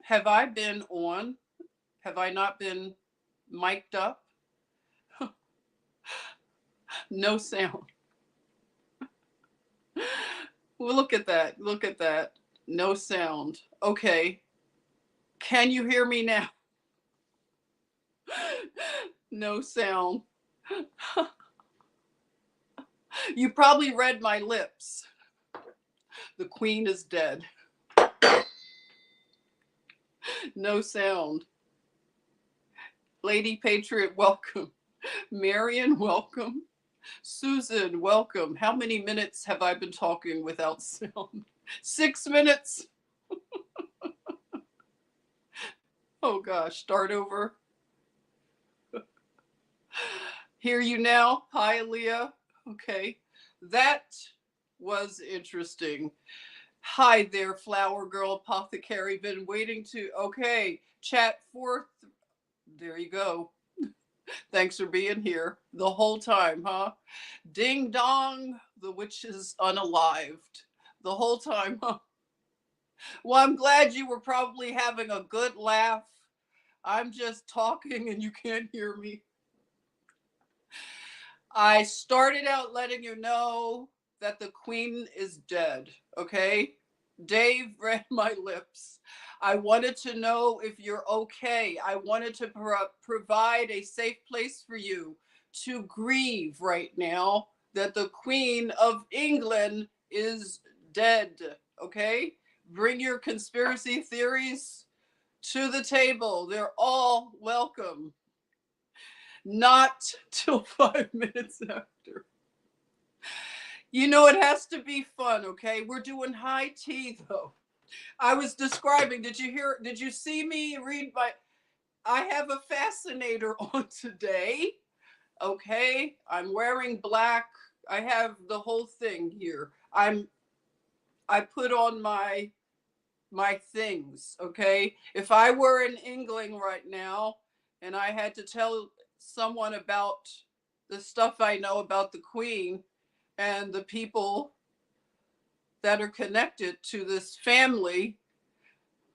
Have I been on? Have I not been mic'd up? No sound. Well, look at that. Look at that. No sound. Okay. Can you hear me now? No sound. You probably read my lips. The queen is dead. No sound. Lady Patriot, welcome. Marion, welcome. Susan, welcome. How many minutes have I been talking without sound? 6 minutes? Oh gosh, start over. Hear you now. Hi, Aaliyah. Okay. That was interesting. Hi there, Flower Girl Apothecary. Been waiting to. Okay. Chat forth. There you go. Thanks for being here the whole time, huh? Ding dong, the witch is unalived. The whole time, huh? Well, I'm glad you were probably having a good laugh. I'm just talking and you can't hear me. I started out letting you know that the queen is dead, okay? Dave read my lips. I wanted to know if you're okay. I wanted to provide a safe place for you to grieve right now that the Queen of England is dead, okay? Bring your conspiracy theories to the table. They're all welcome. Not till 5 minutes after. You know, it has to be fun, okay? We're doing high tea, though. I was describing, did you see me read my, I have a fascinator on today, okay? I'm wearing black. I have the whole thing here. I put on my things, okay? If I were in England right now and I had to tell someone about the stuff I know about the Queen and the people that are connected to this family,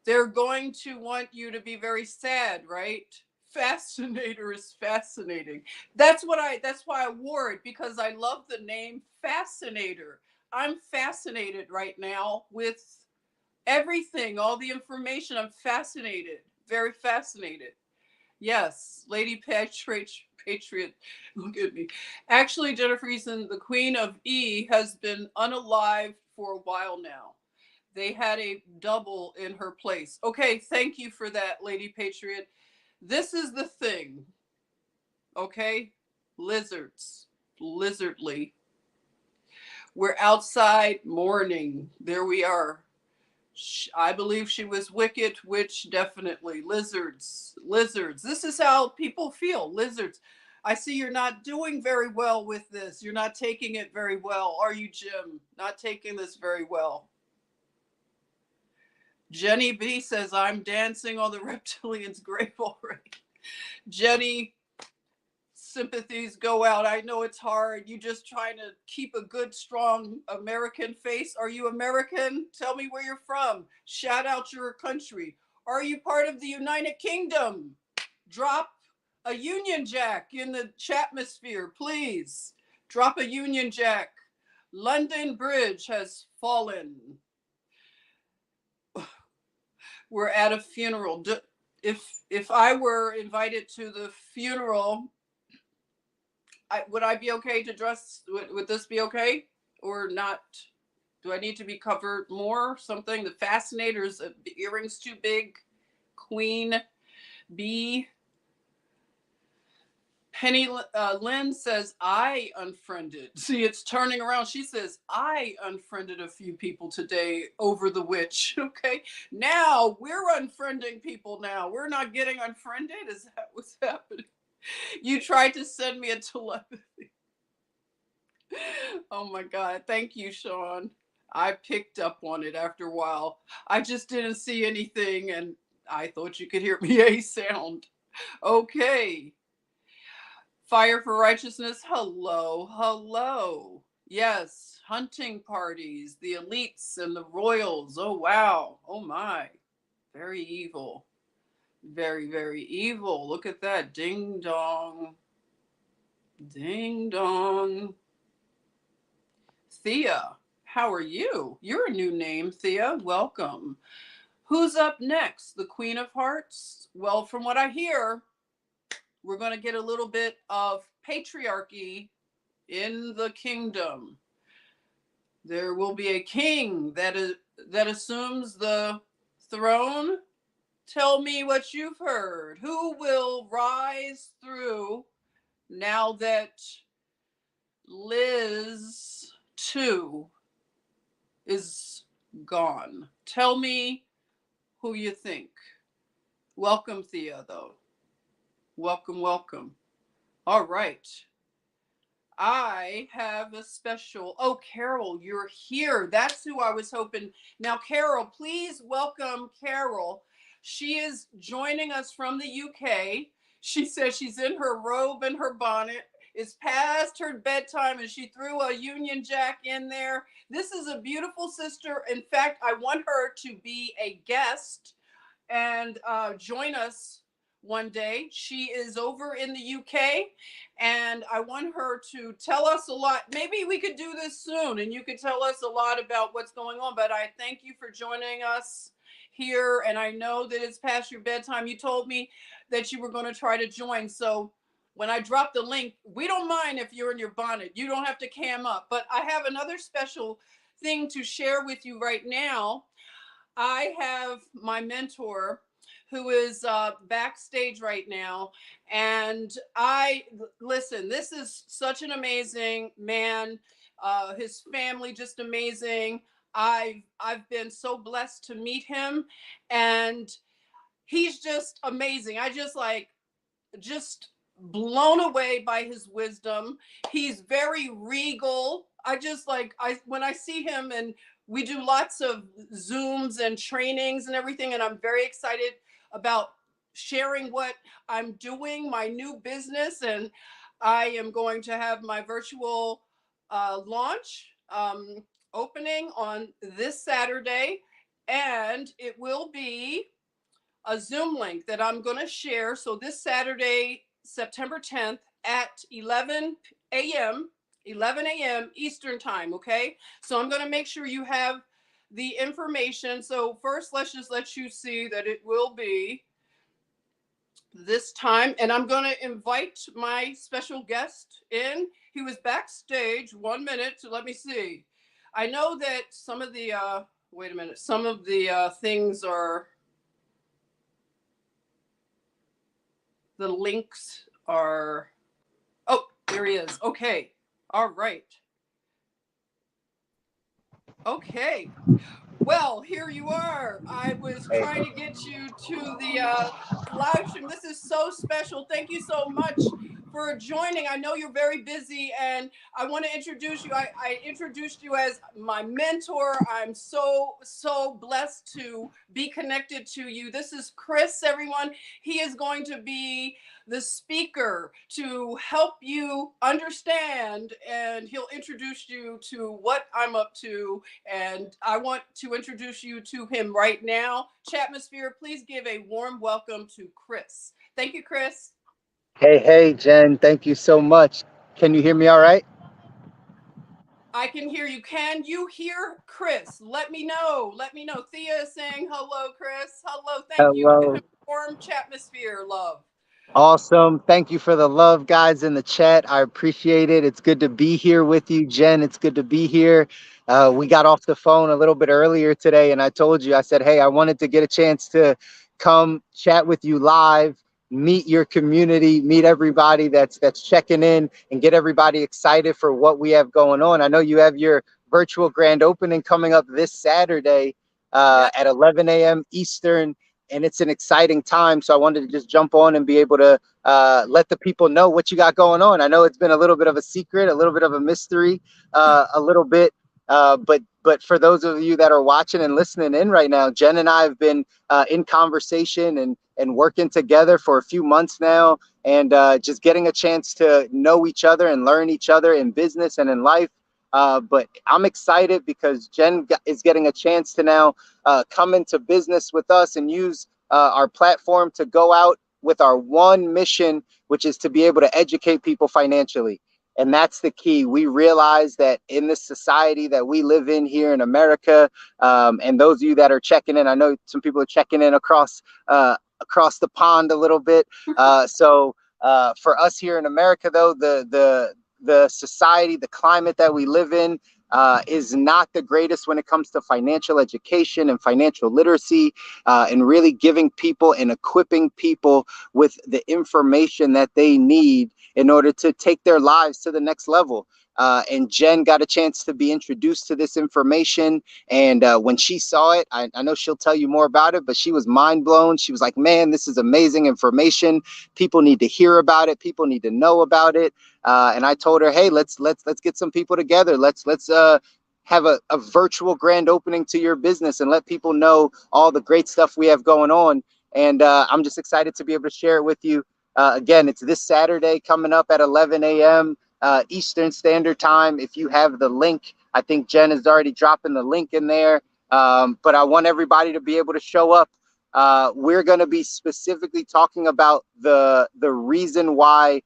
they're going to want you to be very sad, right? Fascinator is fascinating. That's why I wore it, because I love the name Fascinator. I'm fascinated right now with everything, all the information. I'm fascinated, very fascinated. Yes, Lady Patriot, look at me. Actually, Jennifer Eason, the Queen of E, has been unalived for a while now. They had a double in her place. Okay, thank you for that, Lady Patriot. This is the thing, okay? Lizards, lizardly. We're outside mourning. There we are. I believe she was wicked, witch, definitely. Lizards, lizards. This is how people feel. Lizards. I see you're not doing very well with this. You're not taking it very well, are you, Jim? Not taking this very well. Jenny B says, I'm dancing on the reptilian's grave already. Jenny, sympathies go out. I know it's hard. You just trying to keep a good, strong American face. Are you American? Tell me where you're from. Shout out your country. Are you part of the United Kingdom? Drop a Union Jack in the chatmosphere, please. Drop a Union Jack. London Bridge has fallen. We're at a funeral. If I were invited to the funeral, would I be okay to dress? Would this be okay or not? Do I need to be covered more? Something? The fascinators, the earrings too big. Queen bee. Penny Lynn says, I unfriended. See, it's turning around. She says, I unfriended a few people today over the witch. Okay. Now we're unfriending people now. We're not getting unfriended. Is that what's happening? You tried to send me a telepathy. Oh my God. Thank you, Sean. I picked up on it after a while. I just didn't see anything and I thought you could hear me a sound. Okay. Fire for Righteousness. Hello. Hello. Yes. Hunting parties, the elites and the royals. Oh, wow. Oh, my. Very evil. Very, very evil. Look at that. Ding dong. Ding dong. Thea, how are you? You're a new name, Thea. Welcome. Who's up next? The Queen of Hearts? Well, from what I hear, we're going to get a little bit of patriarchy in the kingdom. There will be a king that assumes the throne. Tell me what you've heard. Who will rise through now that Liz 2 is gone? Tell me who you think. Welcome, Thea, though. Welcome, welcome. All right. I have a special. Oh, Carol, you're here. That's who I was hoping. Now, Carol, please welcome Carol. She is joining us from the UK. She says she's in her robe and her bonnet. It's past her bedtime and she threw a Union Jack in there. This is a beautiful sister. In fact, I want her to be a guest and join us one day. She is over in the UK and I want her to tell us a lot. Maybe we could do this soon and you could tell us a lot about what's going on. But I thank you for joining us here. And I know that it's past your bedtime. You told me that you were going to try to join. So when I drop the link, we don't mind if you're in your bonnet. You don't have to cam up. But I have another special thing to share with you right now. I have my mentor who is backstage right now. And listen, this is such an amazing man. His family, just amazing. I've been so blessed to meet him and he's just amazing. Just blown away by his wisdom. He's very regal. When I see him and we do lots of Zooms and trainings and everything, and I'm very excited about sharing what I'm doing, my new business, and I am going to have my virtual launch opening on this Saturday, and it will be a Zoom link that I'm going to share. So this Saturday, September 10th at 11 a.m. Eastern time. Okay. So I'm going to make sure you have the information. So first, let's just let you see that it will be this time. And I'm going to invite my special guest in. He was backstage. 1 minute. So let me see. I know that some of the, wait a minute, some of the things are, the links are, oh, there he is. Okay. All right. Okay. Well, here you are. I was trying to get you to the live stream. This is so special. Thank you so much for joining. I know you're very busy and I want to introduce you. I introduced you as my mentor. I'm so blessed to be connected to you. This is Chris, everyone. He is going to be the speaker to help you understand, and he'll introduce you to what I'm up to. And I want to introduce you to him right now. Chatmosphere, please give a warm welcome to Chris. Thank you, Chris. Hey, Jen, thank you so much. Can you hear me all right? I can hear you. Can you hear Chris? Let me know. Let me know. Thea is saying hello, Chris. Hello. Thank you. Give Hello. him warm Chatmosphere love. Awesome. Thank you for the love, guys, in the chat. I appreciate it. It's good to be here with you, Jen. It's good to be here. We got off the phone a little bit earlier today, and I told you, I said, hey, I wanted to get a chance to come chat with you live, meet your community, meet everybody that's checking in, and get everybody excited for what we have going on. I know you have your virtual grand opening coming up this Saturday Yeah. at 11 a.m. Eastern. And it's an exciting time. So I wanted to just jump on and be able to let the people know what you got going on. I know it's been a little bit of a secret, a little bit of a mystery, a little bit. But for those of you that are watching and listening in right now, Jen and I have been in conversation and working together for a few months now, and just getting a chance to know each other and learn each other in business and in life. But I'm excited because Jen is getting a chance to now come into business with us and use our platform to go out with our one mission, which is to be able to educate people financially. And that's the key. We realize that in this society that we live in here in America, and those of you that are checking in, I know some people are checking in across the pond a little bit. For us here in America, though, the society, the climate that we live in is not the greatest when it comes to financial education and financial literacy, and really giving people and equipping people with the information that they need in order to take their lives to the next level. And Jen got a chance to be introduced to this information. And when she saw it, I know she'll tell you more about it, but she was mind blown. She was like, man, this is amazing information. People need to hear about it. People need to know about it. And I told her, hey, let's get some people together. Let's have a virtual grand opening to your business and let people know all the great stuff we have going on. And I'm just excited to be able to share it with you. Again, it's this Saturday coming up at 11 a.m. Eastern Standard Time. If you have the link, I think Jen is already dropping the link in there. But I want everybody to be able to show up. We're going to be specifically talking about the reason why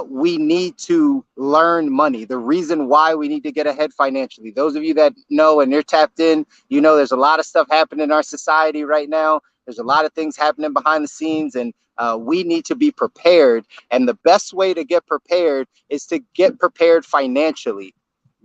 we need to learn money, the reason why we need to get ahead financially. Those of you that know and you're tapped in, you know there's a lot of stuff happening in our society right now. There's a lot of things happening behind the scenes, and we need to be prepared. And the best way to get prepared is to get prepared financially.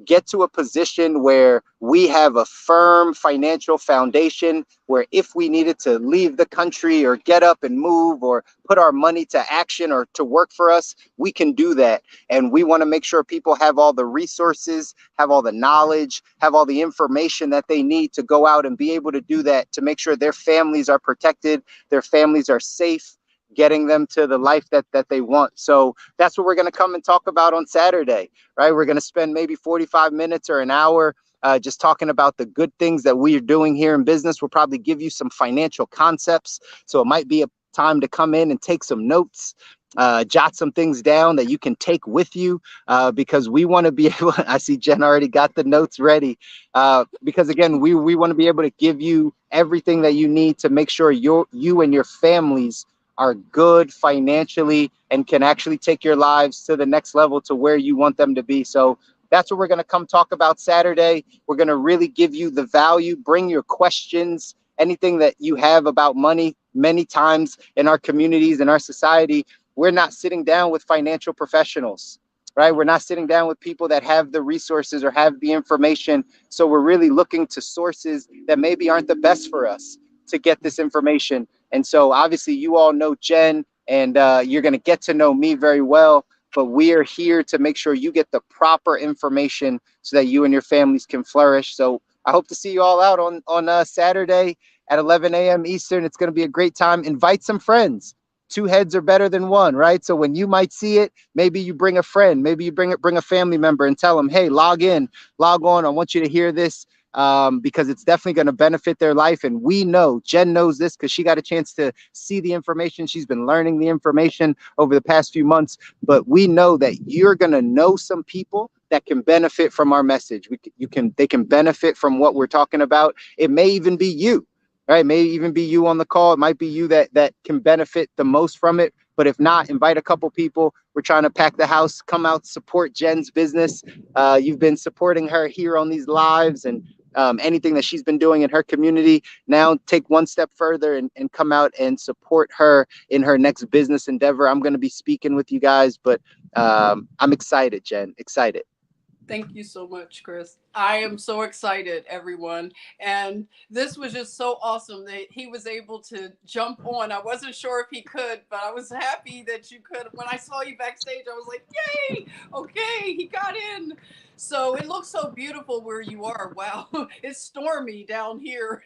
Get to a position where we have a firm financial foundation, where if we needed to leave the country or get up and move or put our money to action or to work for us, we can do that. And we want to make sure people have all the resources, have all the knowledge, have all the information that they need to go out and be able to do that, to make sure their families are protected, their families are safe, getting them to the life that they want. So that's what we're going to come and talk about on Saturday, right? We're going to spend maybe 45 minutes or an hour just talking about the good things that we are doing here in business. We'll probably give you some financial concepts. So it might be a time to come in and take some notes, jot some things down that you can take with you, because we want to be able, I see Jen already got the notes ready, because again, we want to be able to give you everything that you need to make sure you and your families are good financially and can actually take your lives to the next level, to where you want them to be. So that's what we're going to come talk about Saturday. We're going to really give you the value, bring your questions, anything that you have about money. Many times in our communities, in our society, we're not sitting down with financial professionals, right? We're not sitting down with people that have the resources or have the information. So we're really looking to sources that maybe aren't the best for us to get this information. And so obviously you all know Jen, and you're going to get to know me very well, but we are here to make sure you get the proper information so that you and your families can flourish. So I hope to see you all out on Saturday at 11 a.m. Eastern. It's going to be a great time. Invite some friends. Two heads are better than one, right? So when you might see it, maybe you bring a friend, maybe you bring a family member and tell them, hey, log on. I want you to hear this, because it's definitely going to benefit their life. And we know, Jen knows this because she got a chance to see the information. She's been learning the information over the past few months, but we know that you're going to know some people that can benefit from our message. They can benefit from what we're talking about. It may even be you, right? It may even be you on the call. It might be you that can benefit the most from it. But if not, invite a couple people. We're trying to pack the house. Come out, support Jen's business. You've been supporting her here on these lives, and anything that she's been doing in her community. Now take one step further and come out and support her in her next business endeavor. I'm going to be speaking with you guys, but I'm excited, Jen, excited. Thank you so much, Chris. I am so excited, everyone. And this was just so awesome that he was able to jump on. I wasn't sure if he could, but I was happy that you could. When I saw you backstage, I was like, yay, okay, he got in. So it looks so beautiful where you are. Wow, it's stormy down here.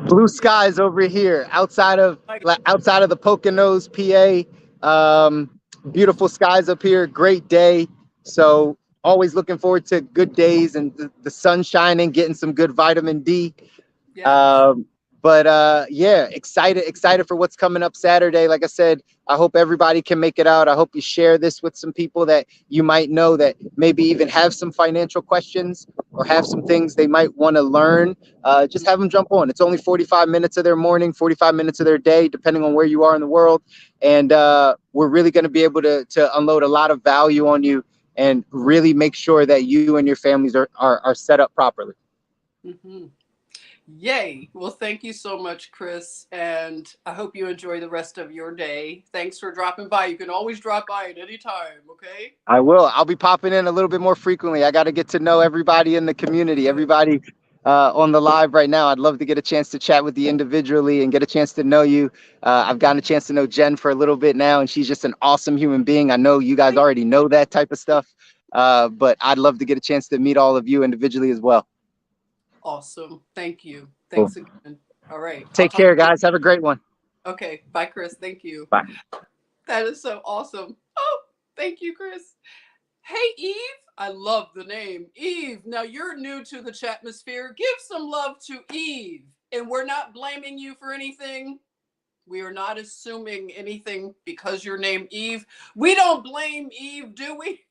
Blue Yeah. skies over here, outside of Like, outside of the Poconos, PA. Beautiful skies up here. Great day. So always looking forward to good days and the sun shining, getting some good vitamin D. yes. Um, But yeah, excited for what's coming up Saturday. Like I said, I hope everybody can make it out. I hope you share this with some people that you might know that maybe even have some financial questions or have some things they might want to learn. Just have them jump on. It's only 45 minutes of their morning, 45 minutes of their day, depending on where you are in the world. And we're really going to be able to unload a lot of value on you and really make sure that you and your families are set up properly. Mm-hmm. Yay. Well, thank you so much, Chris. And I hope you enjoy the rest of your day. Thanks for dropping by. You can always drop by at any time, okay? I will. I'll be popping in a little bit more frequently. I got to get to know everybody in the community, Good. everybody on the live right now. I'd love to get a chance to chat with you individually and get a chance to know you. I've gotten a chance to know Jen for a little bit now, and she's just an awesome human being. I know you guys Thank already know that type of stuff, but I'd love to get a chance to meet all of you individually as well. Awesome. Thank you. Cool. Thanks again. All right. I'll Take talk care, to you. guys. Have a great one. Okay. Bye, Chris. Thank you. Bye. That is so awesome. Oh, thank you, Chris. Hey, Eve. I love the name Eve. Now you're new to the Chatmosphere. Give some love to Eve. And we're not blaming you for anything. We are not assuming anything because you're named Eve. We don't blame Eve, do we?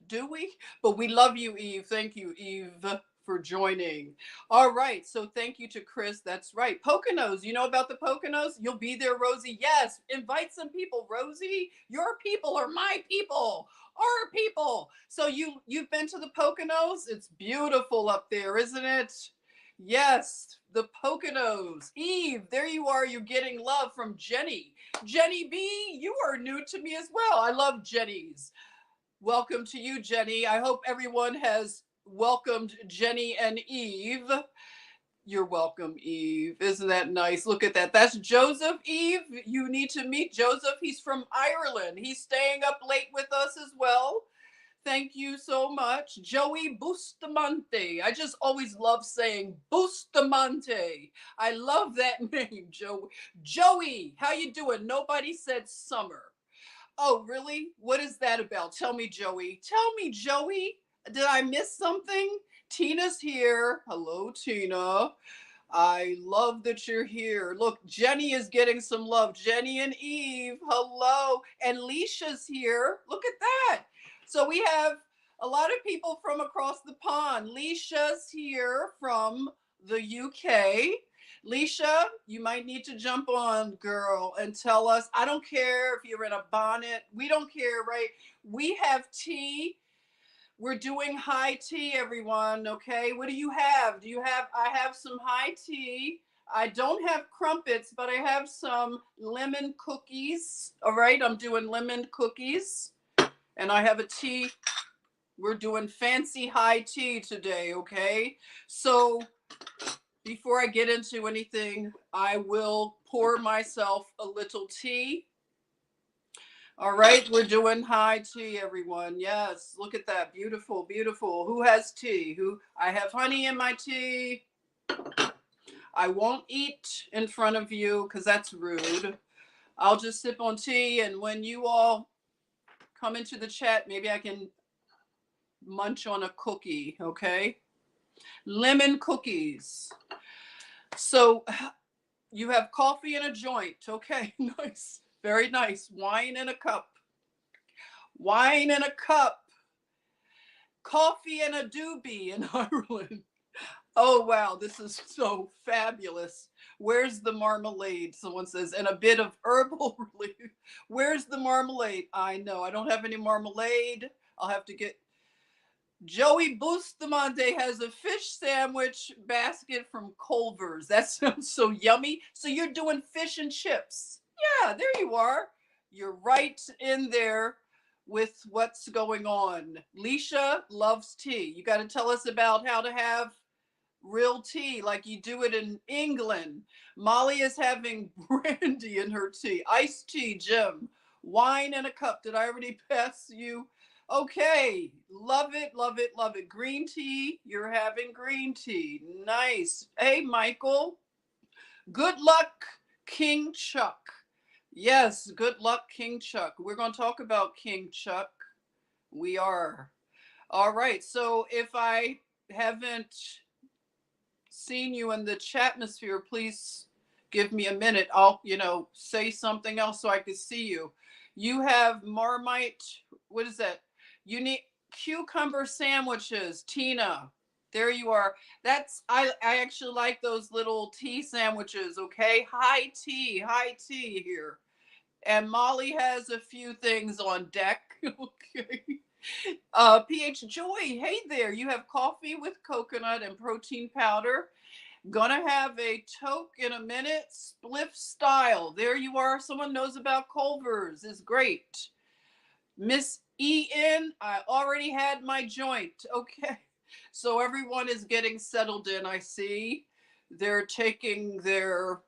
Do we? But we love you, Eve. Thank you, Eve, for joining. All right. So thank you to Chris. That's right. Poconos. You know about the Poconos? You'll be there, Rosie. Yes. Invite some people, Rosie. Your people are my people. Our people. So you've been to the Poconos? It's beautiful up there, isn't it? Yes, the Poconos. Eve, there you are. You're getting love from Jenny. Jenny B, you are new to me as well. I love Jenny's. Welcome to you, Jenny. I hope everyone has welcomed Jenny and Eve. You're welcome, Eve. Isn't that nice? Look at that. That's Joseph, Eve. You need to meet Joseph. He's from Ireland. He's staying up late with us as well. Thank you so much. Joey Bustamante. I just always love saying Bustamante. I love that name, Joey. Joey, how you doing? Nobody said summer. Oh, really? What is that about? Tell me, Joey. Tell me, Joey. Did I miss something? Tina's here. Hello, Tina. I love that you're here. Look, Jenny is getting some love. Jenny and Eve, hello. And Leisha's here. Look at that. So we have a lot of people from across the pond. Leisha's here from the UK. Leisha, you might need to jump on, girl, and tell us. I don't care if you're in a bonnet. We don't care, right? We have tea. We're doing high tea, everyone. Okay. What do you have? Do you have? I have some high tea. I don't have crumpets, but I have some lemon cookies. All right. I'm doing lemon cookies. And I have a tea. We're doing fancy high tea today. Okay. So before I get into anything, I will pour myself a little tea. All right, we're doing high tea, everyone. Yes, look at that. Beautiful, beautiful. Who has tea? Who? I have honey in my tea. I won't eat in front of you because that's rude. I'll just sip on tea, and when you all come into the chat, maybe I can munch on a cookie, okay? Lemon cookies. So you have coffee and a joint. Okay, nice. Very nice. Wine in a cup. Wine in a cup. Coffee and a doobie in Ireland. Oh, wow. This is so fabulous. Where's the marmalade? Someone says, and a bit of herbal relief. Where's the marmalade? I know. I don't have any marmalade. I'll have to get. Joey Bustamante has a fish sandwich basket from Culver's. That sounds so yummy. So you're doing fish and chips. Yeah, there you are. You're right in there with what's going on. Leisha loves tea. You got to tell us about how to have real tea like you do it in England. Molly is having brandy in her tea. Iced tea, Jim. Wine in a cup. Did I already pass you? Okay. Love it, love it, love it. Green tea. You're having green tea. Nice. Hey, Michael. Good luck, King Chuck. Yes, good luck, King Chuck. We're going to talk about King Chuck. We are. All right. So if I haven't seen you in the chatmosphere. Please give me a minute. I'll, say something else so I can see you. You have Marmite. What is that? You need cucumber sandwiches. Tina, there you are. I actually like those little tea sandwiches. Okay. High tea here. And Molly has a few things on deck. Okay. PH Joy, hey there. You have coffee with coconut and protein powder. Gonna have a toke in a minute. Spliff style. There you are. Someone knows about Culver's. Is great. Miss EN, I already had my joint. Okay. So everyone is getting settled in, I see. They're taking their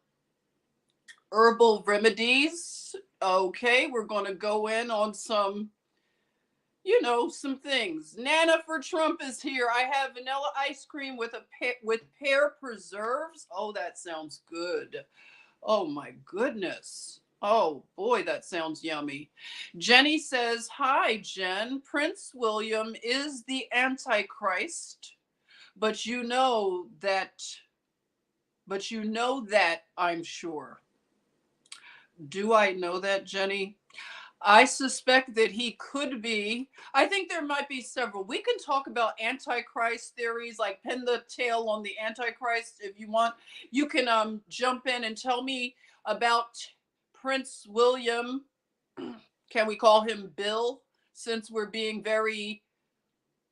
herbal remedies. Okay, we're going to go in on some, some things. Nana for Trump is here. I have vanilla ice cream with with pear preserves. Oh, that sounds good. Oh my goodness. Oh boy, that sounds yummy. Jenny says, "Hi, Jen. Prince William is the Antichrist, but you know that I'm sure." Do I know that, Jenny? I suspect that he could be. I think there might be several. We can talk about Antichrist theories, like pin the tail on the Antichrist if you want. You can jump in and tell me about Prince William. Can we call him Bill, since we're being very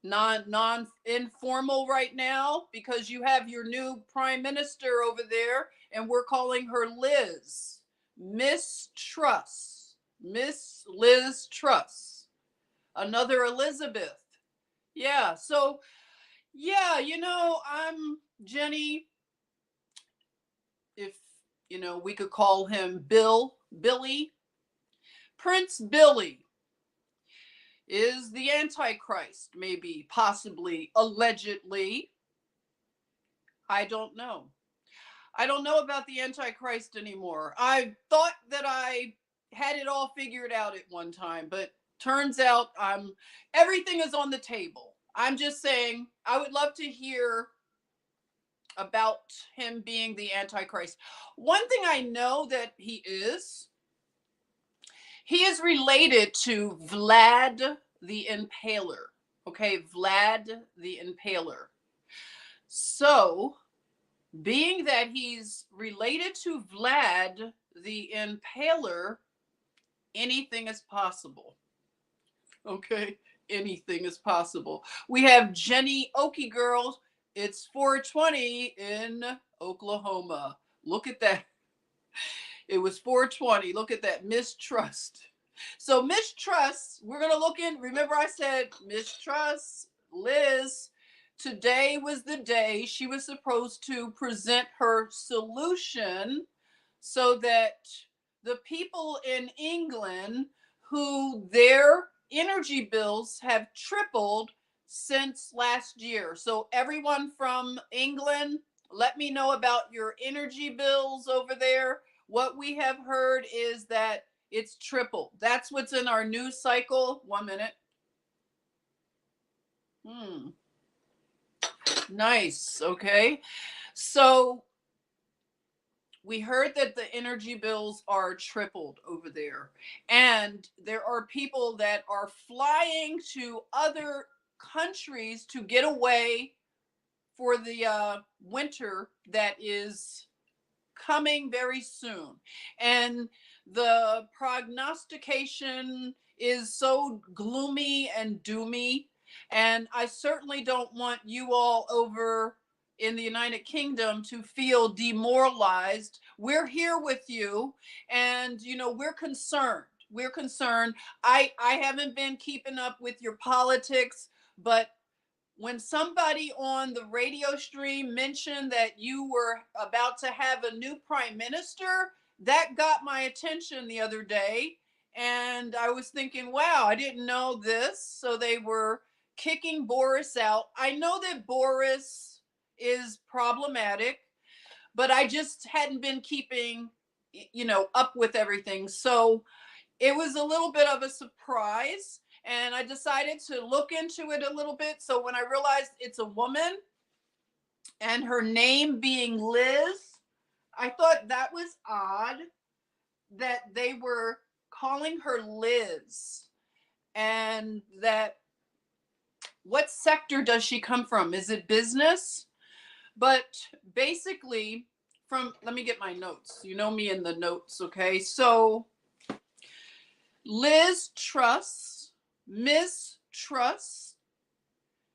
non informal right now, because you have your new prime minister over there and we're calling her Liz. Miss Truss. Miss Liz Truss. Another Elizabeth. Yeah, so yeah, I'm Jenny. If we could call him Billy. Prince Billy is the Antichrist, maybe, possibly, allegedly. I don't know. I don't know about the Antichrist anymore. I thought that I had it all figured out at one time, but turns out everything is on the table. I'm just saying I would love to hear about him being the Antichrist. One thing I know that he is related to Vlad the Impaler. Okay, Vlad the Impaler. So, being that he's related to Vlad the Impaler, anything is possible. Okay, anything is possible. We have Jenny Okie Girl. It's 4:20 in Oklahoma. Look at that. It was 4:20. Look at that. Mistrust. So mistrust, we're going to look in. Remember I said mistrust, Liz. Today was the day she was supposed to present her solution so that the people in England who their energy bills have tripled since last year. So everyone from England, let me know about your energy bills over there. What we have heard is that it's tripled. That's what's in our news cycle. 1 minute. Nice. Okay. So we heard that the energy bills are tripled over there. And there are people that are flying to other countries to get away for the winter that is coming very soon. And the prognostication is so gloomy and doomy. And I certainly don't want you all over in the United Kingdom to feel demoralized. We're here with you, and we're concerned. We're concerned. I haven't been keeping up with your politics, but when somebody on the radio stream mentioned that you were about to have a new prime minister, that got my attention the other day. And I was thinking, wow, I didn't know this. So they were kicking Boris out. I know that Boris is problematic, but I just hadn't been keeping, up with everything. So it was a little bit of a surprise, and I decided to look into it a little bit. So when I realized it's a woman, and her name being Liz, I thought that was odd that they were calling her Liz, and that what sector does she come from? Is it business? But basically, from let me get my notes. You know me in the notes, okay? So Liz Truss, Miss Truss,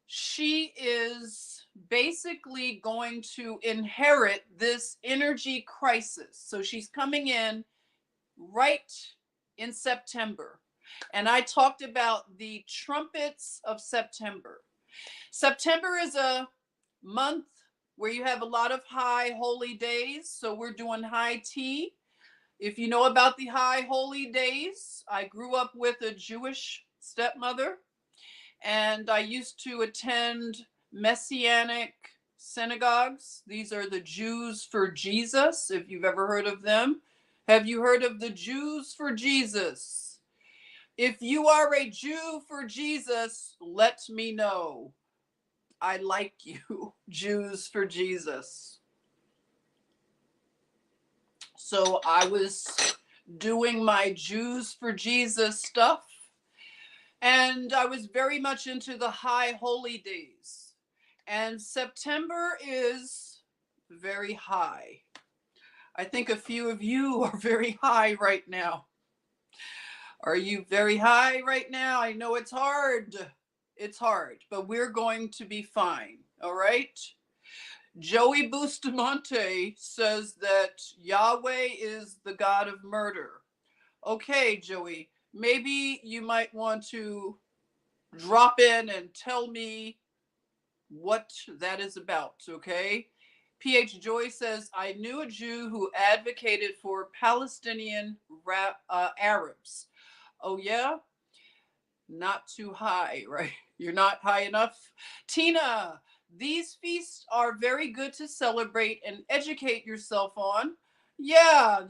she is basically going to inherit this energy crisis. So she's coming in right in September. And I talked about the trumpets of September. September is a month where you have a lot of high holy days. So we're doing high tea. If you know about the high holy days, I grew up with a Jewish stepmother, and I used to attend Messianic synagogues. These are the Jews for Jesus, if you've ever heard of them. Have you heard of the Jews for Jesus? If you are a Jew for Jesus, let me know. I like you, Jews for Jesus. So I was doing my Jews for Jesus stuff, and I was very much into the high holy days. And September is very high. I think a few of you are very high right now. Are you very high right now? I know it's hard. It's hard, but we're going to be fine. All right. Joey Bustamante says that Yahweh is the God of murder. Okay, Joey, maybe you might want to drop in and tell me what that is about, okay? PH Joy says, I knew a Jew who advocated for Palestinian Arabs. Oh, yeah? Not too high, right? You're not high enough. Tina, these feasts are very good to celebrate and educate yourself on. Yeah,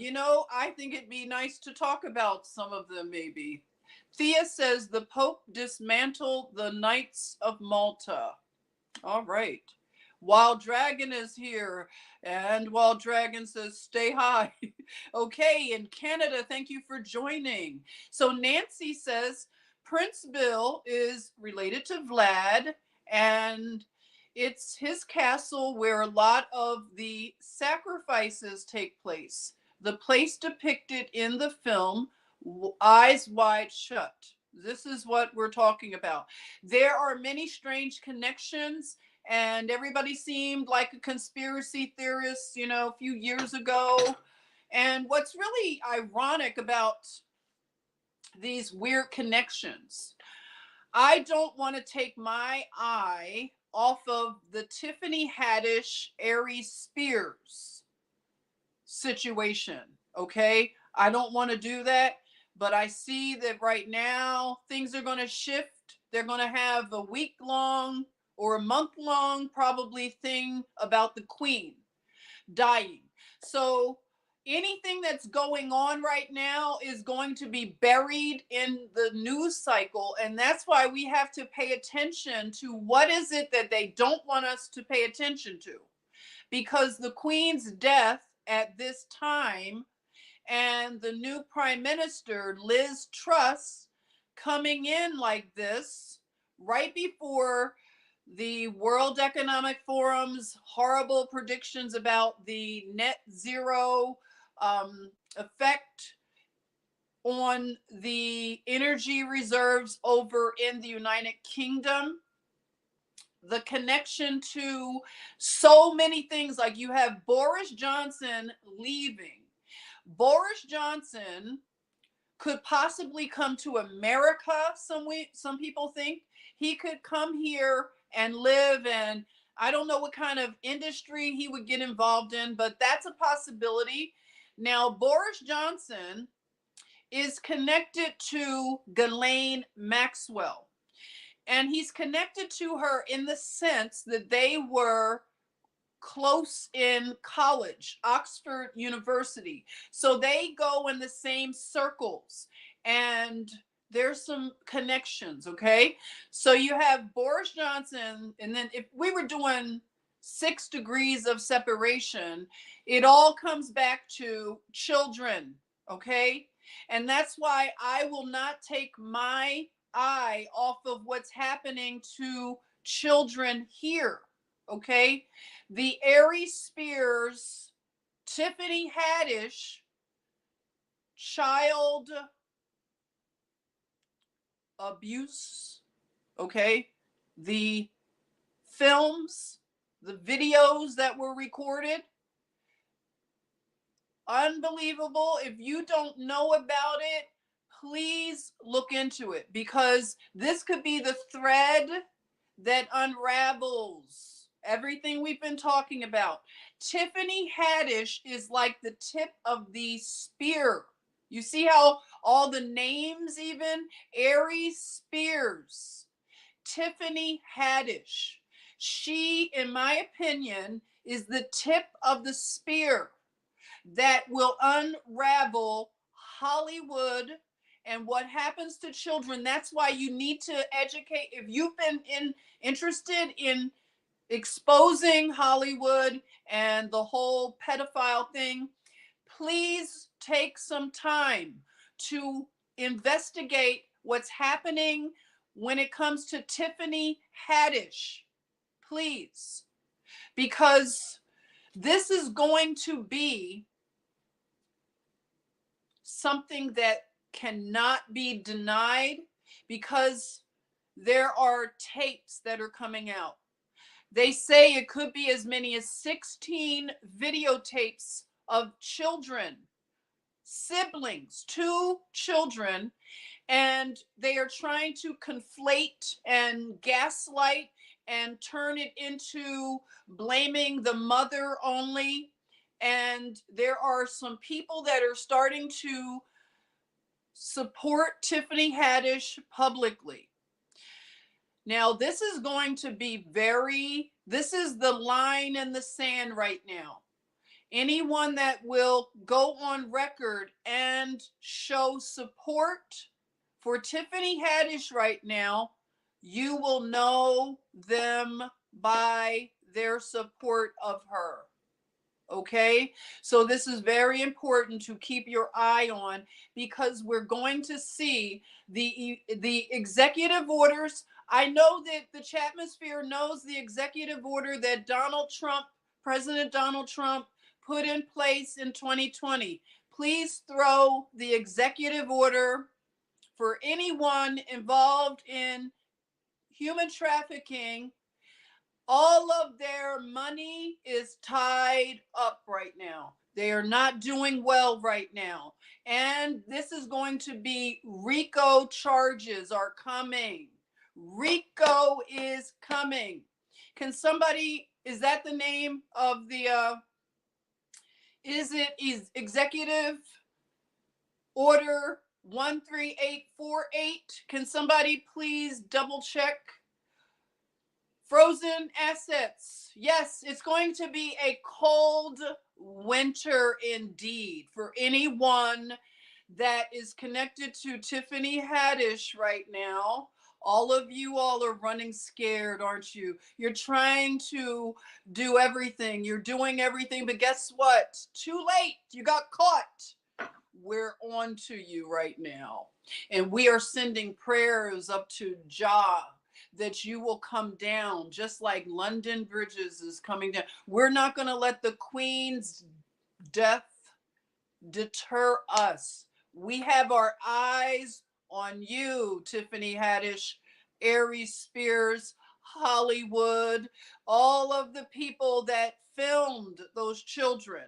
I think it'd be nice to talk about some of them maybe. Thea says the Pope dismantled the Knights of Malta. All right. Wild Dragon is here. And Wild Dragon says, stay high. Okay. In Canada, thank you for joining. So Nancy says, Prince Bill is related to Vlad, and it's his castle where a lot of the sacrifices take place. The place depicted in the film, Eyes Wide Shut. This is what we're talking about. There are many strange connections, and everybody seemed like a conspiracy theorist, a few years ago. And what's really ironic about these weird connections, I don't want to take my eye off of the Tiffany Haddish Aries Spears situation. Okay. I don't want to do that, but I see that right now things are going to shift. They're going to have a week long or a month long, probably, thing about the Queen dying. So anything that's going on right now is going to be buried in the news cycle, and that's why we have to pay attention to what is it that they don't want us to pay attention to, because the Queen's death at this time and the new prime minister, Liz Truss, coming in like this right before the World Economic Forum's horrible predictions about the net zero effect on the energy reserves over in the United Kingdom, the connection to so many things, like you have Boris Johnson leaving. Boris Johnson could possibly come to America. Some people think he could come here and live, and I don't know what kind of industry he would get involved in, but that's a possibility. Now, Boris Johnson is connected to Ghislaine Maxwell, and he's connected to her in the sense that they were close in college, Oxford University. So they go in the same circles, and there's some connections, okay? So you have Boris Johnson, and then if we were doing 6 degrees of separation, it all comes back to children, okay? And that's why I will not take my eye off of what's happening to children here, okay? The Aries Spears, Tiffany Haddish, child abuse, okay? The films, the videos that were recorded, unbelievable. If you don't know about it, please look into it, because this could be the thread that unravels everything we've been talking about. Tiffany Haddish is like the tip of the spear. You see how all the names, even Aries Spears, Tiffany Haddish. She, in my opinion, is the tip of the spear that will unravel Hollywood and what happens to children. That's why you need to educate. If you've been interested in exposing Hollywood and the whole pedophile thing, please take some time to investigate what's happening when it comes to Tiffany Haddish. Please. Because this is going to be something that cannot be denied, because there are tapes that are coming out. They say it could be as many as 16 videotapes of children, siblings, 2 children, and they are trying to conflate and gaslight and turn it into blaming the mother only. And there are some people that are starting to support Tiffany Haddish publicly. Now, this is going to be this is the line in the sand right now. Anyone that will go on record and show support for Tiffany Haddish right now, you will know them by their support of her. Okay, so this is very important to keep your eye on, because we're going to see the executive orders. I know that the Chatmosphere knows the executive order that President Donald Trump put in place in 2020. Please throw the executive order for anyone involved in human trafficking. All of their money is tied up right now. They are not doing well right now. And this is going to be RICO charges are coming. RICO is coming. Can somebody, is that the name of the, is Executive Order 13848? Can somebody please double check? Frozen assets. Yes, it's going to be a cold winter indeed for anyone that is connected to Tiffany Haddish right now. All of you all are running scared, aren't you? You're trying to do everything. You're doing everything, but guess what? Too late. You got caught. We're on to you right now. And we are sending prayers up to Jah, that you will come down, just like London Bridges is coming down. We're not going to let the Queen's death deter us. We have our eyes on you, Tiffany Haddish, Aries Spears, Hollywood, all of the people that filmed those children.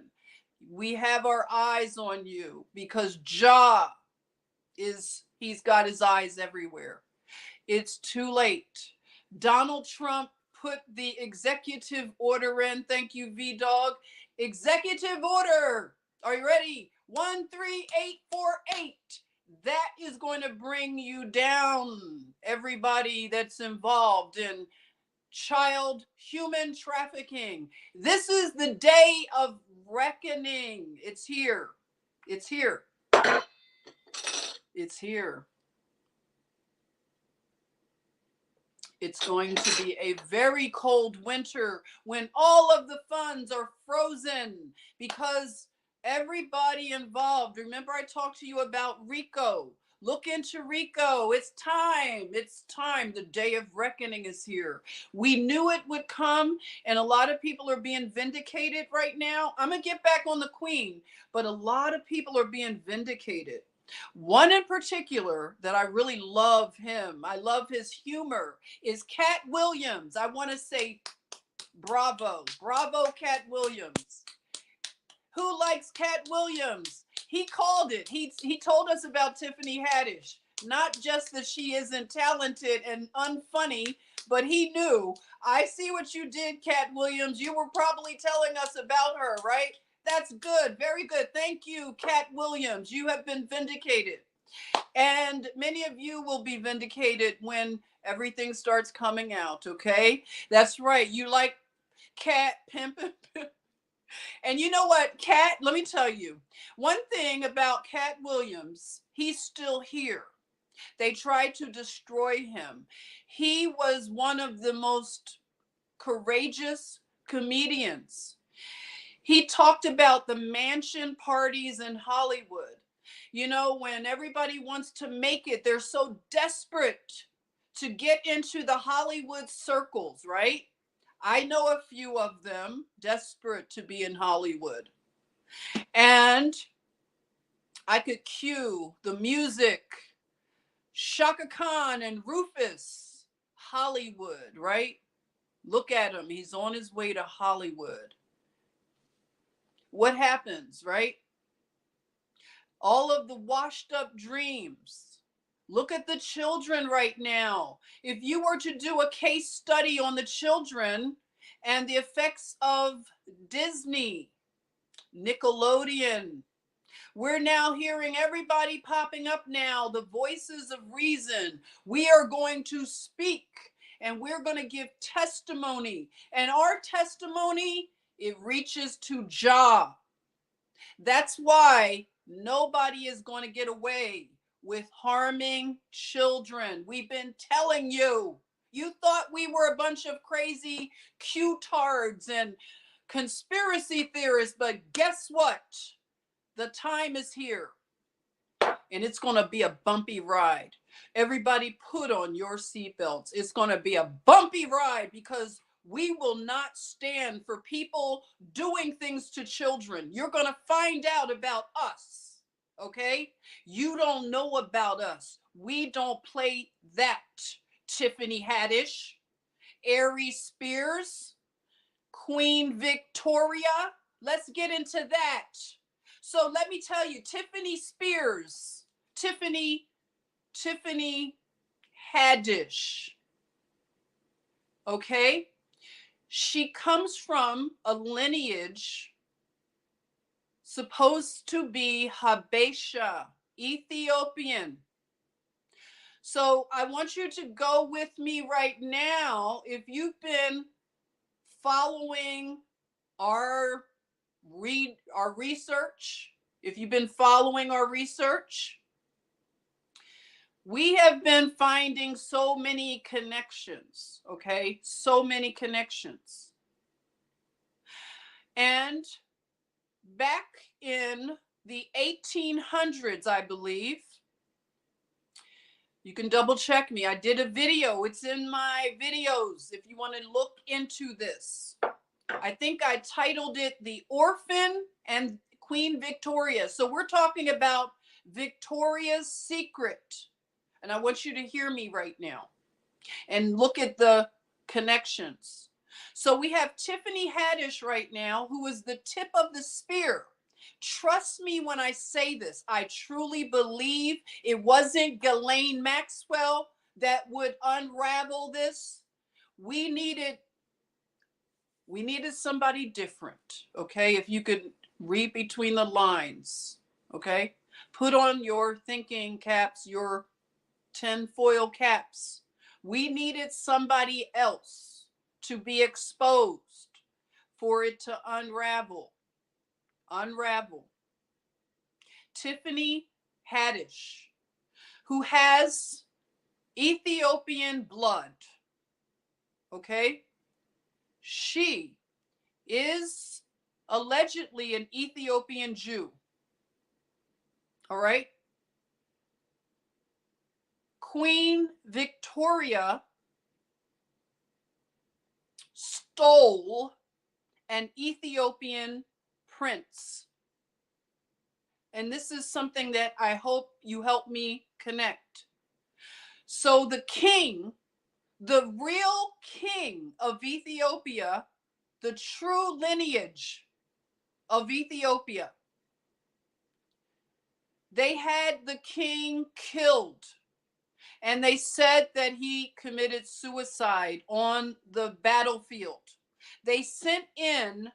We have our eyes on you, because Jah he's got his eyes everywhere. It's too late. Donald Trump put the executive order in. Thank you, V-Dog. Executive order. Are you ready? 13848. That is going to bring you down, everybody that's involved in child human trafficking. This is the day of reckoning. It's here. It's here. It's here. It's going to be a very cold winter when all of the funds are frozen because everybody involved. Remember, I talked to you about Rico. Look into Rico. It's time. It's time. The day of reckoning is here. We knew it would come, and a lot of people are being vindicated right now. I'm going to get back on the Queen, but a lot of people are being vindicated. One in particular that I really love him, I love his humor, is Cat Williams. I want to say bravo. Bravo, Cat Williams. Who likes Cat Williams? He called it. He told us about Tiffany Haddish. Not just that she isn't talented and unfunny, but he knew. I see what you did, Cat Williams. You were probably telling us about her, right? That's good. Very good. Thank you, Cat Williams. You have been vindicated. And many of you will be vindicated when everything starts coming out, okay? That's right. You like Cat pimping. And you know what, Cat, let me tell you, one thing about Cat Williams, he's still here. They tried to destroy him. He was one of the most courageous comedians. He talked about the mansion parties in Hollywood. You know, when everybody wants to make it, they're so desperate to get into the Hollywood circles, right? I know a few of them desperate to be in Hollywood. And I could cue the music, Shaka Khan and Rufus, Hollywood, right? Look at him. He's on his way to Hollywood. What happens, right? All of the washed up dreams. Look at the children right now. If you were to do a case study on the children and the effects of Disney, Nickelodeon, we're now hearing everybody popping up now, the voices of reason. We are going to speak and we're going to give testimony. And our testimony, it reaches to Jah. That's why nobody is going to get away with harming children. We've been telling you. You thought we were a bunch of crazy Q-tards and conspiracy theorists, but guess what? The time is here, and it's going to be a bumpy ride. Everybody put on your seatbelts. It's going to be a bumpy ride because we will not stand for people doing things to children. You're going to find out about us, okay? You don't know about us. We don't play that. Tiffany Haddish, Aries Spears, Queen Victoria. Let's get into that. So let me tell you, Tiffany Spears, Tiffany Haddish, okay? She comes from a lineage supposed to be Habesha, Ethiopian. So I want you to go with me right now. If you've been following our research, if you've been following our research, we have been finding so many connections, okay? So many connections. And back in the 1800s, I believe, you can double check me. I did a video. It's in my videos if you want to look into this. I think I titled it The Orphan and Queen Victoria. So we're talking about Victoria's Secret. And I want you to hear me right now and look at the connections. So we have Tiffany Haddish right now, who is the tip of the spear. Trust me when I say this. I truly believe it wasn't Ghislaine Maxwell that would unravel this. We needed somebody different, okay? If you could read between the lines, okay? Put on your thinking caps, your tinfoil caps. We needed somebody else to be exposed for it to unravel. Unravel. Tiffany Haddish, who has Ethiopian blood. Okay? She is allegedly an Ethiopian Jew. All right? Queen Victoria stole an Ethiopian prince. And this is something that I hope you help me connect. So the king, the real king of Ethiopia, the true lineage of Ethiopia, they had the king killed. And they said that he committed suicide on the battlefield. They sent in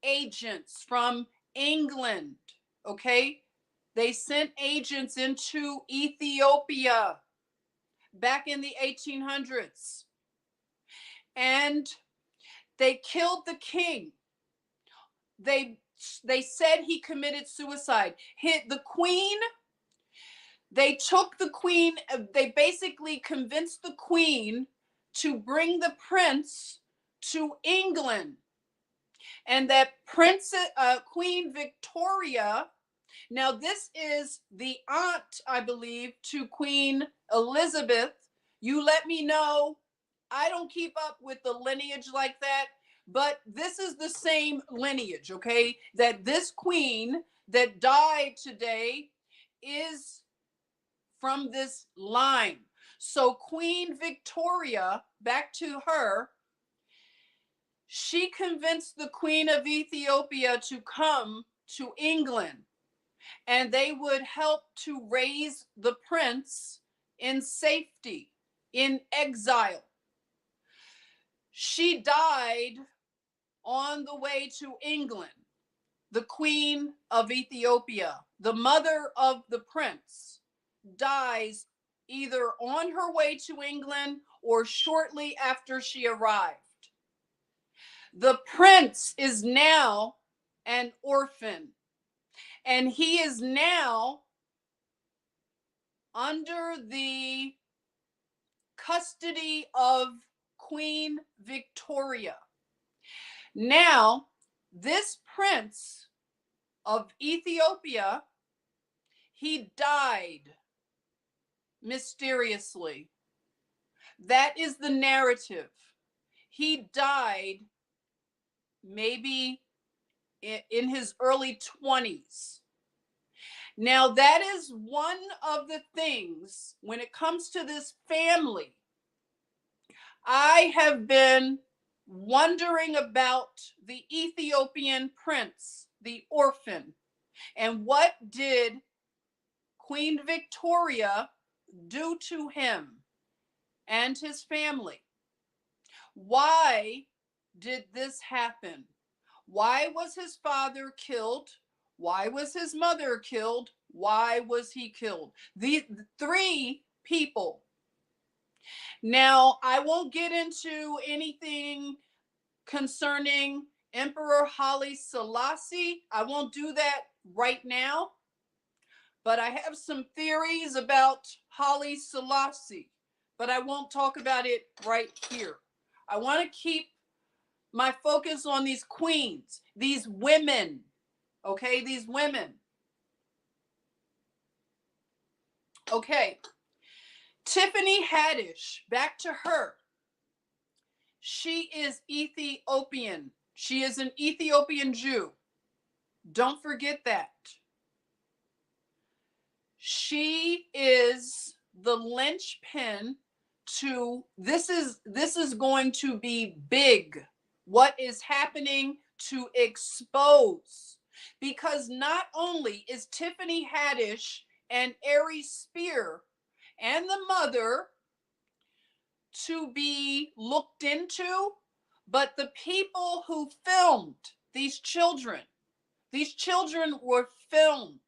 agents from England, okay? They sent agents into Ethiopia back in the 1800s. And they killed the king. They said he committed suicide. The queen, they took the queen, they basically convinced the queen to bring the prince to England. And that Queen Victoria, now this is the aunt, I believe, to Queen Elizabeth. You let me know. I don't keep up with the lineage like that, but this is the same lineage, okay? That this queen that died today is from this line. So Queen Victoria, back to her, she convinced the Queen of Ethiopia to come to England, and they would help to raise the prince in safety, in exile. She died on the way to England, the Queen of Ethiopia. The mother of the prince dies either on her way to England or shortly after she arrived. The prince is now an orphan, and he is now under the custody of Queen Victoria. Now, this prince of Ethiopia, he died mysteriously. That is the narrative. He died maybe in his early 20s. Now, that is one of the things when it comes to this family. I have been wondering about the Ethiopian prince, the orphan, and what did Queen Victoria do to him and his family? Why did this happen? Why was his father killed? Why was his mother killed? Why was he killed? These three people. Now, I won't get into anything concerning Emperor Haile Selassie. I won't do that right now. But I have some theories about Haile Selassie. But I won't talk about it right here. I want to keep my focus on these queens, these women, okay, these women. Okay, Tiffany Haddish, back to her. She is Ethiopian. She is an Ethiopian Jew. Don't forget that. She is the linchpin to this is going to be big. What is happening to expose? Because not only is Tiffany Haddish and Aries Spear and the mother to be looked into, but the people who filmed these children were filmed.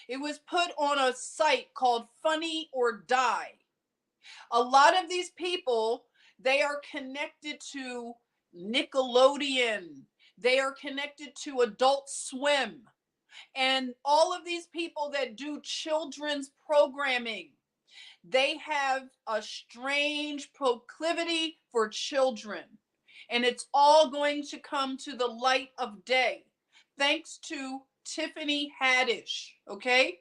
It was put on a site called Funny or Die. A lot of these people, they are connected to Nickelodeon. They are connected to Adult Swim. And all of these people that do children's programming, They have a strange proclivity for children. And it's all going to come to the light of day thanks to Tiffany Haddish. Okay?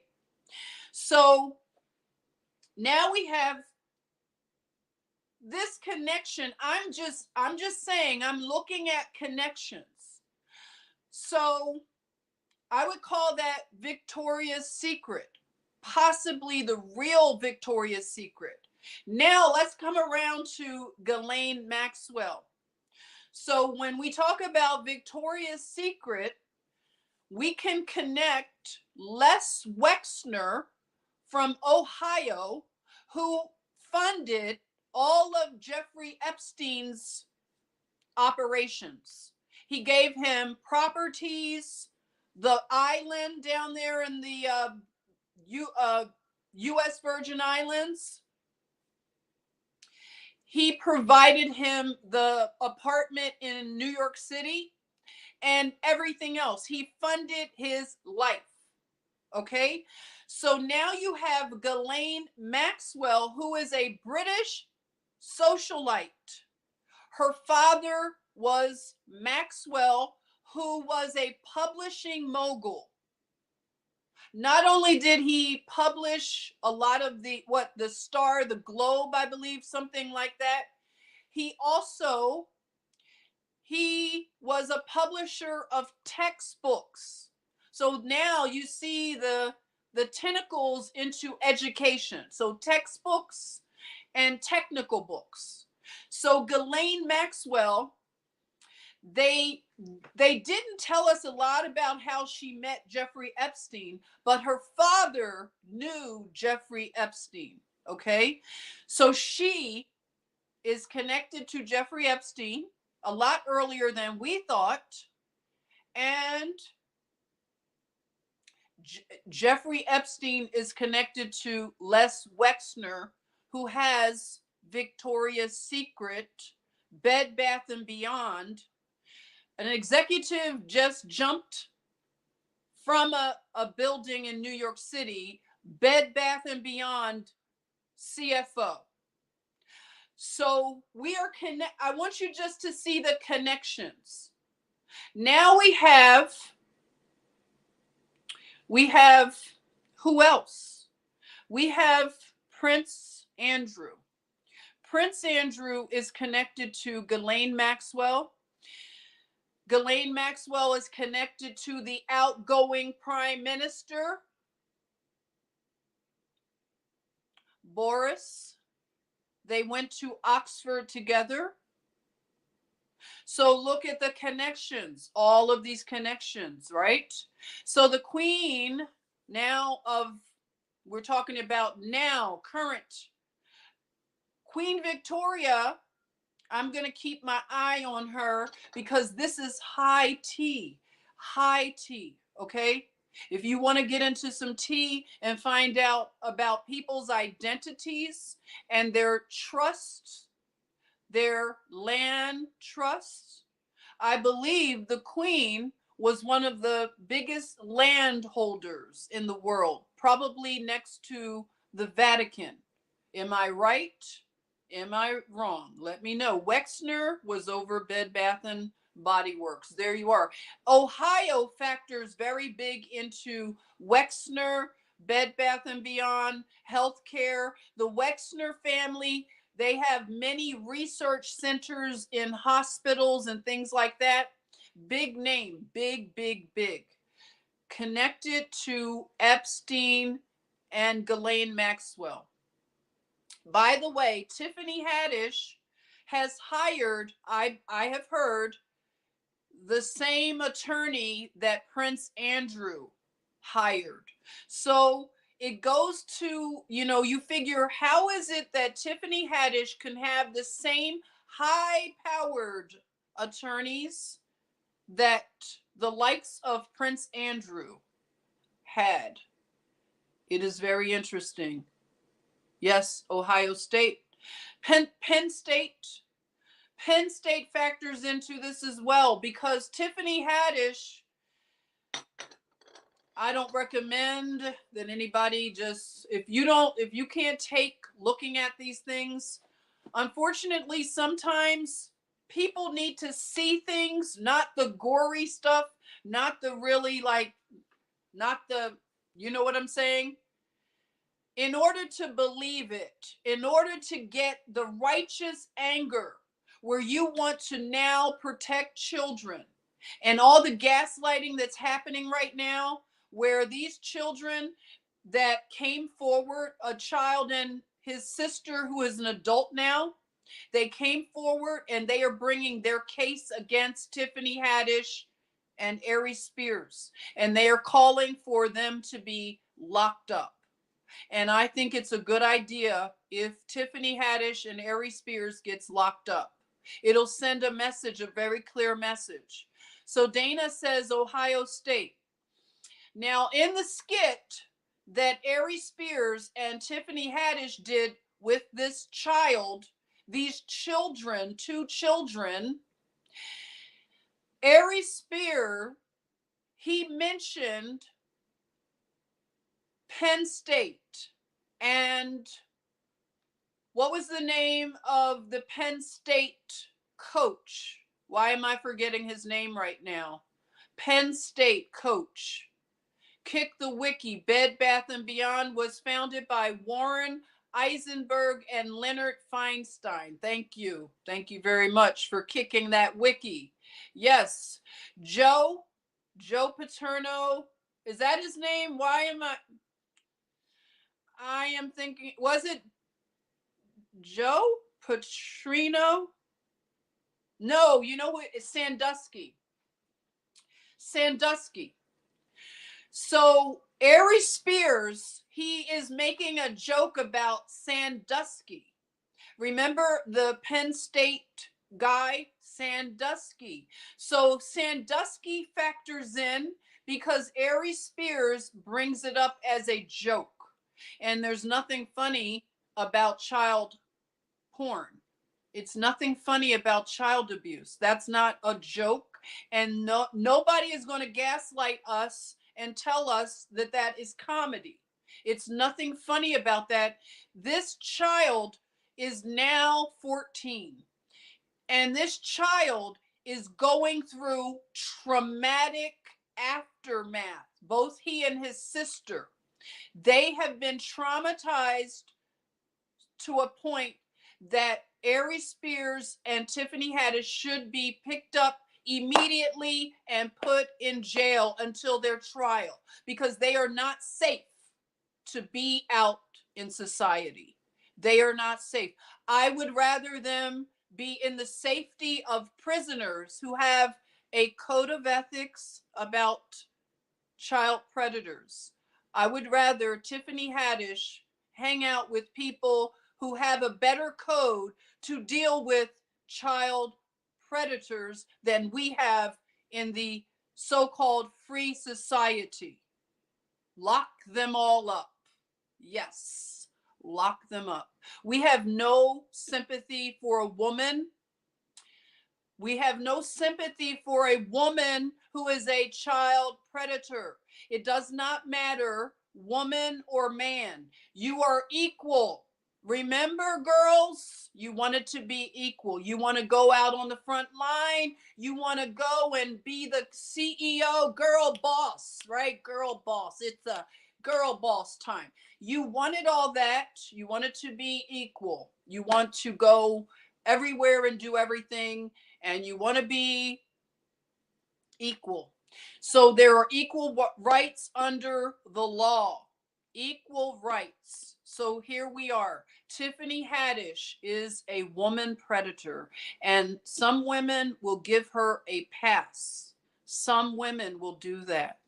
So now we have this connection. I'm just saying, I'm looking at connections. So I would call that Victoria's Secret, possibly the real Victoria's Secret. Now let's come around to Ghislaine Maxwell. So when we talk about Victoria's Secret, we can connect Les Wexner from Ohio, who funded all of Jeffrey Epstein's operations. He gave him properties, the island down there in the U.S. Virgin Islands. He provided him the apartment in New York City and everything else. He funded his life. Okay? So now you have Ghislaine Maxwell, who is a British socialite. Her father was Maxwell, who was a publishing mogul. Not only did he publish a lot of the Star, the Globe, I believe, something like that, he was a publisher of textbooks. So now you see the tentacles into education. So textbooks and technical books. So Ghislaine Maxwell, they didn't tell us a lot about how she met Jeffrey Epstein, but her father knew Jeffrey Epstein. Okay, so she is connected to Jeffrey Epstein a lot earlier than we thought, and Jeffrey Epstein is connected to Les Wexner, who has Victoria's Secret, Bed Bath & Beyond. An executive just jumped from a building in New York City, Bed Bath & Beyond CFO. So I want you just to see the connections. Now we have who else? We have Prince Andrew. Prince Andrew is connected to Ghislaine Maxwell. Ghislaine Maxwell is connected to the outgoing Prime Minister, Boris. They went to Oxford together. So look at the connections, all of these connections, right? So the Queen we're talking about now, current Queen Victoria. I'm going to keep my eye on her because this is high tea, okay? If you want to get into some tea and find out about people's identities and their trusts, their land trusts, I believe the Queen was one of the biggest landholders in the world, probably next to the Vatican. Am I right? Am I wrong? Let me know. Wexner was over Bed Bath and Body Works. There you are. Ohio factors very big into Wexner, Bed Bath and Beyond, healthcare. The Wexner family, they have many research centers in hospitals and things like that. Big name, big, big, big. Connected to Epstein and Ghislaine Maxwell. By the way, Tiffany Haddish has hired, I have heard, the same attorney that Prince Andrew hired. So it goes to, you figure, how is it that Tiffany Haddish can have the same high-powered attorneys that the likes of Prince Andrew had? It is very interesting. Yes, Ohio State. Penn State factors into this as well because Tiffany Haddish, I don't recommend that anybody just, if you can't take looking at these things, unfortunately, sometimes people need to see things, not the gory stuff, not the really like, not the, you know what I'm saying? In order to believe it, in order to get the righteous anger where you want to now protect children and all the gaslighting that's happening right now, where these children that came forward, a child and his sister who is an adult now, they came forward and they are bringing their case against Tiffany Haddish and Ari Spears, and they are calling for them to be locked up. And I think it's a good idea if Tiffany Haddish and Ari Spears gets locked up. It'll send a message, a very clear message. So Dana says Ohio State. Now, in the skit that Ari Spears and Tiffany Haddish did with this child, these children, two children, Ari Spears, he mentioned Penn State. And what was the name of the Penn State coach? Why am I forgetting his name right now? Penn State coach. Kick the Wiki. Bed Bath & Beyond was founded by Warren Eisenberg and Leonard Feinstein. Thank you. Thank you very much for kicking that wiki. Yes. Joe Paterno. Is that his name? Why am I am thinking, was it Joe Petrino? No, you know what? It's Sandusky. Sandusky. So Ari Spears, he is making a joke about Sandusky. Remember the Penn State guy, Sandusky. So Sandusky factors in because Ari Spears brings it up as a joke. And there's nothing funny about child porn. It's nothing funny about child abuse. That's not a joke. And nobody is going to gaslight us and tell us that that is comedy. It's nothing funny about that. This child is now 14. And this child is going through traumatic aftermath. Both he and his sister. They have been traumatized to a point that Ari Spears and Tiffany Haddish should be picked up immediately and put in jail until their trial because they are not safe to be out in society. They are not safe. I would rather them be in the safety of prisoners who have a code of ethics about child predators. I would rather Tiffany Haddish hang out with people who have a better code to deal with child predators than we have in the so-called free society. Lock them all up. Yes, lock them up. We have no sympathy for a woman. We have no sympathy for a woman who is a child predator. It does not matter, woman or man. You are equal. Remember, girls, you want it to be equal. You want to go out on the front line. You want to go and be the CEO, girl boss, right? Girl boss. It's a girl boss time. You wanted all that. You want it to be equal. You want to go everywhere and do everything, and you want to be equal. So there are equal rights under the law. Equal rights. So here we are. Tiffany Haddish is a woman predator, and some women will give her a pass. Some women will do that,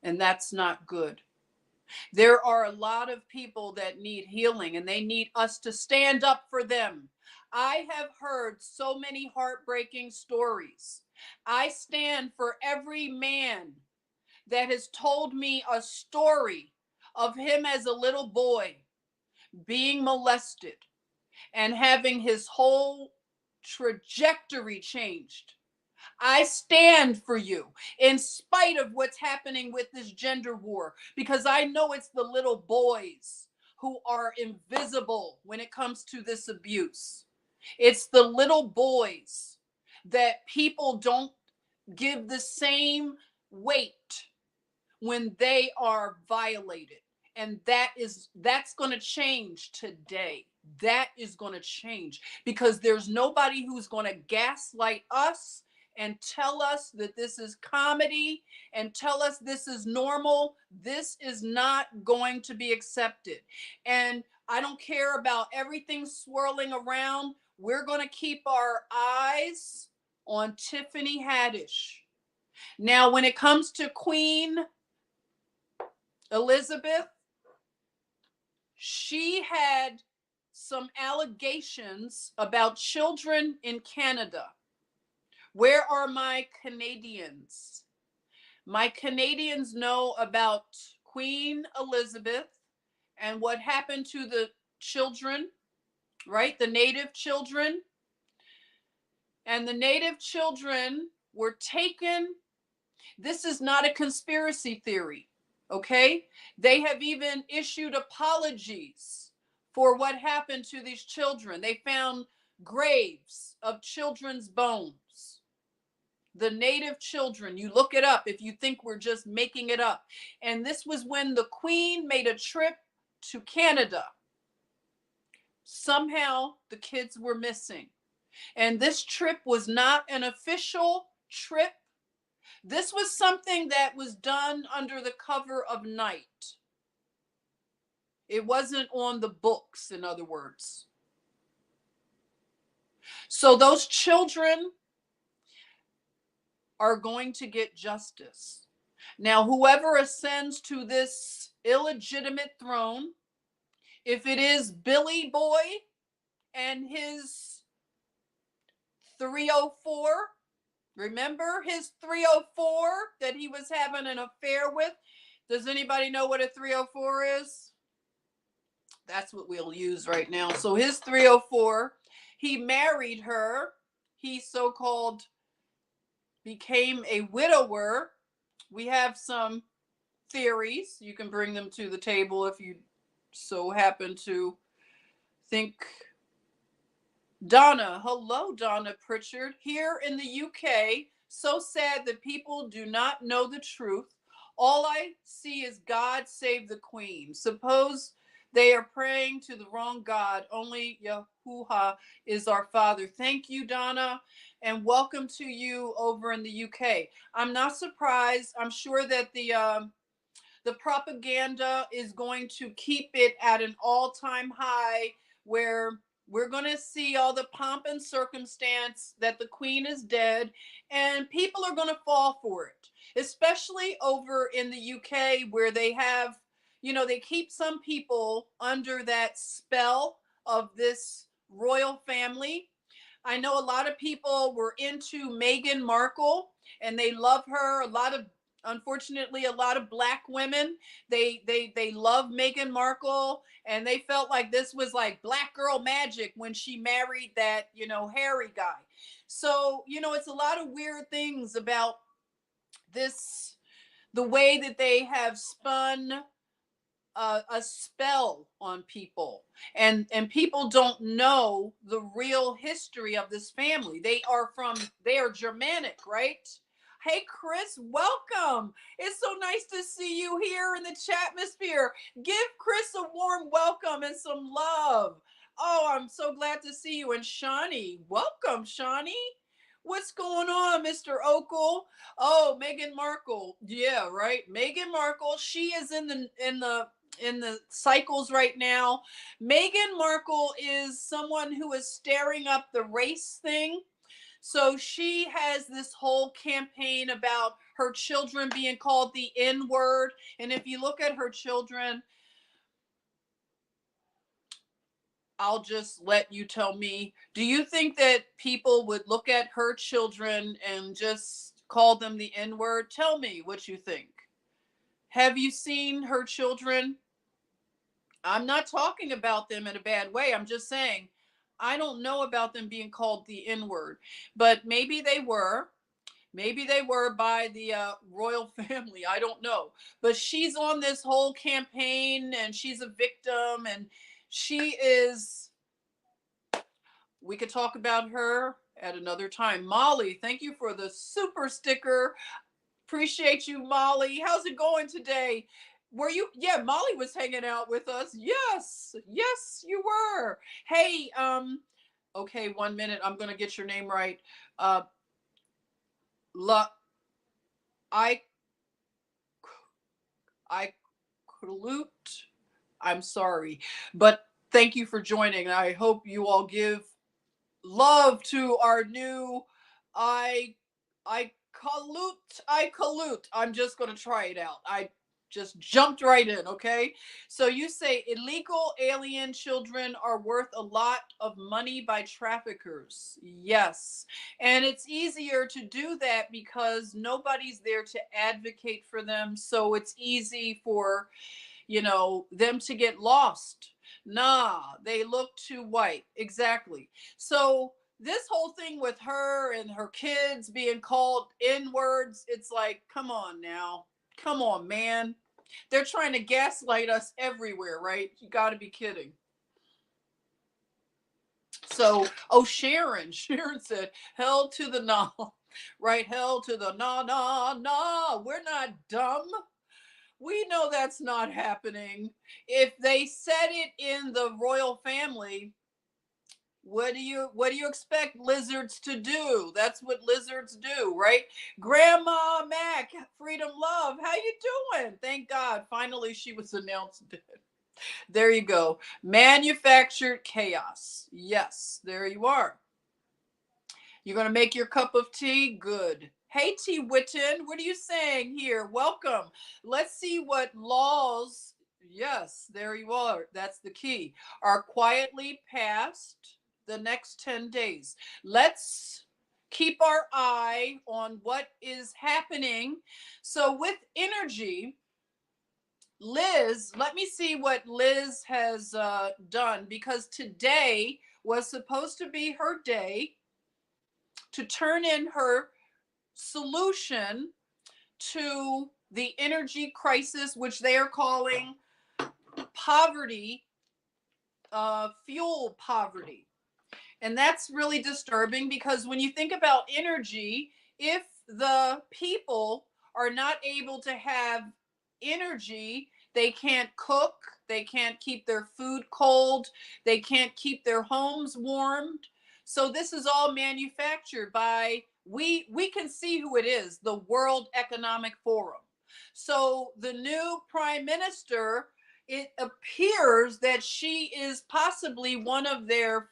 and that's not good. There are a lot of people that need healing, and they need us to stand up for them. I have heard so many heartbreaking stories. I stand for every man that has told me a story of him as a little boy being molested and having his whole trajectory changed. I stand for you in spite of what's happening with this gender war, because I know it's the little boys who are invisible when it comes to this abuse. It's the little boys that people don't give the same weight when they are violated. And that's going to change today. That is going to change, because there's nobody who's going to gaslight us and tell us that this is comedy and tell us this is normal. This is not going to be accepted. And I don't care about everything swirling around. We're going to keep our eyes on Tiffany Haddish. Now, when it comes to Queen Elizabeth, she had some allegations about children in Canada. Where are my Canadians? My Canadians know about Queen Elizabeth and what happened to the children, right? The native children. And the native children were taken. This is not a conspiracy theory, okay? They have even issued apologies for what happened to these children. They found graves of children's bones. The native children, you look it up if you think we're just making it up. And this was when the Queen made a trip to Canada. Somehow the kids were missing. And this trip was not an official trip. This was something that was done under the cover of night. It wasn't on the books, in other words. So those children are going to get justice. Now, whoever ascends to this illegitimate throne, if it is Billy Boy and his 304, remember his 304 that he was having an affair with? Does anybody know what a 304 is? That's what we'll use right now. So his 304, he married her. He so-called became a widower. We have some theories. You can bring them to the table if you so happen to think. Donna, hello, Donna Pritchard, here in the UK. So sad that people do not know the truth. All I see is God save the Queen. Suppose they are praying to the wrong God. Only Yahuwah is our Father. Thank you, Donna, and welcome to you over in the UK. I'm not surprised. I'm sure that the propaganda is going to keep it at an all-time high, where we're going to see all the pomp and circumstance that the Queen is dead, and people are going to fall for it, especially over in the UK, where they have, they keep some people under that spell of this royal family. I know a lot of people were into Meghan Markle and they love her. Unfortunately, a lot of black women, they love Meghan Markle, and they felt like this was like black girl magic when she married that, Harry guy. So, it's a lot of weird things about this, the way that they have spun a spell on people, and people don't know the real history of this family. They are Germanic, right? Hey Chris, welcome. It's so nice to see you here in the chatmosphere. Give Chris a warm welcome and some love. Oh, I'm so glad to see you. And Shawnee, welcome, Shawnee. What's going on, Mr. Okel? Oh, Meghan Markle. Yeah, right. Meghan Markle. She is in the cycles right now. Meghan Markle is someone who is stirring up the race thing. So she has this whole campaign about her children being called the N word. And if you look at her children, I'll just let you tell me, do you think that people would look at her children and just call them the N word? Tell me what you think. Have you seen her children? I'm not talking about them in a bad way. I'm just saying, I don't know about them being called the N word, but maybe they were. Maybe they were by the royal family. I don't know. But she's on this whole campaign and she's a victim and she is, we could talk about her at another time. Molly, thank you for the super sticker. Appreciate you, Molly. How's it going today? Were you? Yeah, Molly was hanging out with us. Yes, yes, you were. Hey, okay, 1 minute. I'm gonna get your name right. Uh, La, I, I, I'm sorry, but thank you for joining. I hope you all give love to our new I I collude. I'm just gonna try it out. I just jumped right in, okay? So you say illegal alien children are worth a lot of money by traffickers. Yes. And it's easier to do that because nobody's there to advocate for them. So it's easy for, them to get lost. Nah, they look too white. Exactly. So this whole thing with her and her kids being called N words, it's like, come on now. Come on, man. They're trying to gaslight us everywhere, right? You got to be kidding. So, oh, Sharon said, hell to the nah, right? Hell to the nah, nah, nah. We're not dumb. We know that's not happening. If they said it in the royal family, what do you expect lizards to do? That's what lizards do, right? Grandma Mac, freedom love, how you doing? Thank God, finally she was announced dead. There you go. Manufactured chaos. Yes, there you are. You're going to make your cup of tea? Good. Hey, T. Witten, what are you saying here? Welcome. Let's see what laws, yes, there you are. That's the key, are quietly passed the next 10 days. Let's keep our eye on what is happening. So, with energy, Liz, let me see what Liz has done because today was supposed to be her day to turn in her solution to the energy crisis, which they are calling poverty, fuel poverty. And that's really disturbing because when you think about energy, if the people are not able to have energy, they can't cook, they can't keep their food cold, they can't keep their homes warmed. So this is all manufactured by we can see who it is, the World Economic Forum. So the new prime minister, it appears that she is possibly one of their,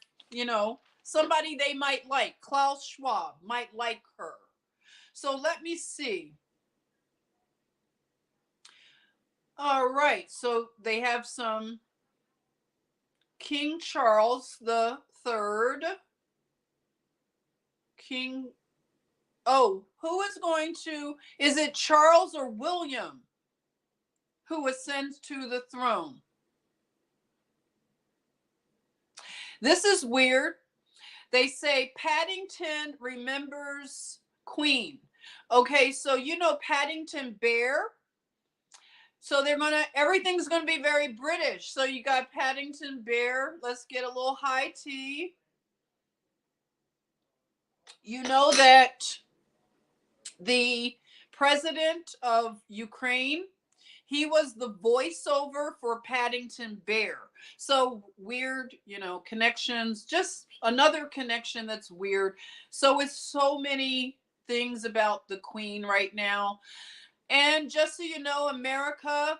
somebody they might like. Klaus Schwab might like her. So let me see. All right. So they have some King Charles the Third. King. Oh, who is going to? Is it Charles or William who ascends to the throne? This is weird. They say Paddington remembers Queen. Okay, so Paddington Bear. So everything's gonna be very British. So you got Paddington Bear. Let's get a little high tea. You know that the president of Ukraine, he was the voiceover for Paddington Bear. So weird, connections, just another connection that's weird. So it's so many things about the Queen right now. And just so you know, America,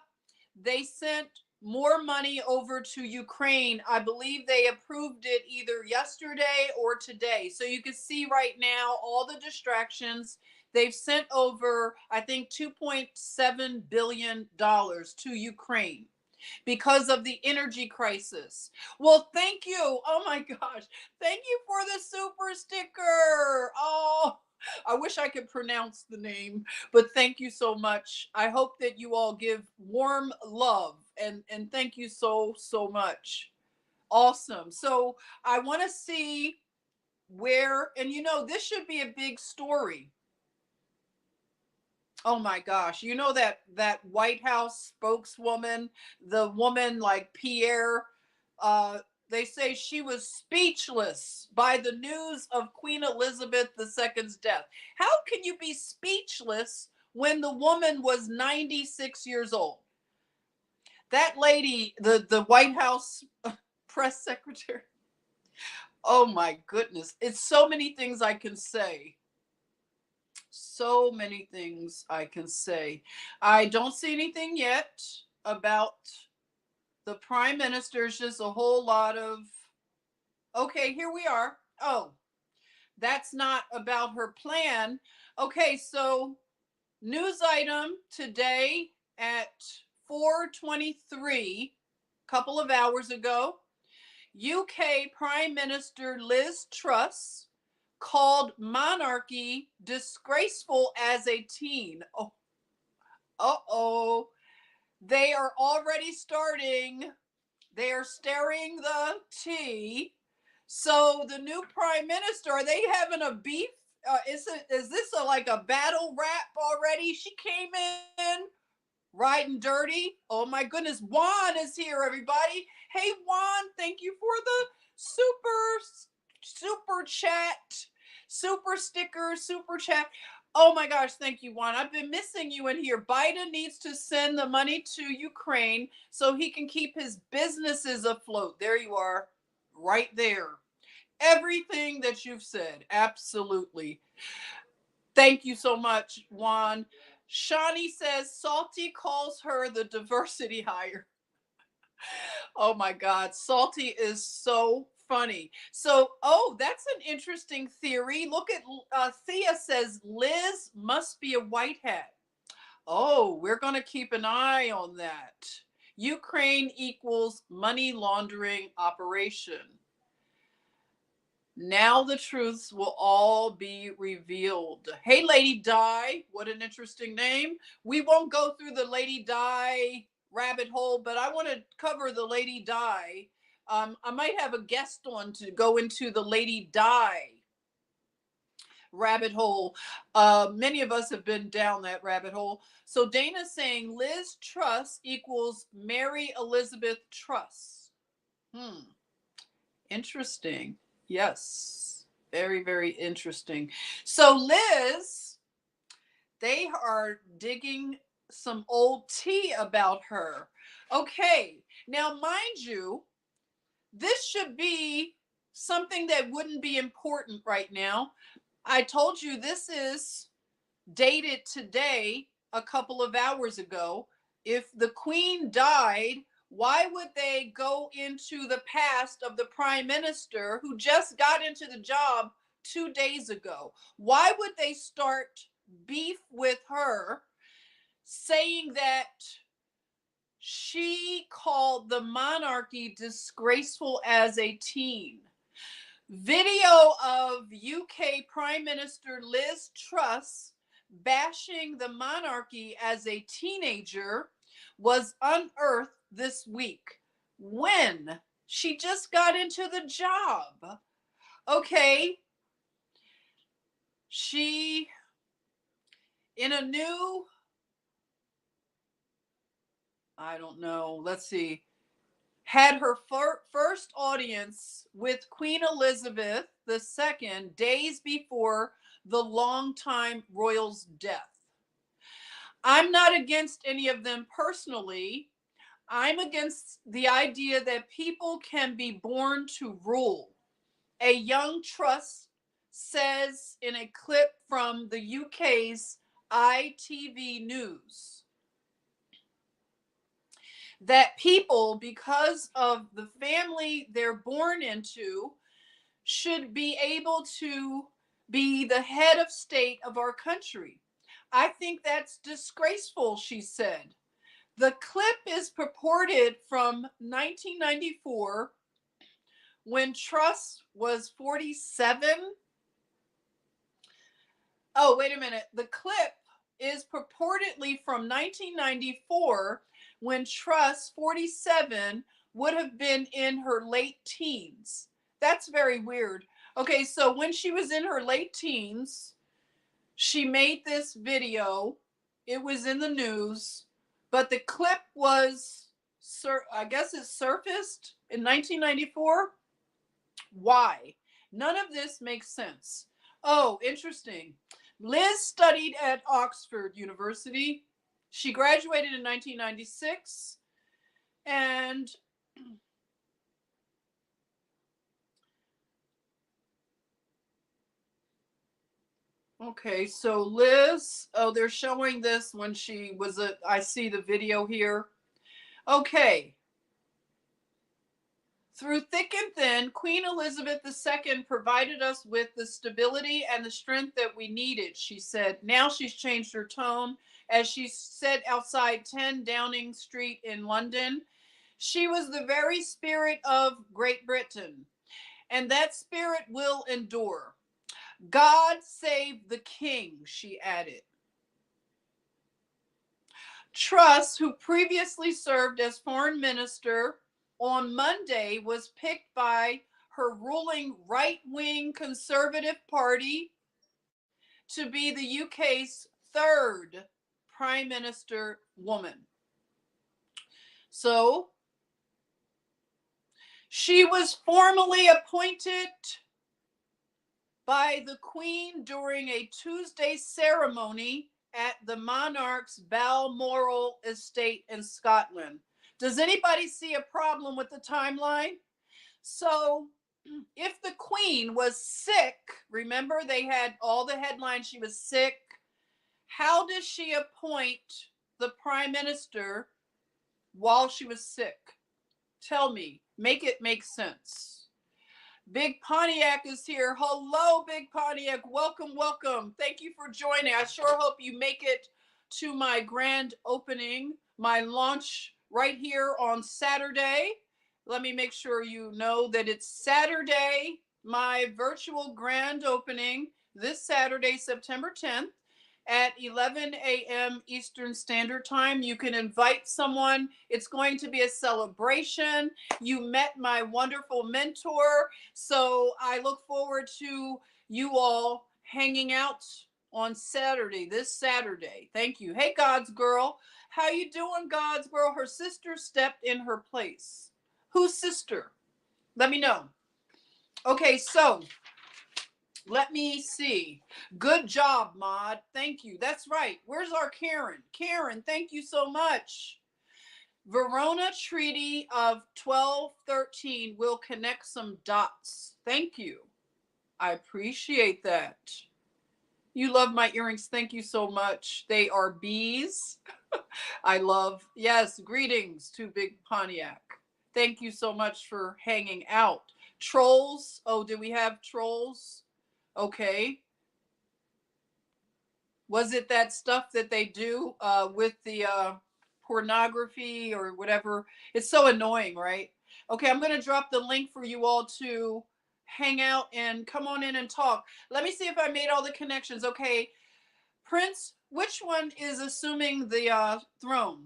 they sent more money over to Ukraine. I believe they approved it either yesterday or today. So you can see right now all the distractions. They've sent over, I think, $2.7 billion to Ukraine because of the energy crisis. Well, thank you. Oh my gosh. Thank you for the super sticker. Oh, I wish I could pronounce the name, but thank you so much. I hope that you all give warm love and thank you so much. Awesome. So I want to see where, and this should be a big story. Oh my gosh. You know that White House spokeswoman, the woman like Pierre, uh they say she was speechless by the news of Queen Elizabeth II's death. How can you be speechless when the woman was 96 years old? That lady, the White House press secretary. Oh my goodness. It's so many things I can say. So many things I can say. I don't see anything yet about the prime minister's, just a whole lot of, okay, here we are. Oh, that's not about her plan. Okay, so news item today at 4:23, couple of hours ago, UK Prime Minister Liz Truss called monarchy disgraceful as a teen. Oh, uh-oh. They are already starting. They are stirring the tea. So the new prime minister, are they having a beef? Is this like a battle rap already? She came in riding dirty. Oh my goodness, Juan is here, everybody. Hey Juan, thank you for the super chat, super sticker, super chat. Oh my gosh, thank you, Juan. I've been missing you in here. Biden needs to send the money to Ukraine so he can keep his businesses afloat. There you are, right there. Everything that you've said, absolutely. Thank you so much, Juan. Shawnee says Salty calls her the diversity hire. Oh my God. Salty is so funny. So, oh, that's an interesting theory. Look at Thea says Liz must be a white hat. Oh, we're going to keep an eye on that. Ukraine equals money laundering operation. Now the truths will all be revealed. Hey, Lady Di, what an interesting name. We won't go through the Lady Di rabbit hole, but I want to cover the Lady Di. I might have a guest on to go into the Lady Di rabbit hole. Many of us have been down that rabbit hole. So Dana's saying Liz Truss equals Mary Elizabeth Truss. Interesting. Yes. Very, very interesting. So, Liz, they are digging some old tea about her. Okay. Now, mind you, this should be something that wouldn't be important right now. I told you this is dated today, a couple of hours ago. If the queen died, why would they go into the past of the prime minister who just got into the job 2 days ago? Why would they start beef with her, saying that she called the monarchy disgraceful as a teen? Video of UK Prime Minister Liz Truss bashing the monarchy as a teenager was unearthed this week when she just got into the job. Okay, she, in a new, I don't know, let's see, had her first audience with Queen Elizabeth II days before the longtime royal's death. I'm not against any of them personally. I'm against the idea that people can be born to rule. A young Truss says in a clip from the UK's ITV News that people, because of the family they're born into, should be able to be the head of state of our country. I think that's disgraceful, she said. The clip is purported from 1994 when Truss was 47. Oh, wait a minute. The clip is purportedly from 1994 when Truss, 47, would have been in her late teens. That's very weird. Okay, so when she was in her late teens, she made this video It was in the news, but the clip was, I guess it surfaced in 1994. Why? None of this makes sense. Oh, interesting. Liz studied at Oxford University. She graduated in 1996. And okay, so Liz, oh, they're showing this when she was I see the video here. Okay. Through thick and thin, Queen Elizabeth II provided us with the stability and the strength that we needed, she said. Now she's changed her tone. As she said outside 10 Downing Street in London, she was the very spirit of Great Britain, and that spirit will endure. God save the king, she added. Truss, who previously served as foreign minister, on Monday was picked by her ruling right-wing Conservative Party to be the UK's third prime minister woman. So she was formally appointed by the Queen during a Tuesday ceremony at the monarch's Balmoral estate in Scotland. Does anybody see a problem with the timeline? So, if the Queen was sick, remember they had all the headlines, she was sick. How does she appoint the prime minister while she was sick? Tell me, make it make sense. Big Pontiac is here. Hello, Big Pontiac. Welcome, welcome. Thank you for joining. I sure hope you make it to my grand opening, my launch right here on Saturday. Let me make sure you know that it's Saturday, my virtual grand opening this Saturday, September 10th at 11 a.m. Eastern Standard Time. You can invite someone. It's going to be a celebration. You met my wonderful mentor. So I look forward to you all hanging out on Saturday, this Saturday. Thank you. Hey, God's girl. How you doing, God's girl? Her sister stepped in her place. Whose sister? Let me know. Okay, so let me see. Good job, Maud. Thank you. That's right. Where's our Karen? Karen, thank you so much. Verona Treaty of 1213 will connect some dots. Thank you. I appreciate that. You love my earrings. Thank you so much. They are bees. I love, yes, greetings to Big Pontiac. Thank you so much for hanging out. Trolls. Oh, did we have trolls? Okay. Was it that stuff that they do with the pornography or whatever? It's so annoying, right? Okay, I'm going to drop the link for you all to hang out and come on in and talk. Let me see if I made all the connections. Okay, Prince, which one is assuming the throne?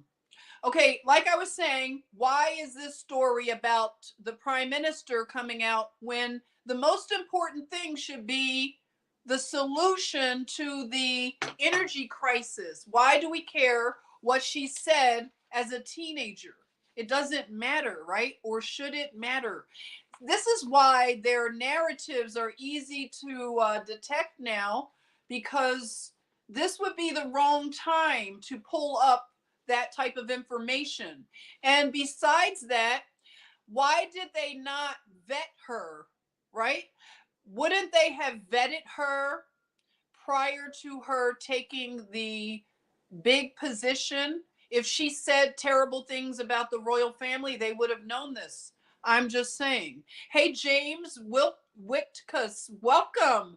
Okay, like I was saying, why is this story about the prime minister coming out when the most important thing should be the solution to the energy crisis? Why do we care what she said as a teenager? It doesn't matter, right? Or should it matter? This is why their narratives are easy to detect now, because this would be the wrong time to pull up that type of information. And besides that, why did they not vet her, right? Wouldn't they have vetted her prior to her taking the big position? If she said terrible things about the royal family, they would have known this. I'm just saying. Hey, James Witkus, welcome.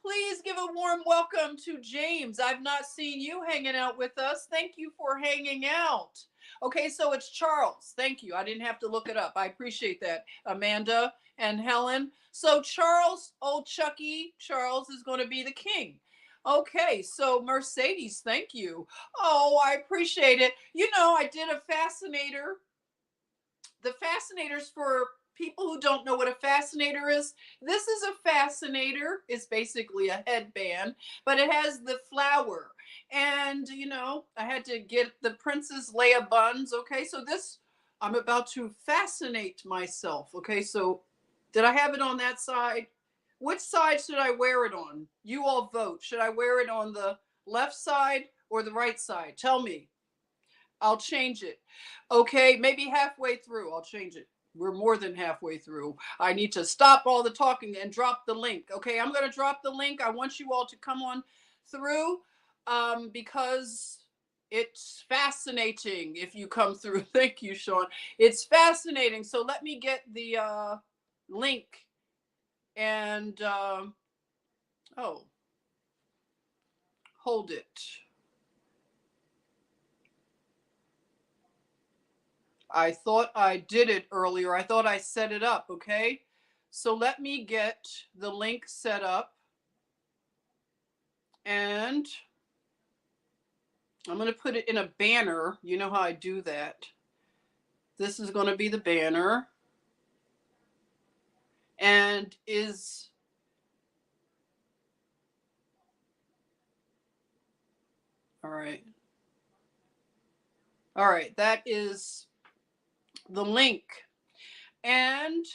Please give a warm welcome to James. I've not seen you hanging out with us. Thank you for hanging out. Okay, so it's Charles. Thank you. I didn't have to look it up. I appreciate that, Amanda and Helen. So Charles, old Chucky, Charles is going to be the king. Okay, so Mercedes, thank you. Oh, I appreciate it. You know, I did a fascinator. The fascinators for people who don't know what a fascinator is, this is a fascinator. It's basically a headband, but it has the flower. And, you know, I had to get the Princess Leia buns. Okay, so this, I'm about to fascinate myself. Okay, so did I have it on that side? Which side should I wear it on? You all vote. Should I wear it on the left side or the right side? Tell me. I'll change it. Okay, maybe halfway through, I'll change it. We're more than halfway through. I need to stop all the talking and drop the link. Okay, I'm going to drop the link. I want you all to come on through because it's fascinating if you come through. Thank you, Sean. It's fascinating. So let me get the link and, oh, hold it. I thought I did it earlier. I thought I set it up, okay? So let me get the link set up. And I'm going to put it in a banner. You know how I do that. This is going to be the banner. And is... All right. All right, that is the link. And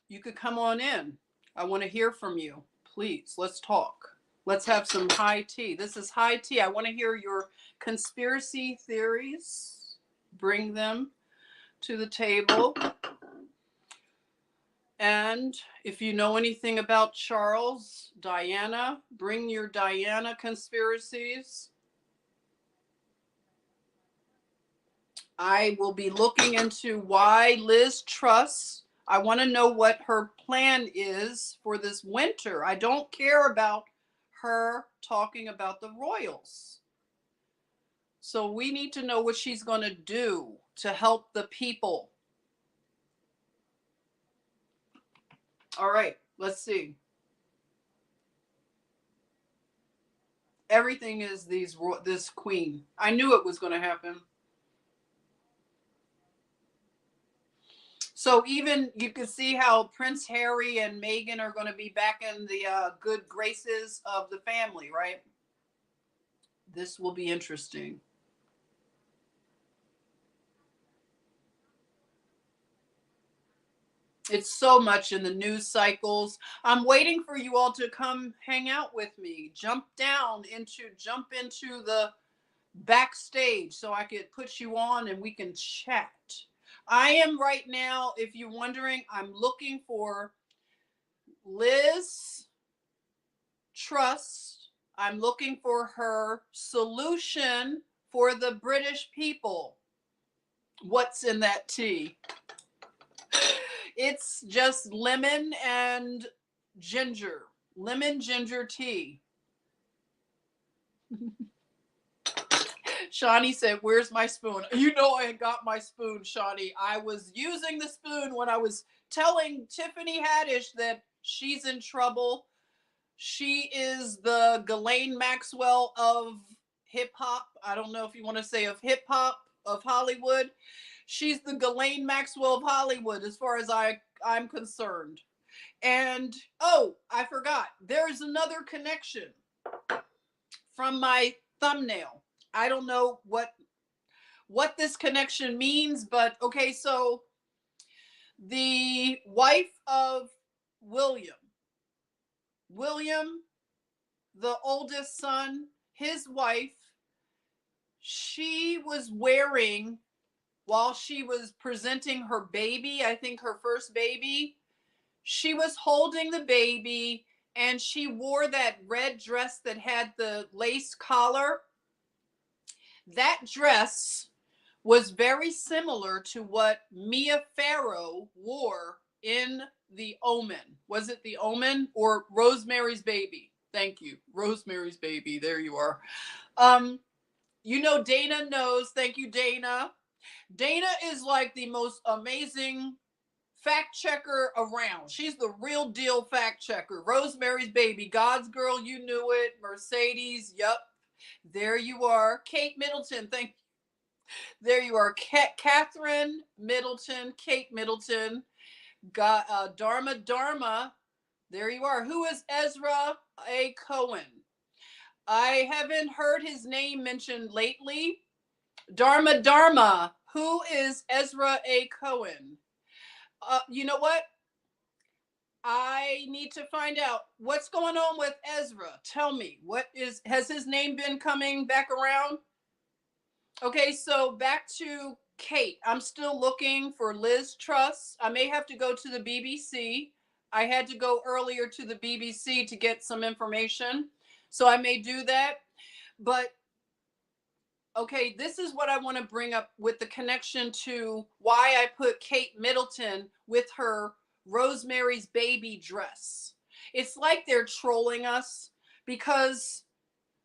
you could come on in. I want to hear from you. Please, let's talk. Let's have some high tea. This is high tea. I want to hear your conspiracy theories. Bring them to the table. And if you know anything about Charles, Diana, bring your Diana conspiracies. I will be looking into why Liz Truss. I want to know what her plan is for this winter. I don't care about her talking about the royals. So we need to know what she's going to do to help the people. All right, let's see. Everything is this queen. I knew it was going to happen. So even you can see how Prince Harry and Meghan are going to be back in the good graces of the family, right? This will be interesting. It's so much in the news cycles. I'm waiting for you all to come hang out with me. Jump into the backstage so I could put you on and we can chat. I am right now, if you're wondering, I'm looking for Liz Truss. I'm looking for her solution for the British people. What's in that tea? It's just lemon and ginger. Lemon ginger tea. Shawnee said, "Where's my spoon?" You know I got my spoon, Shawnee. I was using the spoon when I was telling Tiffany Haddish that she's in trouble. She is the Ghislaine Maxwell of hip hop. I don't know if you want to say of hip hop, of Hollywood. She's the Ghislaine Maxwell of Hollywood as far as I'm concerned. And oh, I forgot. There's another connection from my thumbnail. I don't know what this connection means, but okay, so the wife of William, the oldest son, his wife, she was wearing, while she was presenting her baby, I think her first baby, she was holding the baby and she wore that red dress that had the lace collar. That dress was very similar to what Mia Farrow wore in The Omen. Was it The Omen or Rosemary's Baby? Thank you. Rosemary's Baby. There you are. You know, Dana knows. Thank you, Dana. Dana is like the most amazing fact checker around. She's the real deal fact checker. Rosemary's Baby, God's Girl, you knew it. Mercedes, yup. There you are. Kate Middleton, thank you. There you are, Catherine Middleton, Kate Middleton, got Dharma. There you are. Who is Ezra A. Cohen? I haven't heard his name mentioned lately. Dharma. Who is Ezra A. Cohen? You know what? I need to find out what's going on with Ezra. Tell me, has his name been coming back around? Okay, so back to Kate. I'm still looking for Liz Truss. I may have to go to the BBC. I had to go earlier to the BBC to get some information, so I may do that. But okay, this is what I want to bring up with the connection to why I put Kate Middleton with her Rosemary's Baby dress. It's like they're trolling us because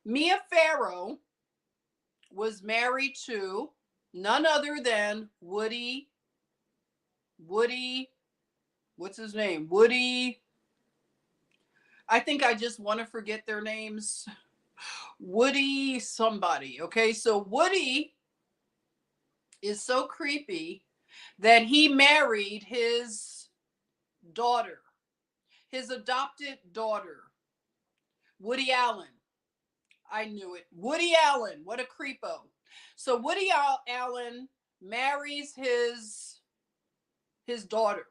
Mia Farrow was married to none other than Woody, what's his name? Woody, I think I just want to forget their names. Woody somebody. Okay, so Woody is so creepy that he married his daughter, his adopted daughter, Woody Allen. I knew it. Woody Allen, what a creepo. So Woody Allen marries his daughter,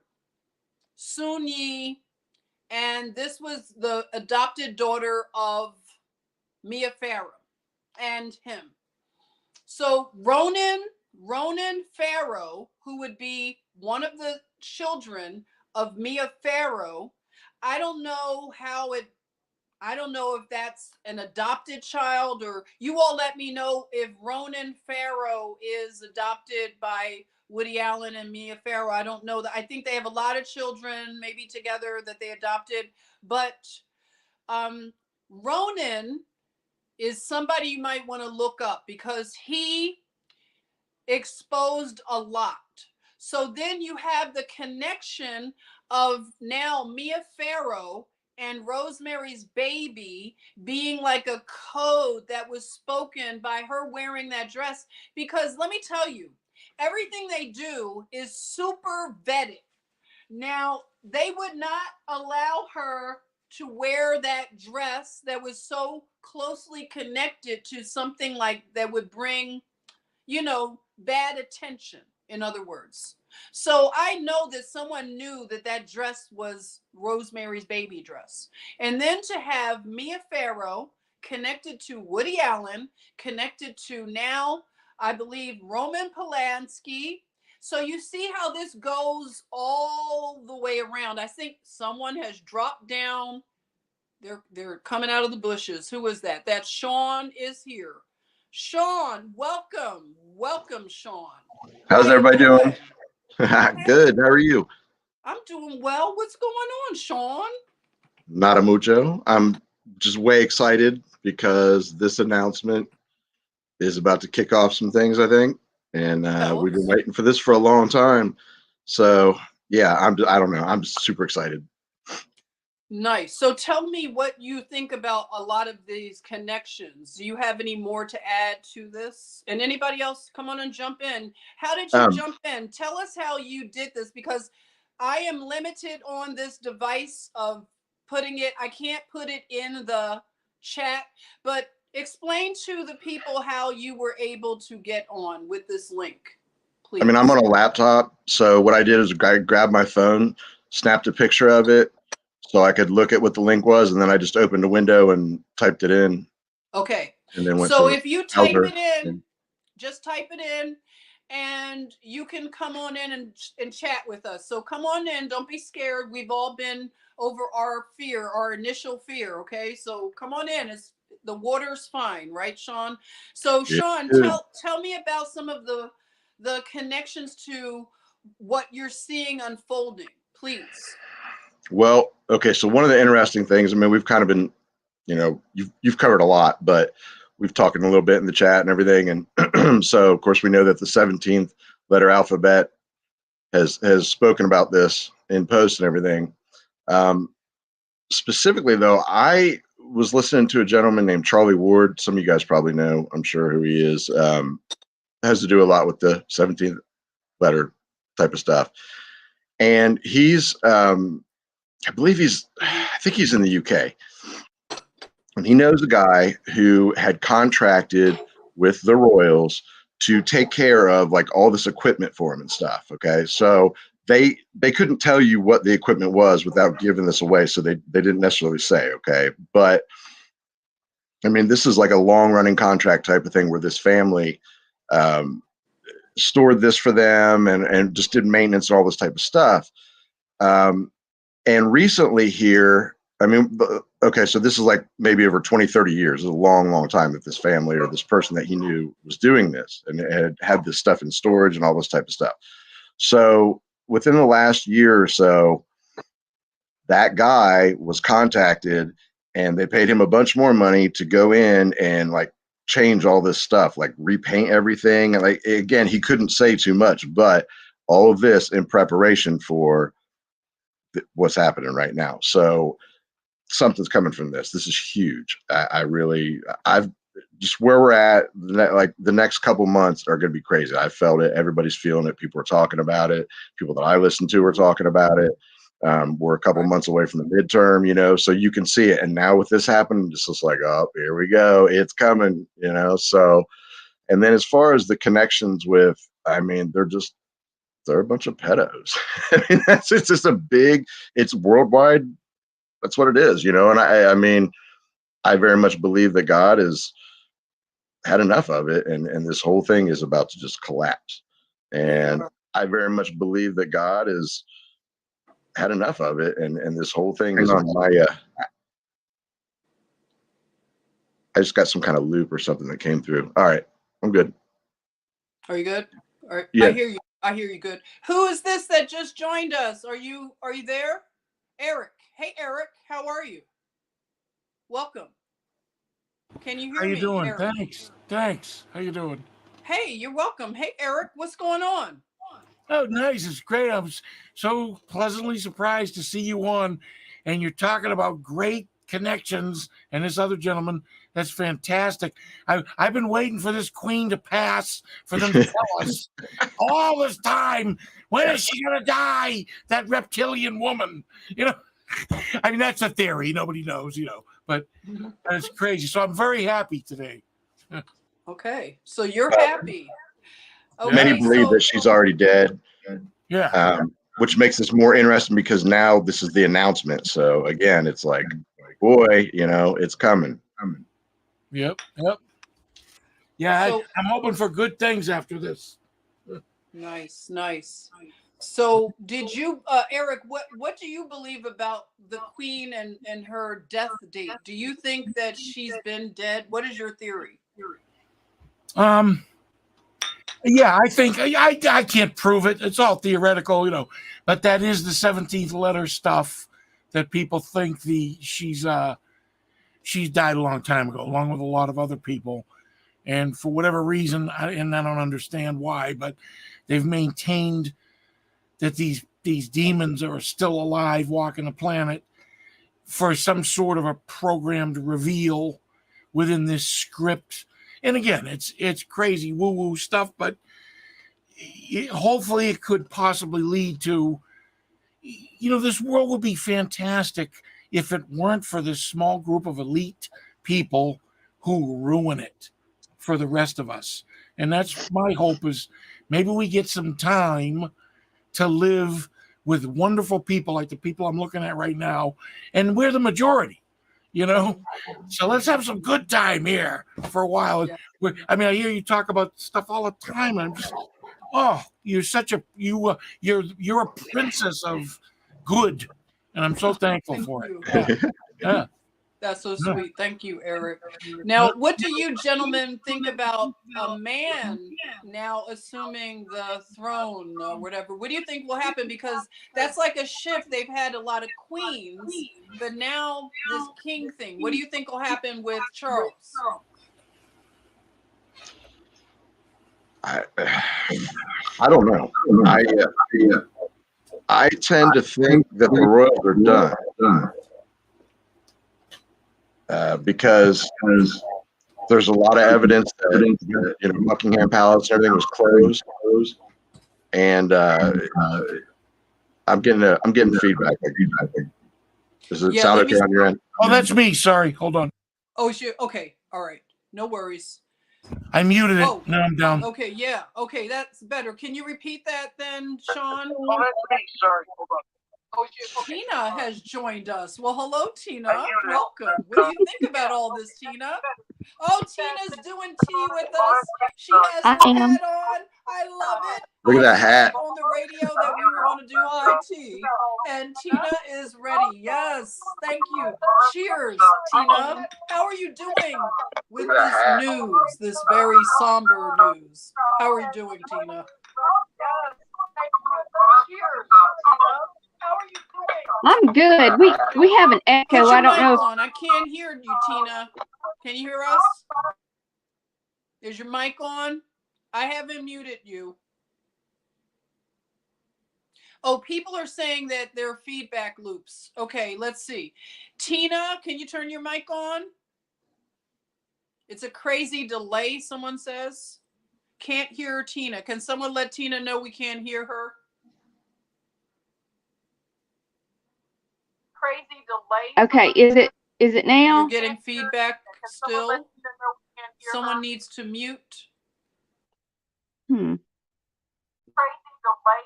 Soon Yi, and this was the adopted daughter of Mia Farrow and him. So Ronan Farrow, who would be one of the children of Mia Farrow, I don't know if that's an adopted child, or you all let me know if Ronan Farrow is adopted by Woody Allen and Mia Farrow. I don't know that. I think they have a lot of children maybe together that they adopted, but Ronan is somebody you might want to look up because he exposed a lot. So then you have the connection of now Mia Farrow and Rosemary's Baby being like a code that was spoken by her wearing that dress. Because let me tell you, everything they do is super vetted. Now, they would not allow her to wear that dress that was so closely connected to something like that would bring, bad attention, in other words. So I know that someone knew that that dress was Rosemary's Baby dress. And then to have Mia Farrow connected to Woody Allen, connected to now, I believe, Roman Polanski. So you see how this goes all the way around. I think someone has dropped down. They're coming out of the bushes. Who is that? That Sean is here. Sean, welcome, Sean. How's How you everybody doing? doing? Okay, Good. How are you? I'm doing well. What's going on, Sean? Not a mucho. I'm just way excited because this announcement is about to kick off some things, I think, and Tell we've been us. waiting for this for a long time. So yeah, I don't know. I'm just super excited. Nice. So tell me what you think about a lot of these connections. Do you have any more to add to this? And anybody else, come on and jump in. How did you Um, jump in? Tell us how you did this because I am limited on this device of putting it. I can't put it in the chat, but explain to the people how you were able to get on with this link, I mean, I'm please. on a laptop, so what I did is I grabbed my phone, snapped a picture of it, so I could look at what the link was, and then I just opened a window and typed it in, Okay. and then went to So the if you type browser. it in, And just type it in and you can come on in and chat with us. So come on in. Don't be scared. We've all been over our initial fear. Okay. So come on in. The water's fine, right, Sean? So yeah, Sean, good. tell me about some of the connections to what you're seeing unfolding, please. Well, okay. So one of the interesting things, I mean, we've kind of been, you've covered a lot, but we've talked a little bit in the chat and everything. And so, of course, we know that the 17th letter alphabet has spoken about this in posts and everything. Um, Specifically, though, I was listening to a gentleman named Charlie Ward. Some of you guys probably know, I'm sure, who he is. has to do a lot with the 17th letter type of stuff. And he's, I think he's in the UK. And he knows a guy who had contracted with the Royals to take care of like all this equipment for him and stuff. Okay. So they couldn't tell you what the equipment was without giving this away. So they didn't necessarily say, okay. But I mean, this is like a long running contract type of thing where this family stored this for them and just did maintenance and all this type of stuff. And recently here, I mean, okay, so this is like maybe over 20, 30 years. It's a long, long time that this family or this person that he knew was doing this and had this stuff in storage and all this type of stuff. So within the last year or so, that guy was contacted and they paid him a bunch more money to go in and like change all this stuff, like repaint everything. And like, again, he couldn't say too much, but all of this in preparation for what's happening right now. So something's coming from this. This is huge. I've just where we're at, like the next couple months are going to be crazy. I felt it. Everybody's feeling it. People are talking about it. People that I listen to are talking about it. We're a couple months away from the midterm, you know, so you can see it. And now with this happening, it's just like, oh, here we go. It's coming, you know? So, and then as far as the connections with, I mean, they're a bunch of pedos. I mean, it's just it's worldwide. That's what it is, you know? And I mean, I very much believe that God has had enough of it. And this whole thing is about to just collapse. And I very much believe that God has had enough of it. And this whole thing is on my, I just got some kind of loop or something that came through. All right. I'm good. Are you good? All right. Yeah. I hear you good. Who is this that just joined us? Are you there? Eric. Hey, Eric. How are you? Welcome. Can you hear me? How you doing? Eric? Thanks. How you doing? Hey, you're welcome. Hey, Eric. What's going on? Oh, nice. It's great. I was so pleasantly surprised to see you on, and you're talking about great connections and this other gentleman. That's fantastic. I've been waiting for this queen to pass for them to tell us all this time. When is she going to die? That reptilian woman, you know? I mean, that's a theory. Nobody knows, you know, but that's crazy. So I'm very happy today. Okay. So you're happy. Okay, Many believe that she's already dead. Yeah. Which makes this more interesting because now this is the announcement. So again, it's like, boy, you know, it's coming. Yep. Yeah, So, I'm hoping for good things after this. Nice. So did you, Eric, what do you believe about the queen and her death date? Do you think that she's been dead? What is your theory? Yeah, I think I can't prove it. It's all theoretical, you know, but that is the 17th letter stuff that people think she's died a long time ago, along with a lot of other people. And for whatever reason, and I don't understand why, but they've maintained that these demons are still alive, walking the planet for some sort of a programmed reveal within this script. And again, it's crazy woo-woo stuff, but hopefully it could possibly lead to, you know, this world would be fantastic if it weren't for this small group of elite people who ruin it for the rest of us. And that's my hope, is maybe we get some time to live with wonderful people like the people I'm looking at right now, and we're the majority, you know. So let's have some good time here for a while. Yeah. I mean, I hear you talk about stuff all the time, and I'm just, oh, you're a princess of good, and I'm so thankful for it. Yeah. That's so sweet. Thank you, Eric. Now, what do you gentlemen think about a man now assuming the throne or whatever? What do you think will happen? Because that's like a shift. They've had a lot of queens, but now this king thing. What do you think will happen with Charles? I don't know. I tend to think that the Royals are done. Because there's a lot of evidence you know, Buckingham Palace, everything was closed, and I'm getting feedback. Does it sound okay on your end? Oh, that's me. Sorry. Hold on. Oh, shit. Okay. All right. No worries. I muted it. Oh. Now I'm down. Okay. Yeah. Okay. That's better. Can you repeat that then, Sean? Oh, that's me. Sorry. Hold on. Oh, Tina has joined us. Well, hello, Tina. Welcome. What do you think about all this, Tina? Oh, Tina's doing tea with us. She has her hat on. I love it. Look at that hat. On the radio that we were going to do high tea, and Tina is ready. Yes, thank you. Cheers, Tina. How are you doing with this news? This very somber news. How are you doing, Tina? Cheers, Tina. How are you doing? I'm good. We have an echo. Put your I don't mic know. on. I can't hear you, Tina. Can you hear us? Is your mic on? I haven't muted you. Oh, people are saying that there are feedback loops. Okay, let's see. Tina, can you turn your mic on? It's a crazy delay, someone says. Can't hear Tina. Can someone let Tina know we can't hear her? Crazy delay. Okay, is it now? You're getting feedback still? Someone needs to mute.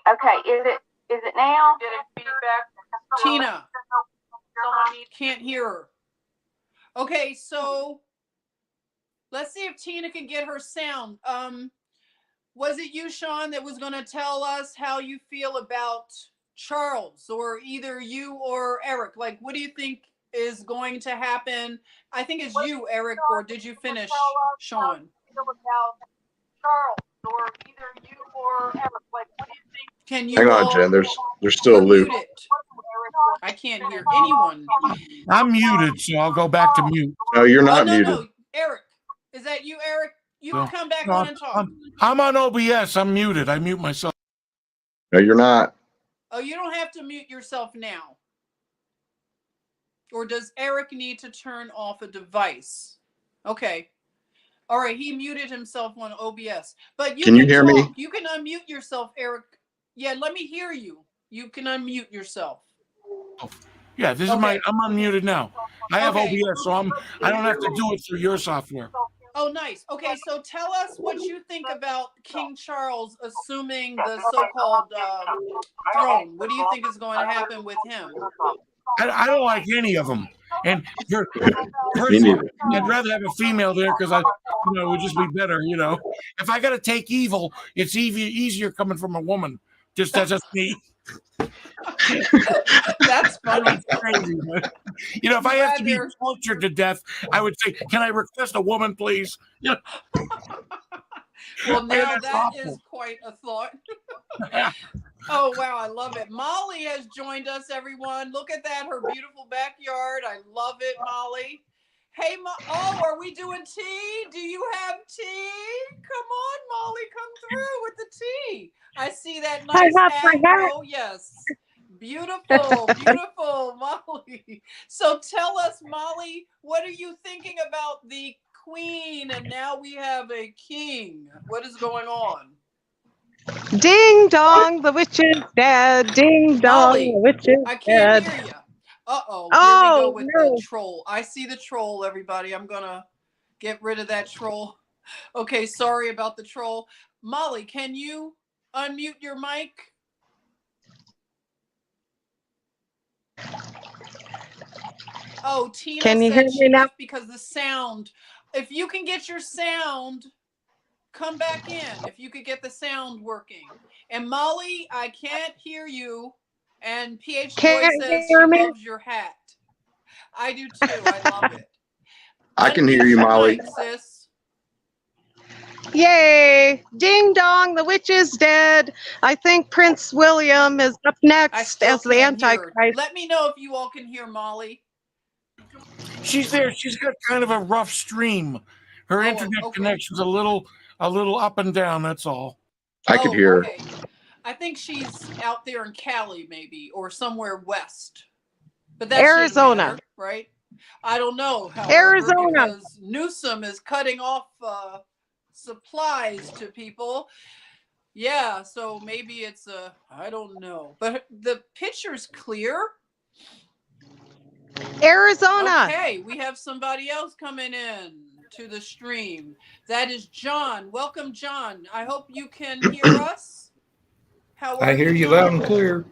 Okay, is it now? Getting feedback. Tina, someone can't hear her. Okay, so let's see if Tina can get her sound. Was it you, Sean, that was going to tell us how you feel about Charles, or either you or Eric? Like, what do you think is going to happen? I think it's you, Eric, or did you finish, Sean? Charles, or either you or Eric. Like, what do you think? Can you Hang on, Jen. There's still a loop. I can't hear anyone. I'm muted, so I'll go back to mute. No, you're not muted. No, Eric. Is that you, Eric? You can come back on and talk. I'm on OBS. I'm muted. I mute myself. No, you're not. Oh, you don't have to mute yourself now. Or does Eric need to turn off a device? Okay. All right, he muted himself on OBS. But you can you hear me? You can unmute yourself, Eric. Yeah, let me hear you. You can unmute yourself. Yeah, this is I'm unmuted now. I have OBS, so I don't have to do it through your software. Oh, nice. Okay, so tell us what you think about King Charles assuming the so-called throne. What do you think is going to happen with him? I don't like any of them. And I'd rather have a female there because it would just be better. If I got to take evil, it's easier coming from a woman. That's just me. That's funny. It's crazy, but, if I have to be tortured to death, I would say, "Can I request a woman, please?" Well, now that is quite a thought. Oh, wow. I love it. Molly has joined us, everyone. Look at that. Her beautiful backyard. I love it, Molly. Hey, are we doing tea? Do you have tea? Come on, Molly. Come through with the tea. I see that nice hat. Oh, yes. Beautiful, beautiful, Molly. So tell us, Molly, what are you thinking about the queen? And now we have a king. What is going on? Ding dong, the witch is dead. Ding dong, Molly, the witch is I can't dead. hear you. Uh-oh. Oh, Here we go with no. the troll. I see the troll, everybody. I'm going to get rid of that troll. Okay, sorry about the troll. Molly, can you unmute your mic? Oh, Tina Can you said hear she me now? left because the sound. If you can get your sound, come back in. If you could get the sound working. And Molly, I can't hear you. And PH Joy says she loves your hat. I do too. I love it. I can hear you, Molly. Mic, sis. Yay! Ding dong, the witch is dead. I think Prince William is up next as the Antichrist. Let me know if you all can hear Molly. She's there. She's got kind of a rough stream. Her internet connection's a little up and down. That's all. I could hear her. I think she's out there in Cali, maybe, or somewhere west. But that's Arizona, right? I don't know. Arizona, because Newsom is cutting off supplies to people. Yeah, so maybe it's I don't know. But the picture's clear. Arizona. Okay, we have somebody else coming in to the stream. That is John. Welcome, John. I hope you can hear us. How are I hear you John? loud and clear.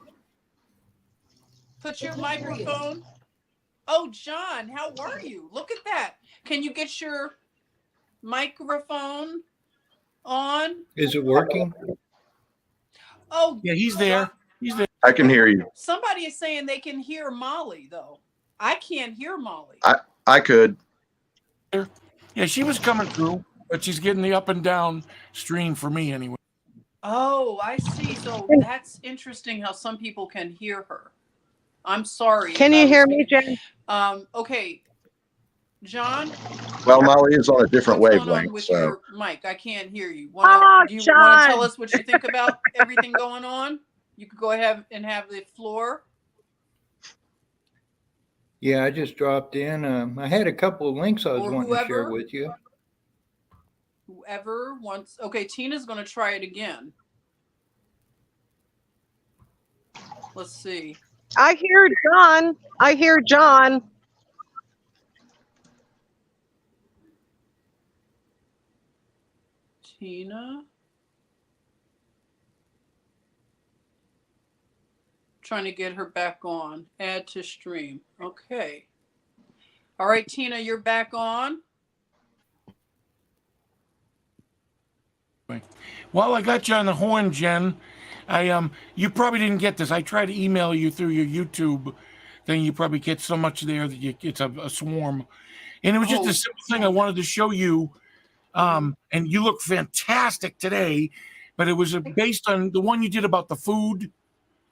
Put your microphone. Oh, John, how are you? Look at that. Can you get your microphone on? Is it working? Oh, Yeah, he's there. He's there. I can hear you. somebody is saying they can hear Molly, though. I can't hear Molly. I could. Yeah, she was coming through, but she's getting the up and down stream for me anyway. Oh, I see. So that's interesting how some people can hear her. I'm sorry. Can you hear me, Jen? Okay, John. Well, Molly is on a different What's going on wavelength, with so your mic? I can't hear you. Oh, Do you want to tell John. us what you think about everything going on? You could go ahead and have the floor. Yeah, I just dropped in. I had a couple of links I was Or wanting to share whoever. with you. Whoever wants. Okay, Tina's going to try it again. Let's see. I hear John. I hear John. Tina. Trying to get her back on. Add to stream. Okay. All right, Tina, you're back on. While I got you on the horn, Jen, you probably didn't get this. I tried to email you through your YouTube thing. You probably get so much there that it's a swarm. And it was just a simple thing I wanted to show you. And you look fantastic today, but it was based on the one you did about the food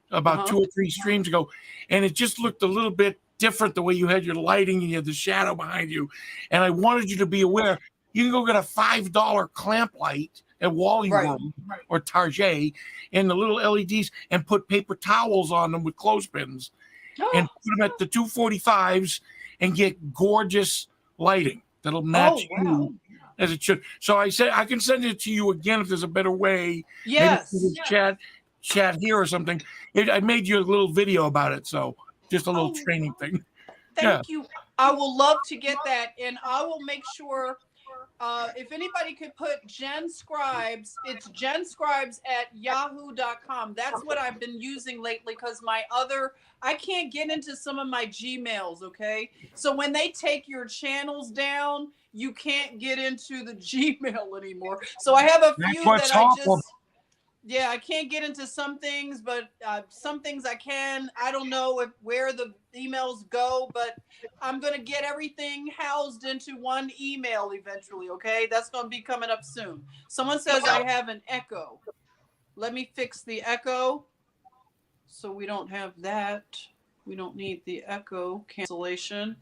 about 2 or 3 streams ago. And it just looked a little bit different the way you had your lighting and you had the shadow behind you. And I wanted you to be aware, you can go get a $5 clamp light at Wally World or Target and the little LEDs and put paper towels on them with clothespins and put them at the 245s and get gorgeous lighting that'll match you as it should. So I said I can send it to you again if there's a better way. Yes. Maybe chat here or something. I made you a little video about it, so just a little training thing. Thank you. I will love to get that, and I will make sure. If anybody could put Jen Scribes, it's jenscribes@yahoo.com. That's what I've been using lately because I can't get into some of my Gmails, okay? So when they take your channels down, you can't get into the Gmail anymore. So I have a few that I can't get into some things, but some things I can. I don't know where the emails go, but I'm going to get everything housed into one email eventually, okay? That's going to be coming up soon. Someone says I have an echo. Let me fix the echo so we don't have that. We don't need the echo cancellation.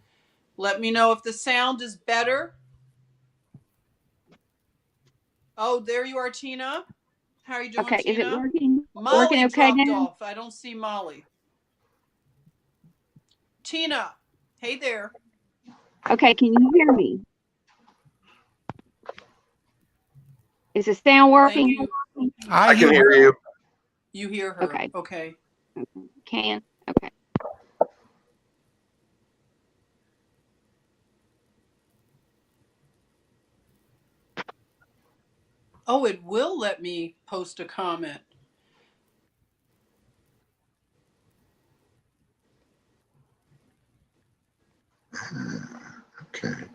Let me know if the sound is better. Oh, there you are, Tina. How are you doing, Okay, Tina? is it working? Molly Working okay dropped now? off. I don't see Molly. Tina, hey there. Okay, can you hear me? Is the sound working? Thank you. I can hear you. You hear her. Okay. Okay. Can? Okay. Oh, it will let me post a comment. Okay.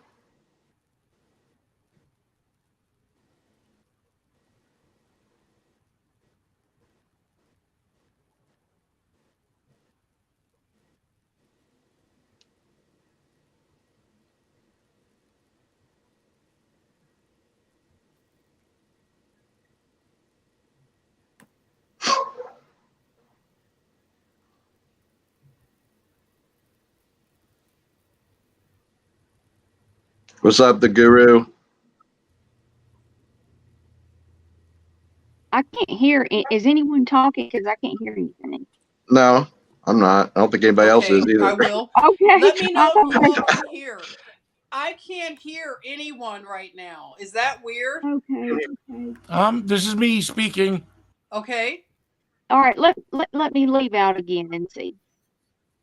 What's up, the guru? I can't hear. Is anyone talking? Because I can't hear anything. No, I'm not. I don't think anybody else is either. I will. Okay. Let me know if you all can hear. I can't hear anyone right now. Is that weird? Okay. This is me speaking. Okay. All right. Let me leave out again and see.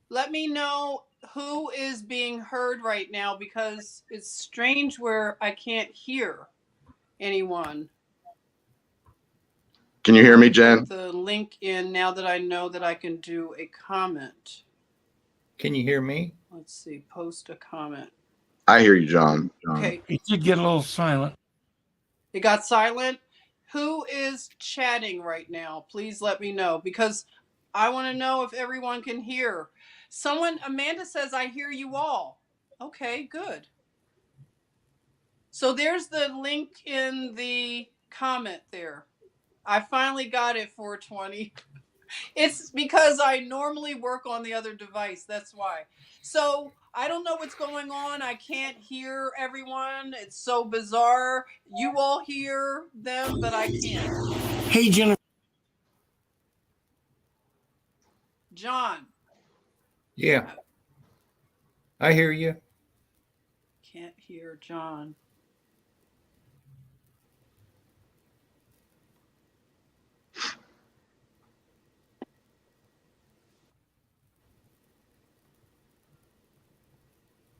Let me know who is being heard right now, because it's strange where I can't hear anyone. Can you hear me, Jen? Put the link in now that I know that I can do a comment. Can you hear me? Let's see, post a comment. I hear you, John. Okay, It did get a little silent. it got silent. Who is chatting right now? Please let me know, because I want to know if everyone can hear. Amanda says, I hear you all. Okay, good. So there's the link in the comment there. I finally got it, 420. It's because I normally work on the other device. That's why. So I don't know what's going on. I can't hear everyone. It's so bizarre. You all hear them, but I can't. Hey, Jennifer. John. Yeah. I hear you. Can't hear John.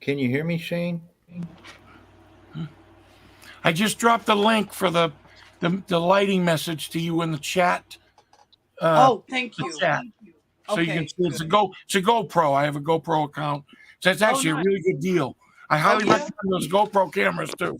Can you hear me, Shane? I just dropped the link for the lighting message to you in the chat. Thank you. Chat. So you can see it's a GoPro. I have a GoPro account. So it's actually nice. a really good deal. I highly recommend those GoPro cameras too.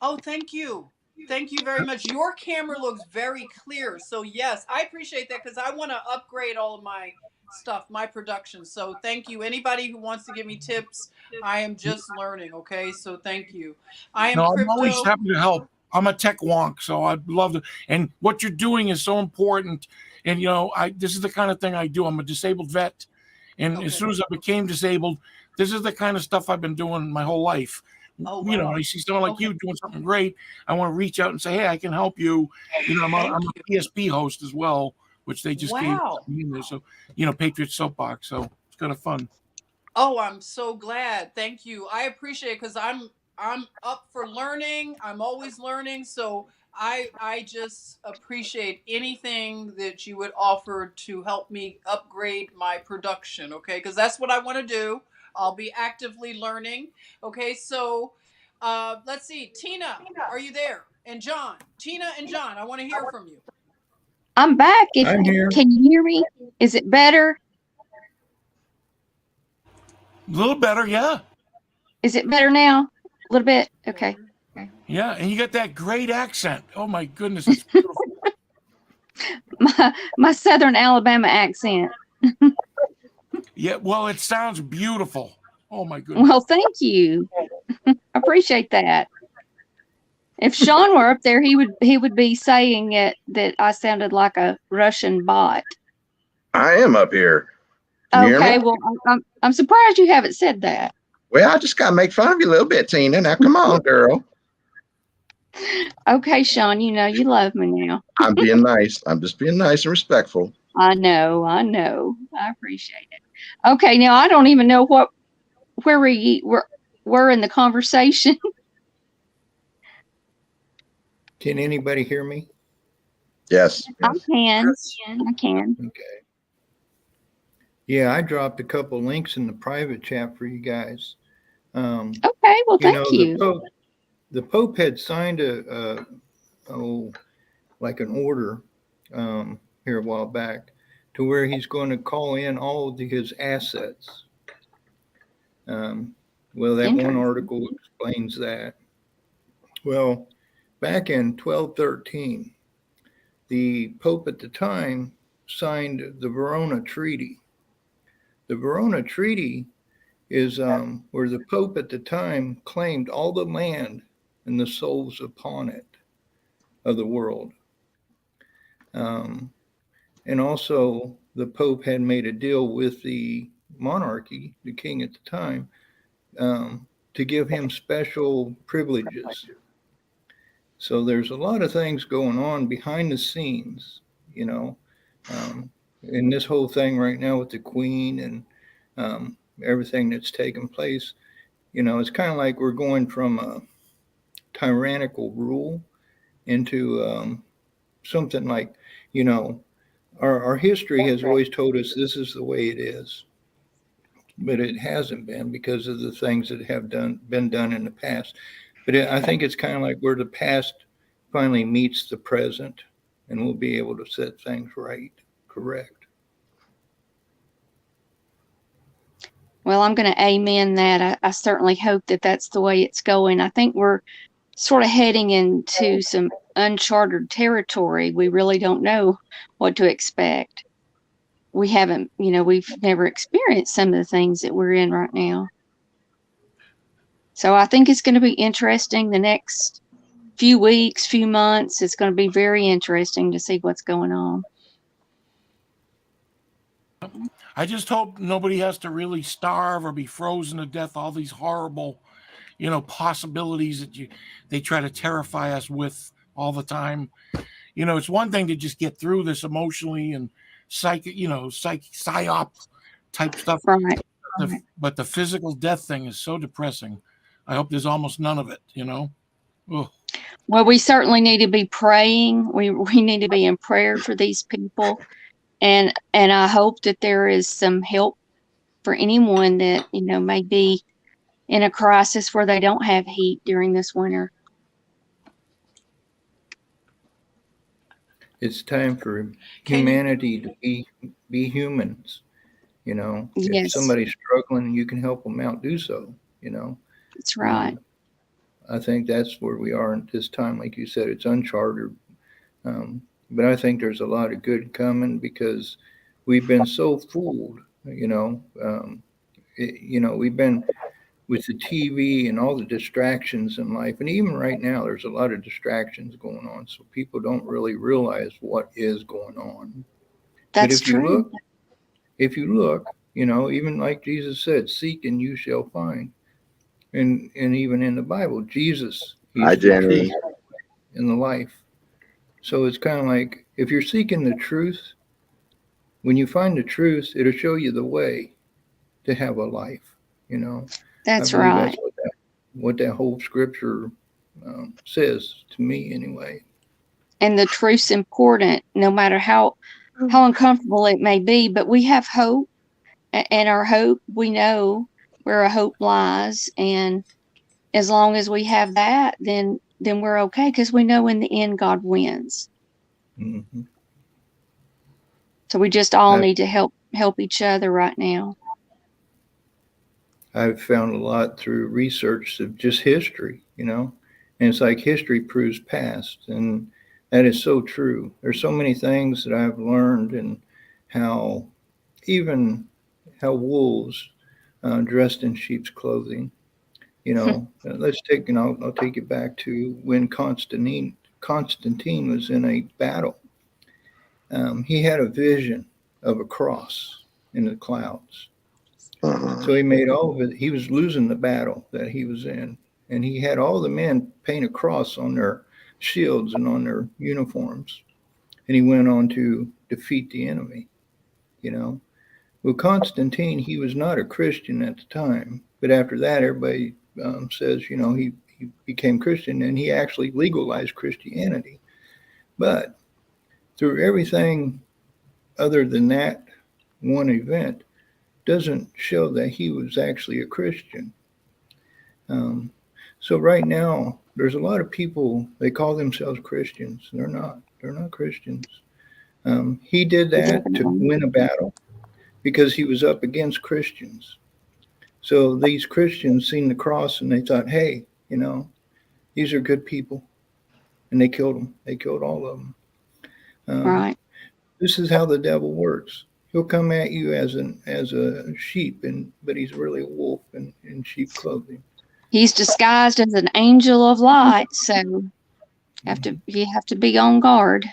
Oh, thank you. Thank you very much. Your camera looks very clear. So yes, I appreciate that, because I want to upgrade all of my stuff, my production. So thank you. Anybody who wants to give me tips, I am just learning. Okay. So thank you. I am I'm always Crypto. happy to help. I'm a tech wonk, so I'd love to. And what you're doing is so important. And this is the kind of thing I do. I'm a disabled vet, and as soon as I became disabled, this is the kind of stuff I've been doing my whole life. Oh, wow. I see someone like you doing something great. I want to reach out and say, hey, I can help you. I'm a PSP host as well, which they just gave me in there. So, Patriot Soapbox. So it's kind of fun. Oh, I'm so glad. Thank you. I appreciate it, because I'm up for learning. I'm always learning. So I just appreciate anything that you would offer to help me upgrade my production. Okay, because that's what I want to do. I'll be actively learning. Okay, so let's see. Tina, are you there? And John, Tina and John, I want to hear from you. I'm back. I'm here. Can you hear me? Is it better? A little better, yeah. Is it better now? A little bit? Okay. Yeah, and you got that great accent. Oh my goodness, it's beautiful. My Southern Alabama accent. Yeah, well, it sounds beautiful. Oh my goodness. Well, thank you. I appreciate that. If Sean were up there, he would be saying that I sounded like a Russian bot. I am up here. Can you hear Okay, me? well, I'm surprised you haven't said that. Well, I just got to make fun of you a little bit, Tina. Now, come on, girl. Okay, Sean, you love me now. I'm being nice. I'm just being nice and respectful. I know. I appreciate it. Okay, now I don't even know where we're in the conversation. Can anybody hear me? Yes. I can. Okay. Yeah, I dropped a couple links in the private chat for you guys. Okay, well, thank you. The Pope had signed like an order here a while back, to where he's going to call in all of his assets. Well, that one article explains that. Well, back in 1213, the Pope at the time signed the Verona Treaty. The Verona Treaty is where the Pope at the time claimed all the land and the souls upon it of the world. And also, the Pope had made a deal with the monarchy, the king at the time, to give him special privileges. So there's a lot of things going on behind the scenes, in this whole thing right now with the Queen and everything that's taken place. It's kind of like we're going from a tyrannical rule into something like, our history has always told us this is the way it is, but it hasn't been because of the things that have been done in the past. But I think it's kind of like where the past finally meets the present, and we'll be able to set things right, correct. Well, I'm going to amen that. I certainly hope that that's the way it's going. I think we're sort of heading into some uncharted territory. We really don't know what to expect. We haven't, we've never experienced some of the things that we're in right now. So I think it's going to be interesting the next few weeks, few months. It's going to be very interesting to see what's going on. I just hope nobody has to really starve or be frozen to death. All these horrible, possibilities that they try to terrify us with all the time. It's one thing to just get through this emotionally and psyop type stuff. Right. But the physical death thing is so depressing. I hope there's almost none of it, Ugh. Well, we certainly need to be praying. We need to be in prayer for these people. And I hope that there is some help for anyone that, may be in a crisis where they don't have heat during this winter. It's time for humanity to be humans. If Yes. somebody's struggling, you can help them out, do so, That's right. I think that's where we are at this time. Like you said, it's uncharted. But I think there's a lot of good coming because we've been so fooled, we've been with the TV and all the distractions in life. And even right now, there's a lot of distractions going on. So people don't really realize what is going on. That's but true. If you look, even like Jesus said, seek and you shall find. And even in the Bible, Jesus, he's the truth and the life. So it's kind of like if you're seeking the truth, when you find the truth, it'll show you the way to have a life. That's I believe right. That's what that whole scripture says to me, anyway. And the truth's important, no matter how uncomfortable it may be. But we have hope, and our hope, we know where our hope lies. And as long as we have that, then we're okay, because we know in the end God wins. Mm-hmm. So we just all need to help each other right now. I've found a lot through research of just history, and it's like history proves past, and that is so true. There's so many things that I've learned, and how wolves dressed in sheep's clothing. Let's take, and I'll take it back to when Constantine was in a battle. He had a vision of a cross in the clouds. So he made all of it. He was losing the battle that he was in, and he had all the men paint a cross on their shields and on their uniforms, and he went on to defeat the enemy. Well, Constantine, he was not a Christian at the time, but after that, everybody says, he became Christian, and he actually legalized Christianity. But through everything other than that one event, doesn't show that he was actually a Christian. So right now, there's a lot of people, they call themselves Christians. They're not Christians. He did that to win a battle because he was up against Christians. So these Christians seen the cross and they thought, hey, these are good people. And they killed them. They killed all of them. Right. This is how the devil works. He'll come at you as a sheep, but he's really a wolf in sheep clothing. He's disguised as an angel of light, so you have to be on guard.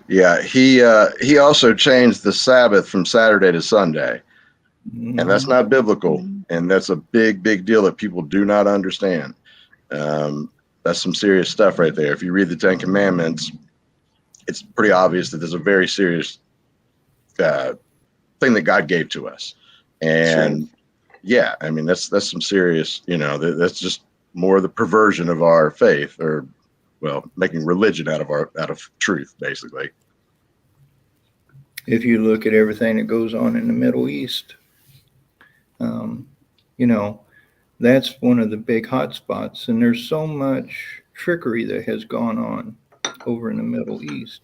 Yeah, he also changed the Sabbath from Saturday to Sunday, and that's not biblical, and that's a big deal that people do not understand. That's some serious stuff right there. If you read the Ten Commandments, it's pretty obvious that there's a very serious thing that God gave to us. And yeah, I mean, that's some serious, that's just more the perversion of our faith, or, well, making religion out of truth, basically. If you look at everything that goes on in the Middle East, that's one of the big hot spots. And there's so much trickery that has gone on over in the Middle East.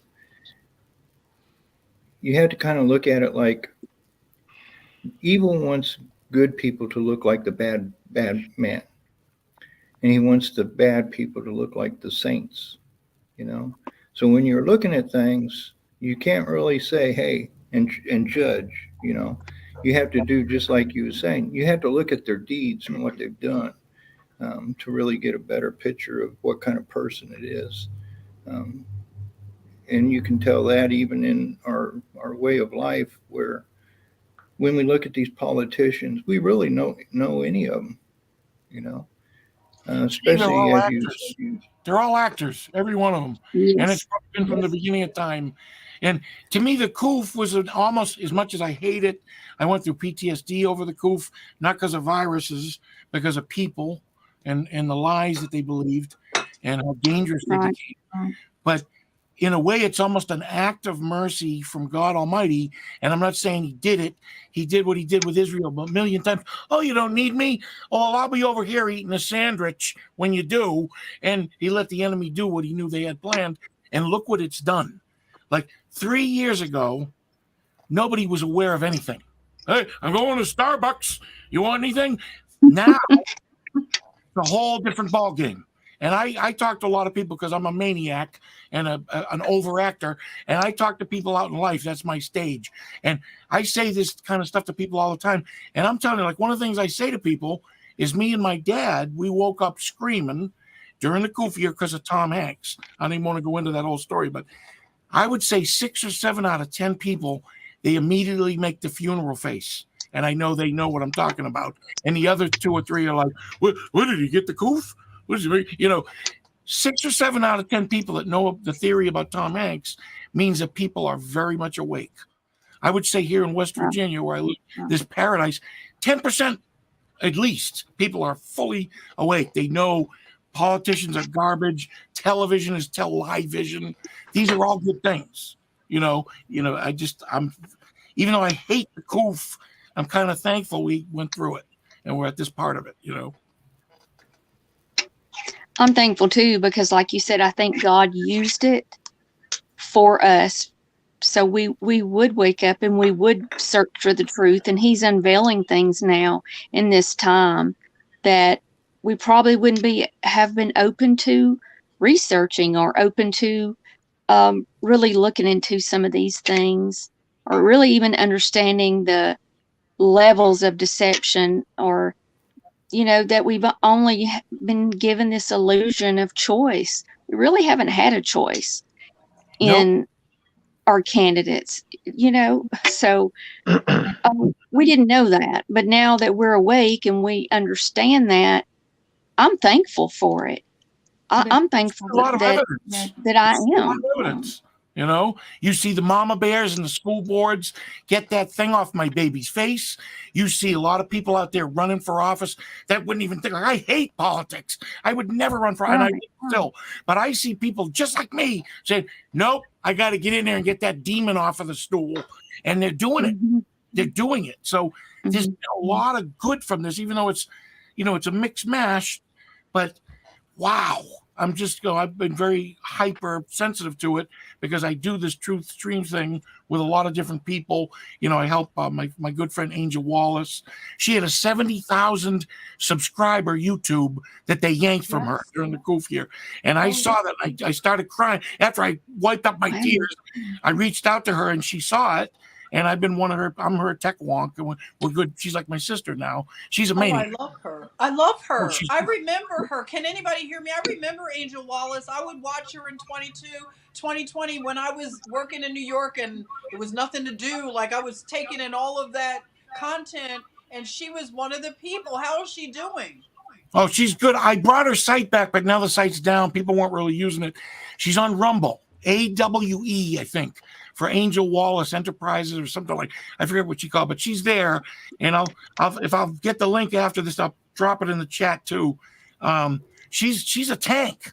You have to kind of look at it like evil wants good people to look like the bad man. And he wants the bad people to look like the saints, So when you're looking at things, you can't really say, hey, and judge, You have to do just like you were saying. You have to look at their deeds and what they've done to really get a better picture of what kind of person it is. And you can tell that even in our way of life, where when we look at these politicians, we really know any of them, especially as they're all actors, every one of them. Yes. And it's been from the beginning of time. And to me, the COOF was almost, as much as I hate it, I went through PTSD over the COOF, not because of viruses, because of people and the lies that they believed and how dangerous they became. But in a way, it's almost an act of mercy from God Almighty. And I'm not saying he did it. He did what he did with Israel a million times. Oh, you don't need me? Oh, I'll be over here eating a sandwich when you do. And he let the enemy do what he knew they had planned. And look what it's done. Like 3 years ago, nobody was aware of anything. Hey, I'm going to Starbucks. You want anything? Now, it's a whole different ballgame. And I talk to a lot of people because I'm a maniac and an overactor. And I talk to people out in life. That's my stage. And I say this kind of stuff to people all the time. And I'm telling you, like, one of the things I say to people is me and my dad, we woke up screaming during the COOF year because of Tom Hanks. I don't even want to go into that whole story, but I would say 6 or 7 out of 10 people, they immediately make the funeral face. And I know they know what I'm talking about. And the other 2 or 3 are like, what did he get the COOF? 6 or 7 out of 10 people that know the theory about Tom Hanks means that people are very much awake. I would say here in West Virginia, where I live, this paradise, 10% at least people are fully awake. They know politicians are garbage. Television is tele-vision. These are all good things. I'm even though I hate the COOF, I'm kind of thankful we went through it and we're at this part of it, I'm thankful too, because like you said, I think God used it for us. So we would wake up and we would search for the truth, and he's unveiling things now in this time that we probably wouldn't have been open to researching or open to really looking into some of these things, or really even understanding the levels of deception, or that we've only been given this illusion of choice. We really haven't had a choice in our candidates, so we didn't know that. But now that we're awake and we understand that, I'm thankful for it. I'm thankful that I am. Evidence. You see the mama bears and the school boards get that thing off my baby's face. You see a lot of people out there running for office that wouldn't even think, I hate politics. I would never run for, and I still, but I see people just like me saying, nope, I got to get in there and get that demon off of the stool. And they're doing it. They're doing it. So there's a lot of good from this, even though it's, it's a mixed mash, but wow. I've been very hyper sensitive to it because I do this truth stream thing with a lot of different people. I help my good friend Angel Wallace. She had a 70,000 subscriber YouTube that they yanked from her during the COOF year. And I saw that. I started crying. After I wiped up my tears, I reached out to her and she saw it. And I've been I'm her tech wonk, and we're good. She's like my sister now. She's a maniac. I love her. I remember her. Can anybody hear me? I remember Angel Wallace. I would watch her in 2020 when I was working in New York and it was nothing to do. Like, I was taking in all of that content, and she was one of the people. How is she doing? Oh, she's good. I brought her site back, but now the site's down. People weren't really using it. She's on Rumble. AWE, I think, for Angel Wallace Enterprises or something like. I forget what she called, but she's there. And I'll get the link after this, I'll drop it in the chat too. She's a tank.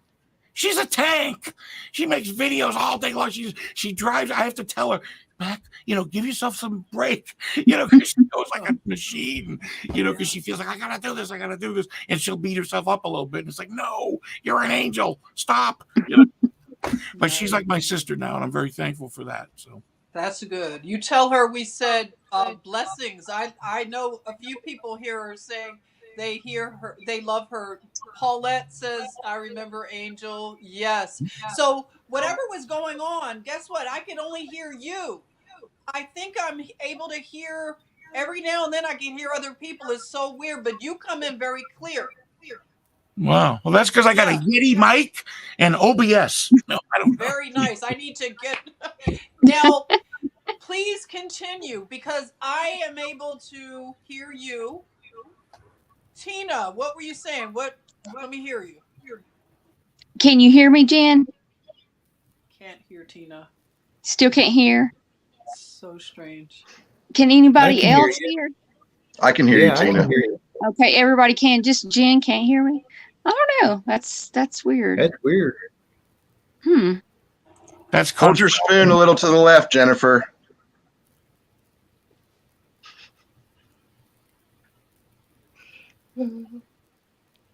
She's a tank. She makes videos all day long. She drives. I have to tell her, back, give yourself some break, because she goes like a machine, because she feels like I gotta do this, and she'll beat herself up a little bit. And it's like, no, you're an angel. Stop. But she's like my sister now, and I'm very thankful for that. So that's good. You tell her we said blessings. I know a few people here are saying they hear her, they love her. Paulette says, I remember Angel. Yes. So whatever was going on, guess what? I can only hear you. I think I'm able to hear every now and then. I can hear other people. It's so weird, but you come in very clear. Wow. Well, that's because I got a Yeti mic and OBS. No, I don't know. Very nice. I need to get now. Please continue because I am able to hear you. Tina, what were you saying? What? Let me hear you. Can you hear me, Jen? Can't hear Tina. Still can't hear. So strange. Can anybody else hear? I can hear you, I Tina. can hear you. Okay, everybody can. Just Jen can't hear me. I don't know. That's weird. That's weird. That's Hold your spoon a little to the left, Jennifer.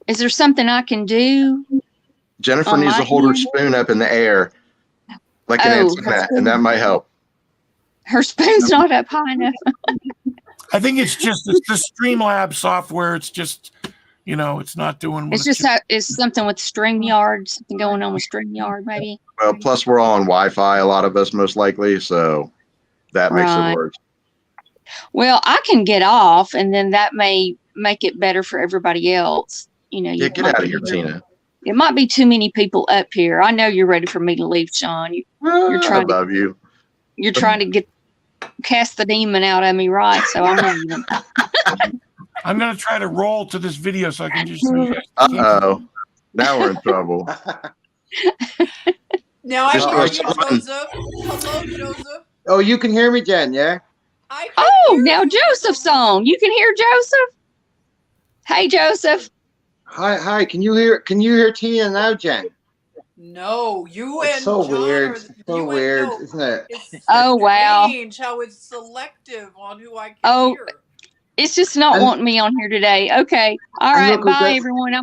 Is there something I can do? Jennifer On needs to my hold her end? spoon up in the air like an Oh, antenna, and that might help. Her spoon's not up high enough. I think it's the Streamlabs software. It's just, it's not doing what It's just it's something with StreamYard, something going on with StreamYard, maybe. Well, plus we're all on Wi-Fi, a lot of us most likely, so that makes Right. it worse. Well, I can get off, and then that may make it better for everybody else. Yeah, you get might out of be here, hearing- Tina. It might be too many people up here. I know you're ready for me to leave, Sean. You're I trying to love you. you're trying to cast the demon out of me, right? So I'm leaving. I'm going to try to roll to this video so I can just see. Uh-oh. Now we're in trouble. Now I Just hear go you, someone- Joseph. Hello, Joseph. Oh, you can hear me, Jen, yeah? I can Oh, hear now you. Joseph's on. You can hear Joseph. Hey, Joseph. Hi. Can you hear Tina now, Jen? No, you It's and so John weird. are It's so weird, no, isn't it? it's Oh, wow. strange how it's selective on who I can Oh, hear. It's just not And- wanting me on here today. Okay. All and right. look, we've Bye, got- everyone.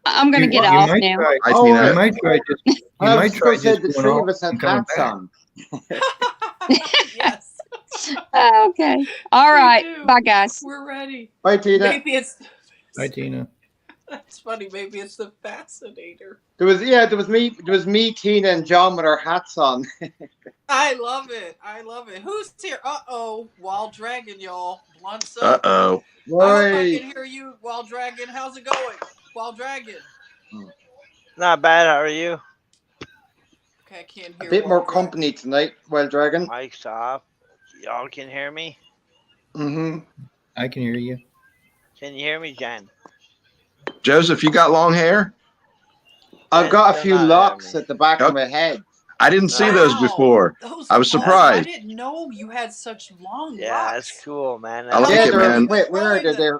I'm going to get You off might now. try- Hi, Oh, Tina. You might try just. You I might was try supposed to say just the going three off of us have and coming hats back. on. Yes, Okay. All we right. do. Bye, guys. We're ready. Bye, Tina. Maybe it's. Hi, Tina. That's funny. Maybe it's the fascinator. There was me, Tina, and John with our hats on. I love it. Who's here? Wild Dragon, y'all. Blunts up. Uh-oh. I hope I Right. can hear you, Wild Dragon. How's it going, Wild Dragon? Not bad. How are you? Okay, I can't A hear. bit more Wild Dragon. company tonight, Wild Dragon. Mic's off. Y'all can hear me? Mm-hmm. I can hear you. Can you hear me, Jen? Joseph, you got long hair? I've got a Still few not locks hearing me. at the back Yep. of my head. I didn't see Wow. those before. I was I surprised. didn't know you had such long Yeah, locks. that's cool, man. I like yeah, it, man. Wait, where are they?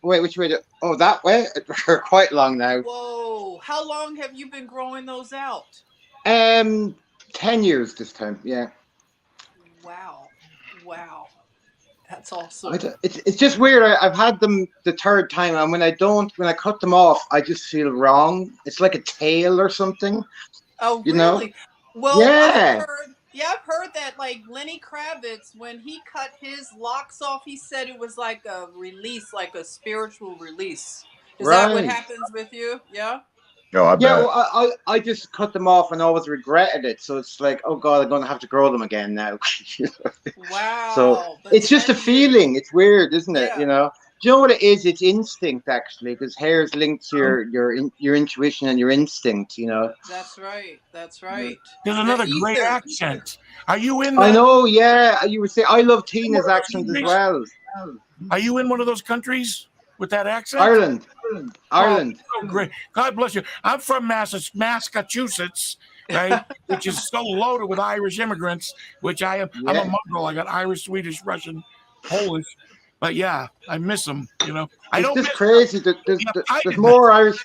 Wait, which way? Oh, that way? They're quite long now. Whoa! How long have you been growing those out? 10 years this time. Yeah. Wow, that's awesome. It's just weird. I've had them the third time, and when I cut them off, I just feel wrong. It's like a tail or something. Oh, you really? know? Well, Yeah. I've heard that, like, Lenny Kravitz, when he cut his locks off, he said it was like a release, like a spiritual release. Is that what Right. happens with you? Yeah? Oh, I bet. Yeah, well, I just cut them off and always regretted it. So it's like, oh God, I'm going to have to grow them again now. Wow. So but it's just a 10 years- feeling. It's weird, isn't it? Yeah. You know? Do you know what it is? It's instinct, actually, because hair is linked to your intuition and your instinct. You know. That's right. That's right. There's another The great ether. accent. Are you in? I that- know. Yeah, you would say I love Tina's accent as well. Are you in one of those countries with that accent? Ireland. Oh, great. God bless you. I'm from Massachusetts, right? Which is so loaded with Irish immigrants, which I am. I'm a Yeah. mongrel. I got Irish, Swedish, Russian, Polish. But yeah, I miss them. You know, I It's don't just miss crazy that the there's uptightedness. more Irish.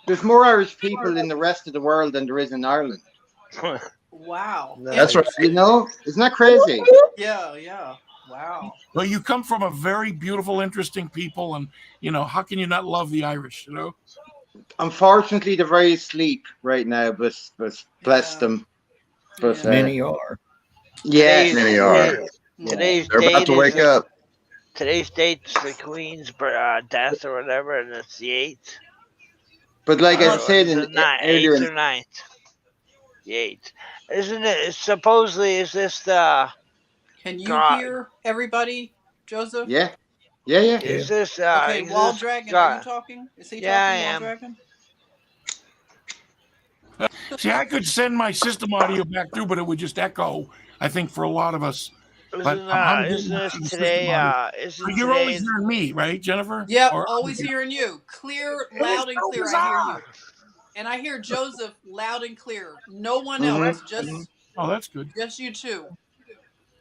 There's more Irish people in the rest of the world than there is in Ireland. Wow. That's right. You know, isn't that crazy? Yeah. Wow. Well, you come from a very beautiful, interesting people, and you know, how can you not love the Irish? You know. Unfortunately, they're very asleep right now, but bless Yeah. them. But Yeah. Many are. yeah, Today's Many are. today's They're about date to is wake up. today's date's the Queen's death or whatever, and it's the 8th. but like I Or said is it earlier, 8th or 9th? The 8th. Isn't it? Supposedly, is this the? Can you God, hear everybody, Joseph? yeah. is this? Okay, Is Wall this Dragon, are you God? talking? Is he Yeah, I talking, Wall am. Dragon? See, I could send my system audio back through, but it would just echo. I think for a lot of us. But I'm Isn't getting this the system today? audio. Isn't You're always today? hearing me, right, Jennifer? Yep, Or always hearing you. Clear, It is loud and so clear. I hear you. And I hear Joseph loud and clear. No one else. Just oh, that's good. you two.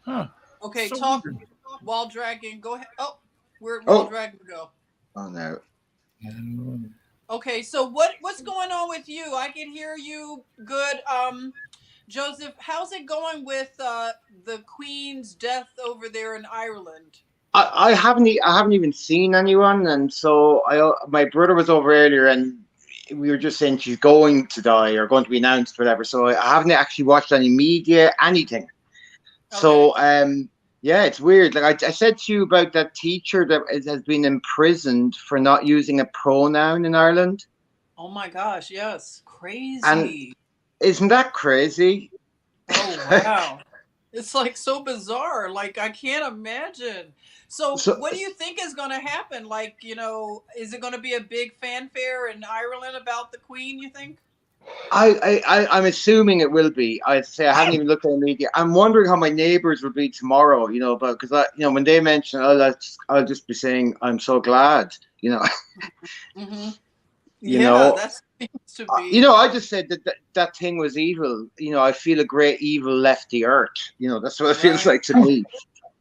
Huh? Okay, So talk, weird. Wall Dragon. Go ahead. Oh, where'd Oh. Wall Dragon go? Oh no. Okay, so what's going on with you? I can hear you good. Joseph, how's it going with the Queen's death over there in Ireland? I haven't even seen anyone, and so my brother was over earlier, and we were just saying she's going to die or going to be announced, whatever. So I haven't actually watched any media, anything. So yeah, it's weird. Like I said to you about that teacher that has been imprisoned for not using a pronoun in Ireland. Oh my gosh, yes, crazy. And isn't that crazy? Oh wow. It's like so bizarre. Like I can't imagine. So what do you think is going to happen? Like, you know, is it going to be a big fanfare in Ireland about the Queen, you think? I'm assuming it will be. I say I haven't even looked at the media. I'm wondering how my neighbors will be tomorrow. You know, because when they mention, I'll just be saying I'm so glad. You know. Mm-hmm. You know, that seems to be. You know, I just said that thing was evil. You know, I feel a great evil left the earth. You know, that's what it feels like to me.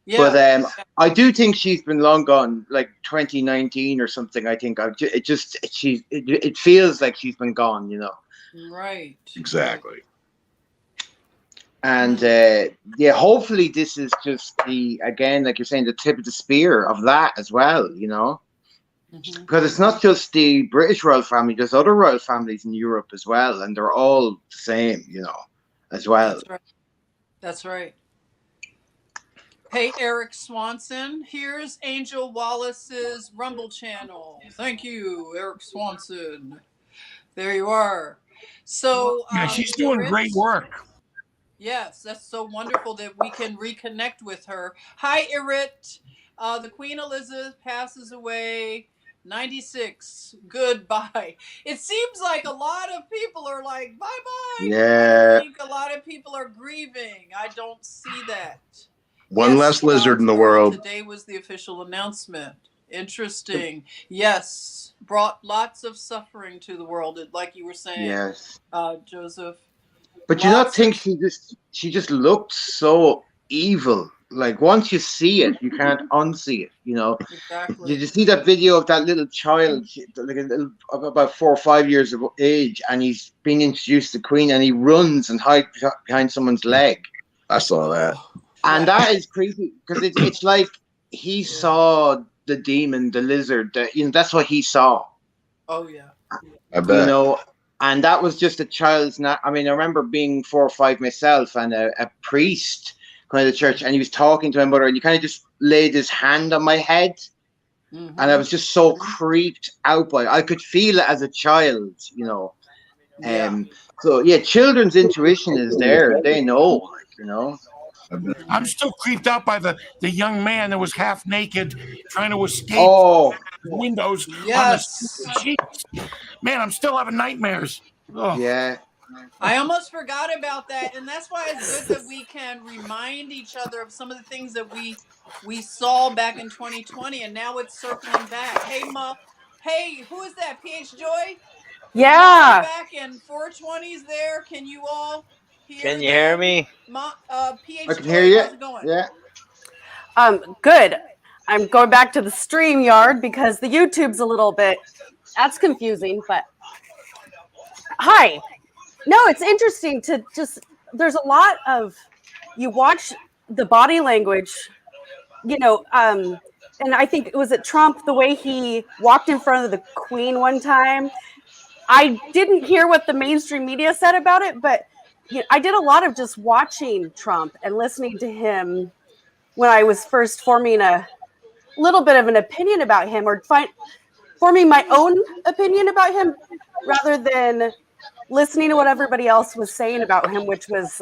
Yeah. But I do think she's been long gone, like 2019 or something. I think it feels like she's been gone. You know. Right. Exactly. And yeah, hopefully this is just again, like you're saying, the tip of the spear of that as well. You know. Because it's not just the British royal family, there's other royal families in Europe as well, and they're all the same, you know, as well. That's right. That's right. Hey, Eric Swanson, here's Angel Wallace's Rumble channel. Thank you, Eric Swanson. There you are. So yeah, she's doing great work. Yes, that's so wonderful that we can reconnect with her. Hi, Irit. The Queen Elizabeth passes away. 96. Goodbye. It seems like a lot of people are like, bye-bye. Yeah. I think a lot of people are grieving. I don't see that. One less lizard in the world. Today was the official announcement. Interesting. Yes. Brought lots of suffering to the world, like you were saying. Yes. Joseph. But you not think she just looked so evil. Like once you see it, you can't unsee it. You know. Exactly. Did you see that video of that little child, like about 4 or 5 years of age, and he's being introduced to the Queen, and he runs and hides behind someone's leg? I saw that. And that is creepy because it's like he saw the demon, the lizard. That's what he saw. Oh yeah. I bet. You know. And that was just a child's. I mean, I remember being 4 or 5 myself, and a priest going to the church, and he was talking to my mother, and he kind of just laid his hand on my head, and I was just so creeped out by it. I could feel it as a child, you know. So yeah, children's intuition is there; they know, like, you know. I'm still creeped out by the young man that was half naked trying to escape windows on the sheets. Man, I'm still having nightmares. Oh. Yeah. I almost forgot about that, and that's why it's good that we can remind each other of some of the things that we saw back in 2020, and now it's circling back. Hey, Ma. Hey, who is that? PH Joy? Yeah. Back in 420s there. Can you all hear Can you hear them? me? I PH can Joy, hear you. how's it going? Yeah. Good. I'm going back to the StreamYard because the YouTube's a little bit, that's confusing, but hi. No, it's interesting to just, there's a lot of, you watch the body language, and I think, was it Trump, the way he walked in front of the Queen one time? I didn't hear what the mainstream media said about it, but I did a lot of just watching Trump and listening to him when I was first forming a little bit of an opinion about him, or forming my own opinion about him, rather than listening to what everybody else was saying about him, which was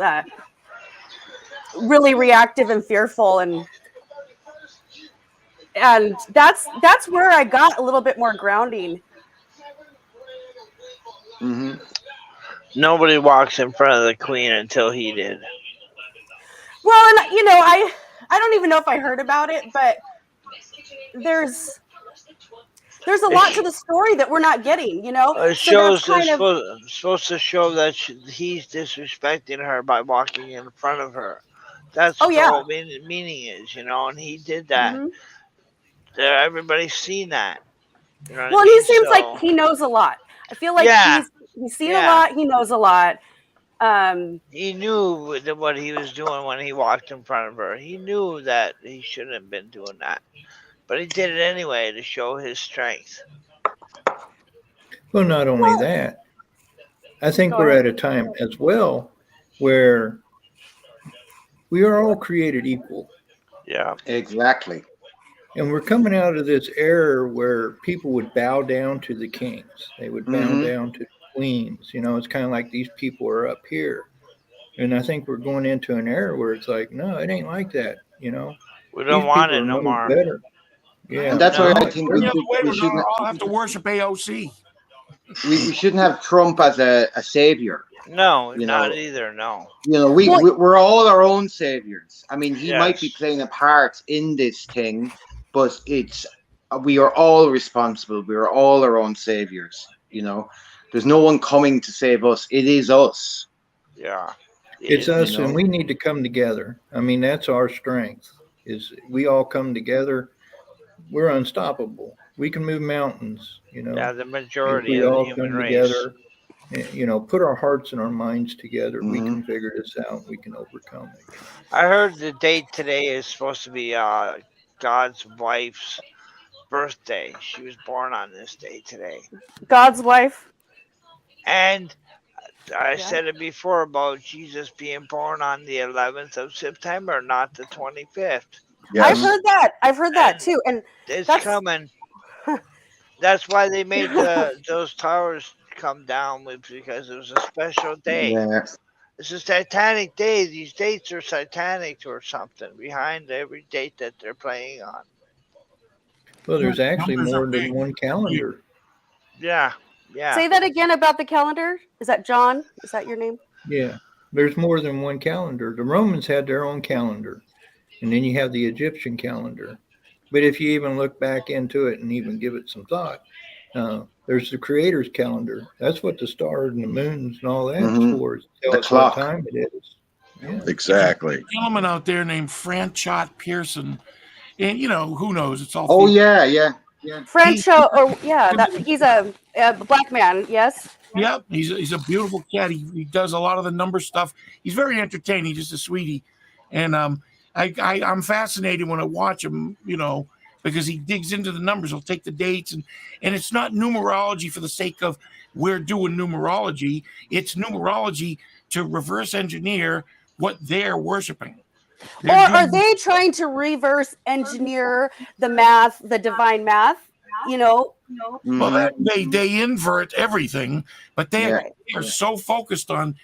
really reactive and fearful, and that's where I got a little bit more grounding. Mm-hmm. Nobody walks in front of the Queen until he did. Well, and I don't even know if I heard about it, but there's a lot to the story that we're not getting, It so that's shows kind it's of supposed to show that he's disrespecting her by walking in front of her. That's Oh, what yeah. the whole meaning is, and he did that. Mhm. Everybody's seen that. You know what Well, I and mean? he seems like he knows a lot. I feel like Yeah. he's seen a Yeah. lot, he knows a lot. He knew what he was doing when he walked in front of her. He knew that he shouldn't have been doing that, but he did it anyway to show his strength. Well, not only that, I think Go we're ahead. at a time as well where we are all created equal. Yeah. Exactly. And we're coming out of this era where people would bow down to the kings. They would bow Mhm. down to the queens. It's kind of like these people are up here. And I think we're going into an era where it's like, no, it ain't like that. We don't These want people it are no much more. better. Yeah. And that's why No. I think we shouldn't I'll have to worship AOC. we shouldn't have Trump as a savior. No, You not know. either. No. We're all our own saviors. I mean, he might be Yes. playing a part in this thing, but we are all responsible. We are all our own saviors. There's no one coming to save us. It is us. Yeah. It's us, and we need to come together. I mean, that's our strength. Is we all come together. We're unstoppable. We can move mountains. Yeah, the if majority we of the all human come race. together, put our hearts and our minds together, we Mhm. can figure this out. We can overcome it. I heard the date today is supposed to be God's wife's birthday. She was born on this day today. God's wife. And I Yeah. said it before about Jesus being born on the 11th of September, not the 25th. I've heard that. I've heard that too, and It's that's coming. That's why they made those towers come down, because it was a special day. Yeah. It's a satanic day. These dates are satanic or something behind every date that they're playing on. Well, there's actually more than one calendar. Yeah. Yeah. Say that again about the calendar. Is that John? Is that your name? Yeah, there's more than one calendar. The Romans had their own calendar, and then you have the Egyptian calendar. But if you even look back into it and even give it some thought, there's the Creator's calendar. That's what the stars and the moons and all that is for. Is to tell us what time it is. Yeah. Exactly. There's a gentleman out there named Franchot Pearson, and who knows? It's all. Oh yeah. Francho. He's a black man. Yes. Yep, he's a beautiful cat. He does a lot of the number stuff. He's very entertaining. He's just a sweetie, and I'm fascinated when I watch him. Because he digs into the numbers. He'll take the dates, and it's not numerology for the sake of we're doing numerology. It's numerology to reverse engineer what they're worshiping. Or are they trying to reverse engineer the math, the divine math? Well, they invert everything, but they are so focused on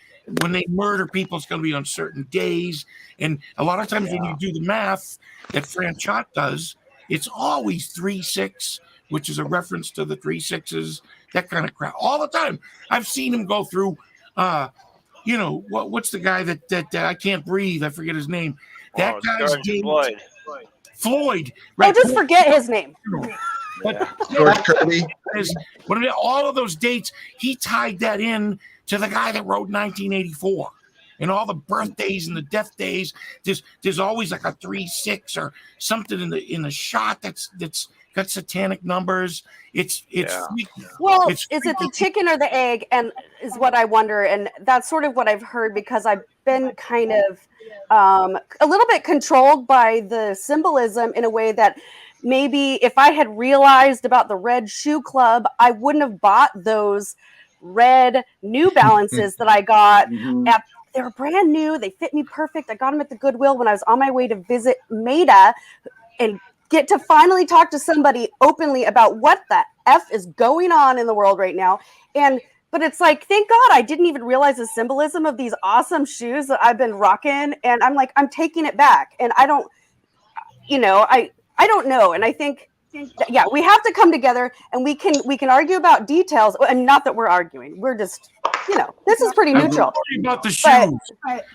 when they murder people, it's going to be on certain days. And a lot of times when you do the math that Franchot does, it's always 3-6, which is a reference to the 3 6s, that kind of crap, all the time. I've seen him go through, what's the guy that I can't breathe? I forget his name. That guy's Floyd. Floyd. Right. Oh, just forget his name. George Kirby. is, all of those dates, he tied that in to the guy that wrote 1984. And all the birthdays and the death days, there's always like a 3-6 or something in the shot that's got satanic numbers. It's freaky. Well, It's is it the chicken or the egg? And is what I wonder. And that's sort of what I've heard, because I've been kind of a little bit controlled by the symbolism in a way that maybe if I had realized about the Red Shoe Club, I wouldn't have bought those red New Balances that I got at. They were brand new. They fit me perfect. I got them at the Goodwill when I was on my way to visit Maida and get to finally talk to somebody openly about what the F is going on in the world right now. But it's like, thank God I didn't even realize the symbolism of these awesome shoes that I've been rocking. And I'm like, I'm taking it back. And I don't, I don't know. And I think, yeah, we have to come together and we can argue about details. And not that we're arguing. We're just, this is pretty neutral. About the shoes.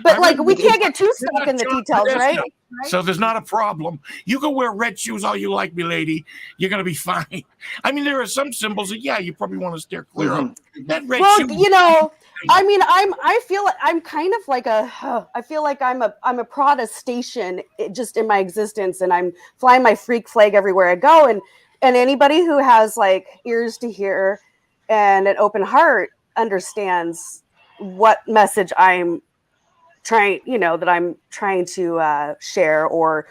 But like, we can't get too stuck in the details, right? So there's not a problem. You can wear red shoes all you like, me lady. You're going to be fine. I mean, there are some symbols that, you probably want to steer clear of. That red shoe. I mean, I feel like I'm kind of like I feel like I'm a protestation just in my existence, and I'm flying my freak flag everywhere I go. And anybody who has like ears to hear and an open heart understands what message I'm trying, that I'm trying to share or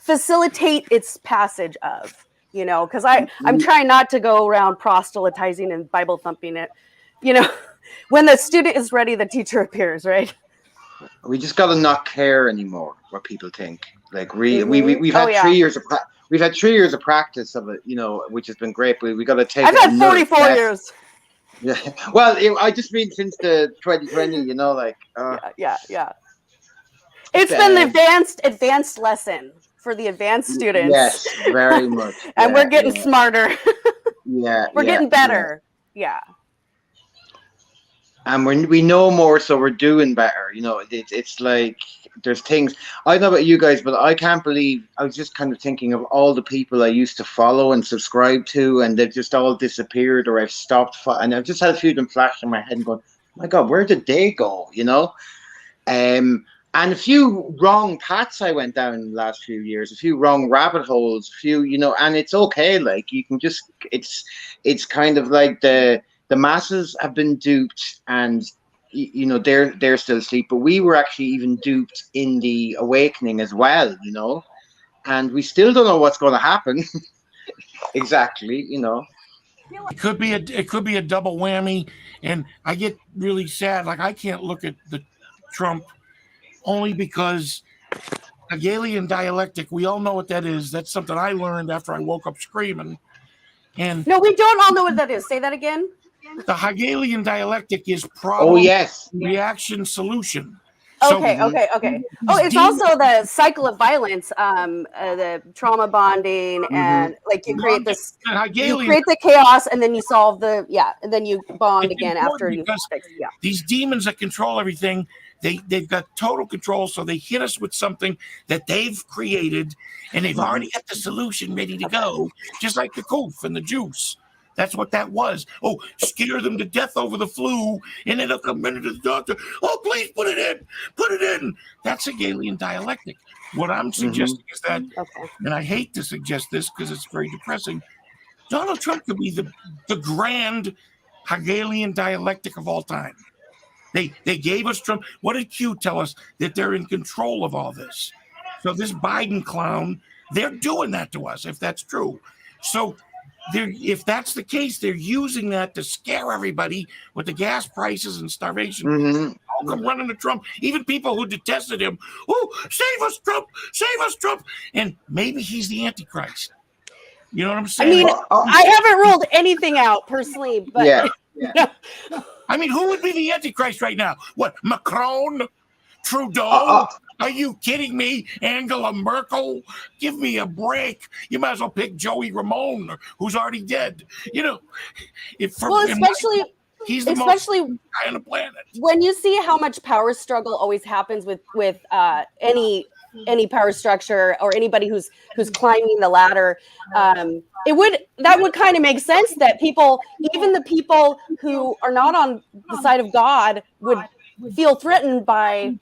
facilitate its passage of, because I'm trying not to go around proselytizing and Bible thumping it. When the student is ready, the teacher appears, right? We just got to not care anymore what people think. Like we've had 3 years of we've had 3 years of practice of it, which has been great. But we got to take. I've had 44 years. Yeah. Well, I just mean since the 2020, Yeah. It's been the advanced lesson for the advanced students. Yes, very much. And we're getting smarter. We're getting better. Yeah. And we know more, so we're doing better. It's like there's things. I don't know about you guys, but I can't believe. I was just kind of thinking of all the people I used to follow and subscribe to, and they've just all disappeared, or I've stopped. And I've just had a few of them flash in my head and going, "My God, where did they go?" And a few wrong paths I went down in the last few years, a few wrong rabbit holes, and it's okay. Like you can just, it's kind of like the masses have been duped, and they're still asleep. But we were actually even duped in the awakening as well, and we still don't know what's going to happen. Exactly, It could be a double whammy, and I get really sad. Like I can't look at the Trump only because Hegelian dialectic. We all know what that is. That's something I learned after I woke up screaming. And no, we don't all know what that is. Say that again. The Hegelian dialectic is problem, reaction, solution. Okay. Oh, it's also the cycle of violence, the trauma bonding, and like you create this, you create the chaos, and then you solve and then you bond again after you fix. Yeah. These demons that control everything, they've got total control, so they hit us with something that they've created, and they've already got the solution ready to go, just like the coof and the juice. That's what that was. Oh, scare them to death over the flu, and then they'll come into the doctor. Oh, please put it in. Put it in. That's Hegelian dialectic. What I'm suggesting is that, and I hate to suggest this because it's very depressing, Donald Trump could be the grand Hegelian dialectic of all time. They gave us Trump. What did Q tell us? That they're in control of all this. So this Biden clown, they're doing that to us, if that's true. So if that's the case, they're using that to scare everybody with the gas prices and starvation. All come running to Trump. Even people who detested him. Oh, save us, Trump! Save us, Trump! And maybe he's the Antichrist. You know what I'm saying? I mean, I haven't ruled anything out personally, but I mean, who would be the Antichrist right now? What, Macron? Trudeau? Are you kidding me? Angela Merkel? Give me a break. You might as well pick Joey Ramone, who's already dead. Especially he's the most guy on the planet. When you see how much power struggle always happens with any any power structure or anybody who's climbing the ladder. That would kind of make sense that people, even the people who are not on the side of God, would feel threatened by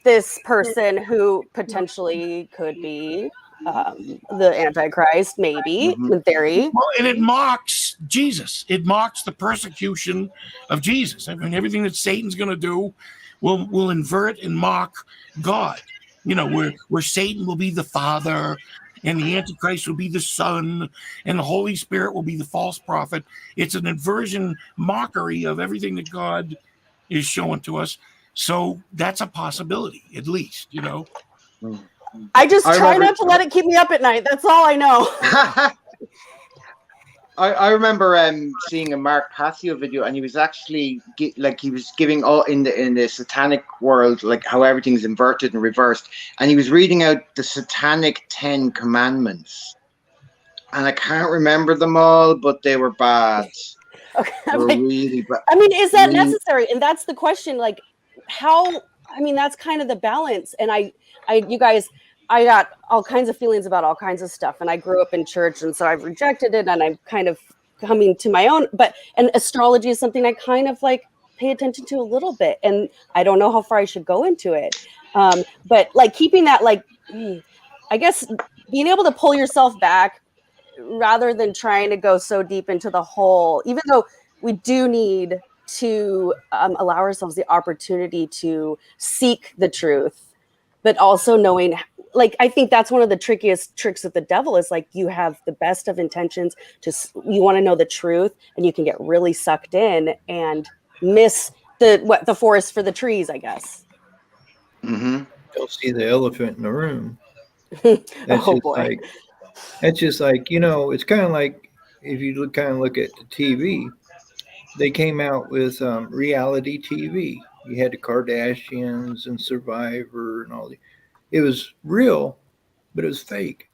this person who potentially could be the Antichrist, maybe, in theory. Well, and it mocks Jesus. It mocks the persecution of Jesus. I mean, everything that Satan's going to do will invert and mock God. You know, where Satan will be the father, and the Antichrist will be the son, and the Holy Spirit will be the false prophet. It's an inversion, mockery of everything that God is showing to us. So that's a possibility, at least, you know. I just try not to let it keep me up at night. That's all I know. I remember seeing a Mark Passio video, and he was actually he was giving all in the satanic world, like how everything's inverted and reversed, and he was reading out the satanic 10 commandments, and I can't remember them all, but they were bad. Okay, they were really bad. I mean, is that necessary? And that's the question. Like, how? I mean, that's kind of the balance. And you guys, I got all kinds of feelings about all kinds of stuff, and I grew up in church, and so I've rejected it, and I'm kind of coming to my own. And astrology is something I kind of like pay attention to a little bit, and I don't know how far I should go into it. But like keeping that, like, I guess being able to pull yourself back rather than trying to go so deep into the hole, even though we do need to allow ourselves the opportunity to seek the truth, but also knowing, like, I think that's one of the trickiest tricks of the devil is like you have the best of intentions, you want to know the truth, and you can get really sucked in and miss the forest for the trees, I guess. Mm-hmm. Don't see the elephant in the room. That's just like, you know, it's kind of like if you look at the TV, they came out with reality TV. You had the Kardashians and Survivor and all the. It was real, but it was fake.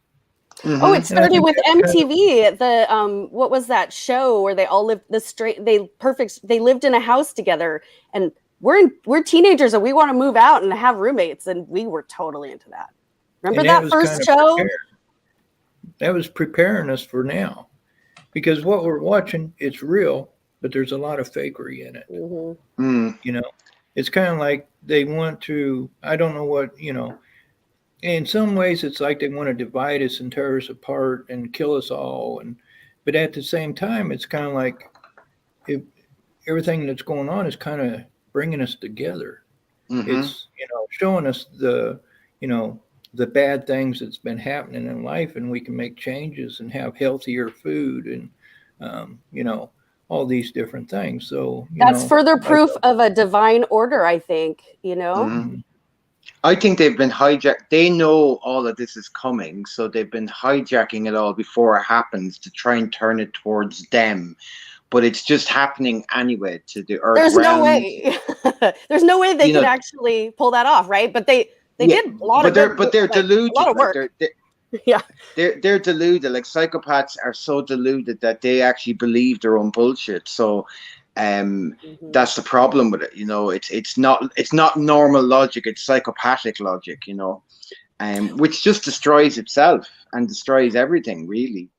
Mm-hmm. Oh, it started with MTV. What was that show where they all lived they lived in a house together, and we're teenagers and we want to move out and have roommates, and we were totally into that. Remember that first show? That was preparing us for now, because what we're watching, it's real, but there's a lot of fakery in it. Mm-hmm. You know, it's kind of like they want to, I don't know what, you know, in some ways it's like they want to divide us and tear us apart and kill us all. But at the same time, it's kind of like if everything that's going on is kind of bringing us together. Mm-hmm. It's, you know, showing us the bad things that's been happening in life, and we can make changes and have healthier food and, you know, all these different things. So that's further proof of a divine order, I think, you know. Mm-hmm. I think they've been hijacked. They know all of this is coming, so they've been hijacking it all before it happens to try and turn it towards them. But it's just happening anyway to the earth. There's no way. There's no way they could actually pull that off, right? But they did a lot of good, but they're deluded. A lot of work. They're deluded. Like psychopaths are so deluded that they actually believe their own bullshit. So that's the problem with it. You know, it's not normal logic. It's psychopathic logic. You know, which just destroys itself and destroys everything, really.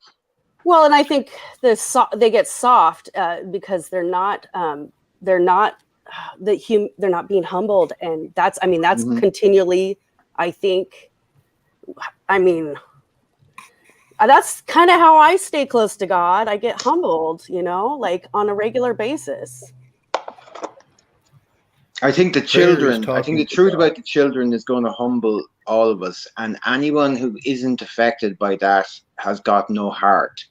Well, and I think they get soft because they're not being humbled, and that's continually, I think. I mean, that's kind of how I stay close to God. I get humbled, you know, like on a regular basis. I think the truth about the children is going to humble all of us, and anyone who isn't affected by that has got no heart.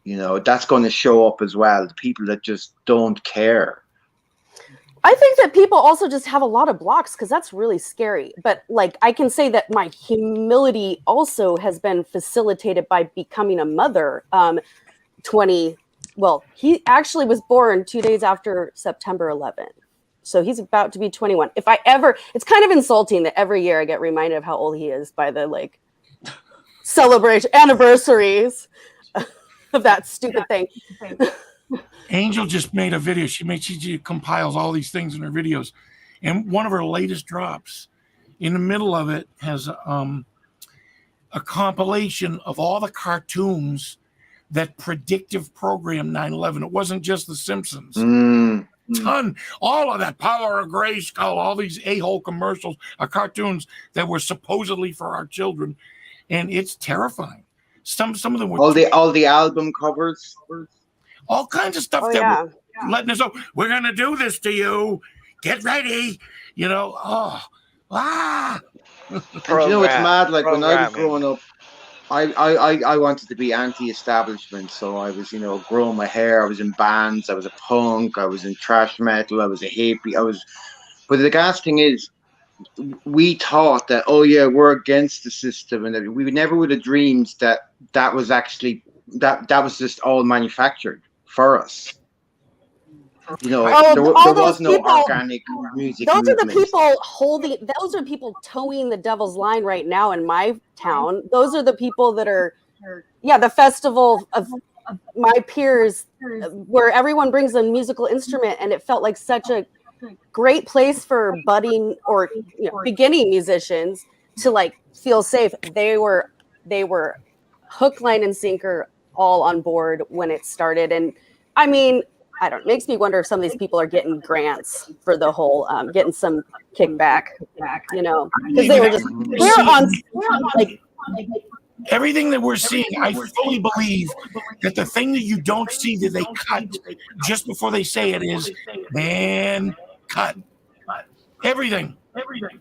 You know, that's going to show up as well. The people that just don't care. I think that people also just have a lot of blocks, because that's really scary. But like, I can say that my humility also has been facilitated by becoming a mother. He actually was born 2 days after September 11th. So he's about to be 21. It's kind of insulting that every year I get reminded of how old he is by the like celebration anniversaries of that stupid thing. Angel just made a video. She compiles all these things in her videos, and one of her latest drops in the middle of it has a compilation of all the cartoons that predictive program 9/11. It wasn't just The Simpsons. Ton, all of that Power of Grayskull, all these a-hole commercials are cartoons that were supposedly for our children, and it's terrifying. Some of them were all the album covers, all kinds of stuff that were letting us know we're gonna do this to you. Get ready, you know. And you know, it's mad. Like when I was growing up, I wanted to be anti-establishment, so I was, you know, growing my hair. I was in bands. I was a punk. I was in thrash metal. I was a hippie. But the gas thing is, we thought that, oh yeah, we're against the system, and we never would have dreamed that was actually that was just all manufactured for us. You know, there was no organic music. Those are the people holding. Those are people towing the devil's line right now in my town. Those are the people that are, the festival of my peers, where everyone brings a musical instrument, and it felt like such a great place for budding or beginning musicians to like feel safe. They were hook, line, and sinker all on board when it started, and I mean. I don't. It makes me wonder if some of these people are getting grants for the whole, getting some kickback, you know, because they were just like everything that we're seeing. I fully believe that the thing that you don't see that they cut just before they say it is, man, cut everything.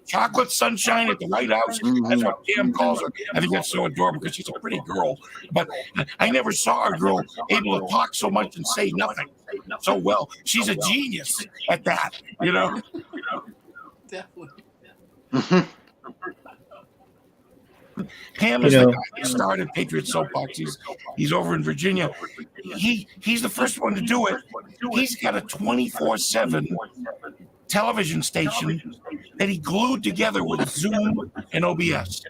Chocolate sunshine at the White House. That's what Cam calls her. I think that's so adorable because she's a pretty girl. But I never saw a girl able to talk so much and say nothing so well. She's a genius at that, you know. Definitely. Pam is the guy that started Patriot Soapbox. He's over in Virginia. He's the first one to do it. He's got a 24/7 television station that he glued together with Zoom and OBS.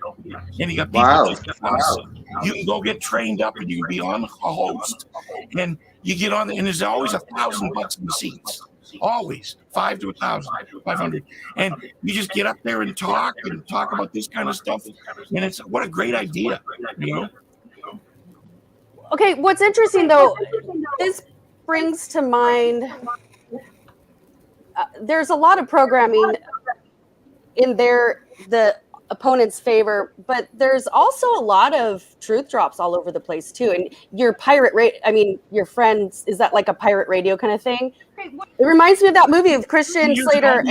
And he got people just like us. You can go get trained up and you can be on a host. And you get on, and there's always $1,000 in the seats. Always 5 to 1,500. And you just get up there and talk about this kind of stuff. And it's what a great idea, you know? Okay, what's interesting though, this brings to mind there's a lot of programming in the opponent's favor, but there's also a lot of truth drops all over the place too. And your your friends, is that like a pirate radio kind of thing? It reminds me of that movie of Christian Slater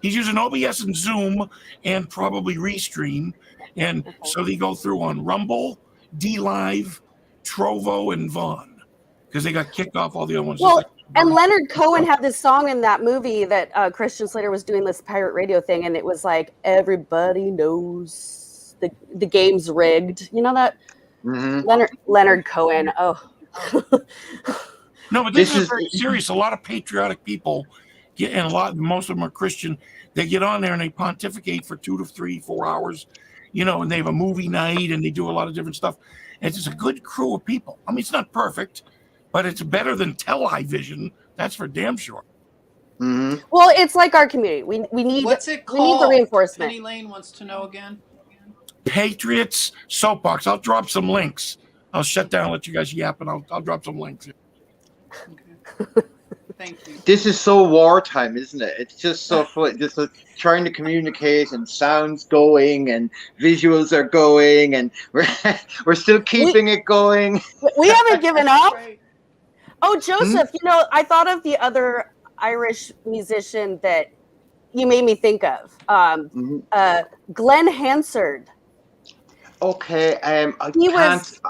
he's using OBS and Zoom and probably Restream, and so they go through on Rumble, DLive, Trovo, and Vaughn because they got kicked off all the other ones. Well, and Leonard Cohen had this song in that movie that Christian Slater was doing this pirate radio thing, and it was like, everybody knows the game's rigged. You know that? Leonard Cohen. Oh. No, but this is very serious. A lot of patriotic people most of them are Christian. They get on there and they pontificate for 2 to 3, 4 hours, you know, and they have a movie night and they do a lot of different stuff. And it's just a good crew of people. I mean, it's not perfect, but it's better than television. That's for damn sure. Well, it's like our community. We need What's it called? We need the reinforcement. Penny Lane wants to know again. Patriots Soapbox. I'll drop some links. I'll shut down, let you guys yap, and I'll drop some links. Okay. Thank you. This is so wartime, isn't it? It's just so fun. Just trying to communicate, and sounds going, and visuals are going, and we're still keeping it going. We haven't given up. Oh, Joseph, you know, I thought of the other Irish musician that you made me think of, Glenn Hansard. Okay, I recognize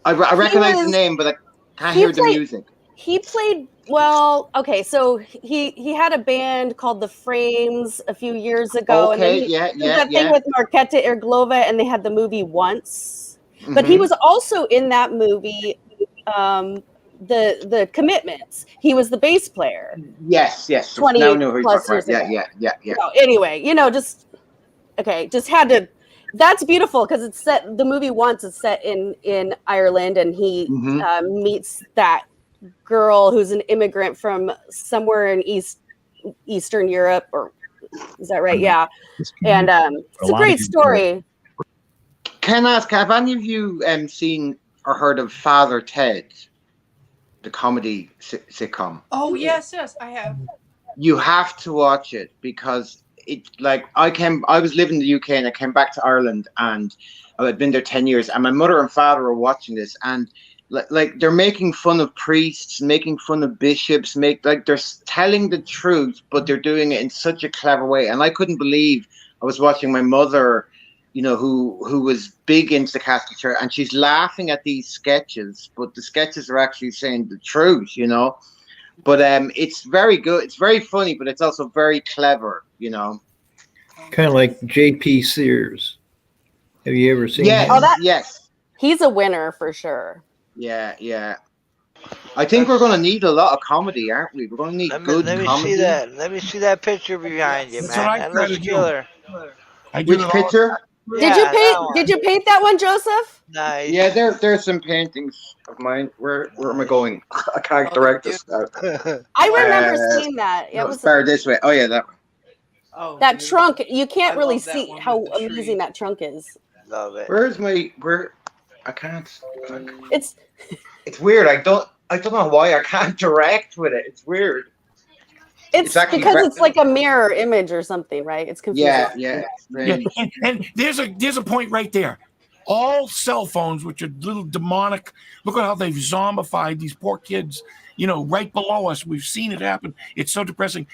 the name, but I can't hear the music. He played well. Okay, so he had a band called The Frames a few years ago, and then he did that thing with Marketa Irglova, and they had the movie Once. But he was also in that movie, the Commitments. He was the bass player. Yes. 20 plus years ago. Yeah. So anyway, you know, just had to. That's beautiful because it's set. The movie Once is set in Ireland, and he meets that girl who's an immigrant from somewhere in Eastern Europe or Is that right? Yeah. And it's a great story. Can I ask, have any of you seen or heard of Father Ted, the comedy sitcom? Oh yes, I have. You have to watch it because it like I was living in the UK and I came back to Ireland and I had been there 10 years and my mother and father were watching this and like they're making fun of priests, making fun of bishops, they're telling the truth, but they're doing it in such a clever way. And I couldn't believe I was watching my mother, who was big into the Catholic Church, and she's laughing at these sketches, but the sketches are actually saying the truth, But it's very good. It's very funny, but it's also very clever, Kind of like J.P. Sears. Have you ever seen Yes, him? yes. He's a winner for sure. Yeah. I think we're going to need a lot of comedy, aren't we? We're going to need good let me comedy. see that. Let me see that picture behind you, That's man. what I That try looks to do. killer. Which picture? Did you paint that one, Joseph? Nice. Yeah, there's some paintings of mine. Where am I going? I can't direct this now. I remember seeing that. It was better this way. Oh yeah, that one. Oh, that trunk. You can't I really love that see one how with the tree. amazing that trunk is. Love it. I can't. It's weird. I don't know why I can't direct with it. It's weird. It's actually because it's like a mirror image or something, right? It's confusing. Yeah. And there's a point right there. All cell phones, which are little demonic, look at how they've zombified these poor kids, right below us. We've seen it happen. It's so depressing.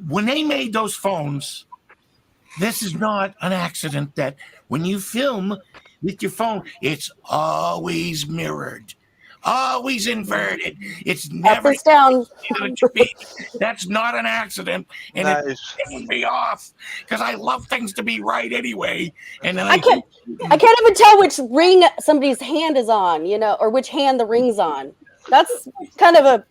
When they made those phones, this is not an accident that when you film with your phone, it's always mirrored, always inverted. It's never Up is down. That's not an accident, and it's pissing me off because I love things to be right anyway. And then I can't even tell which ring somebody's hand is on, or which hand the ring's on. That's kind of a,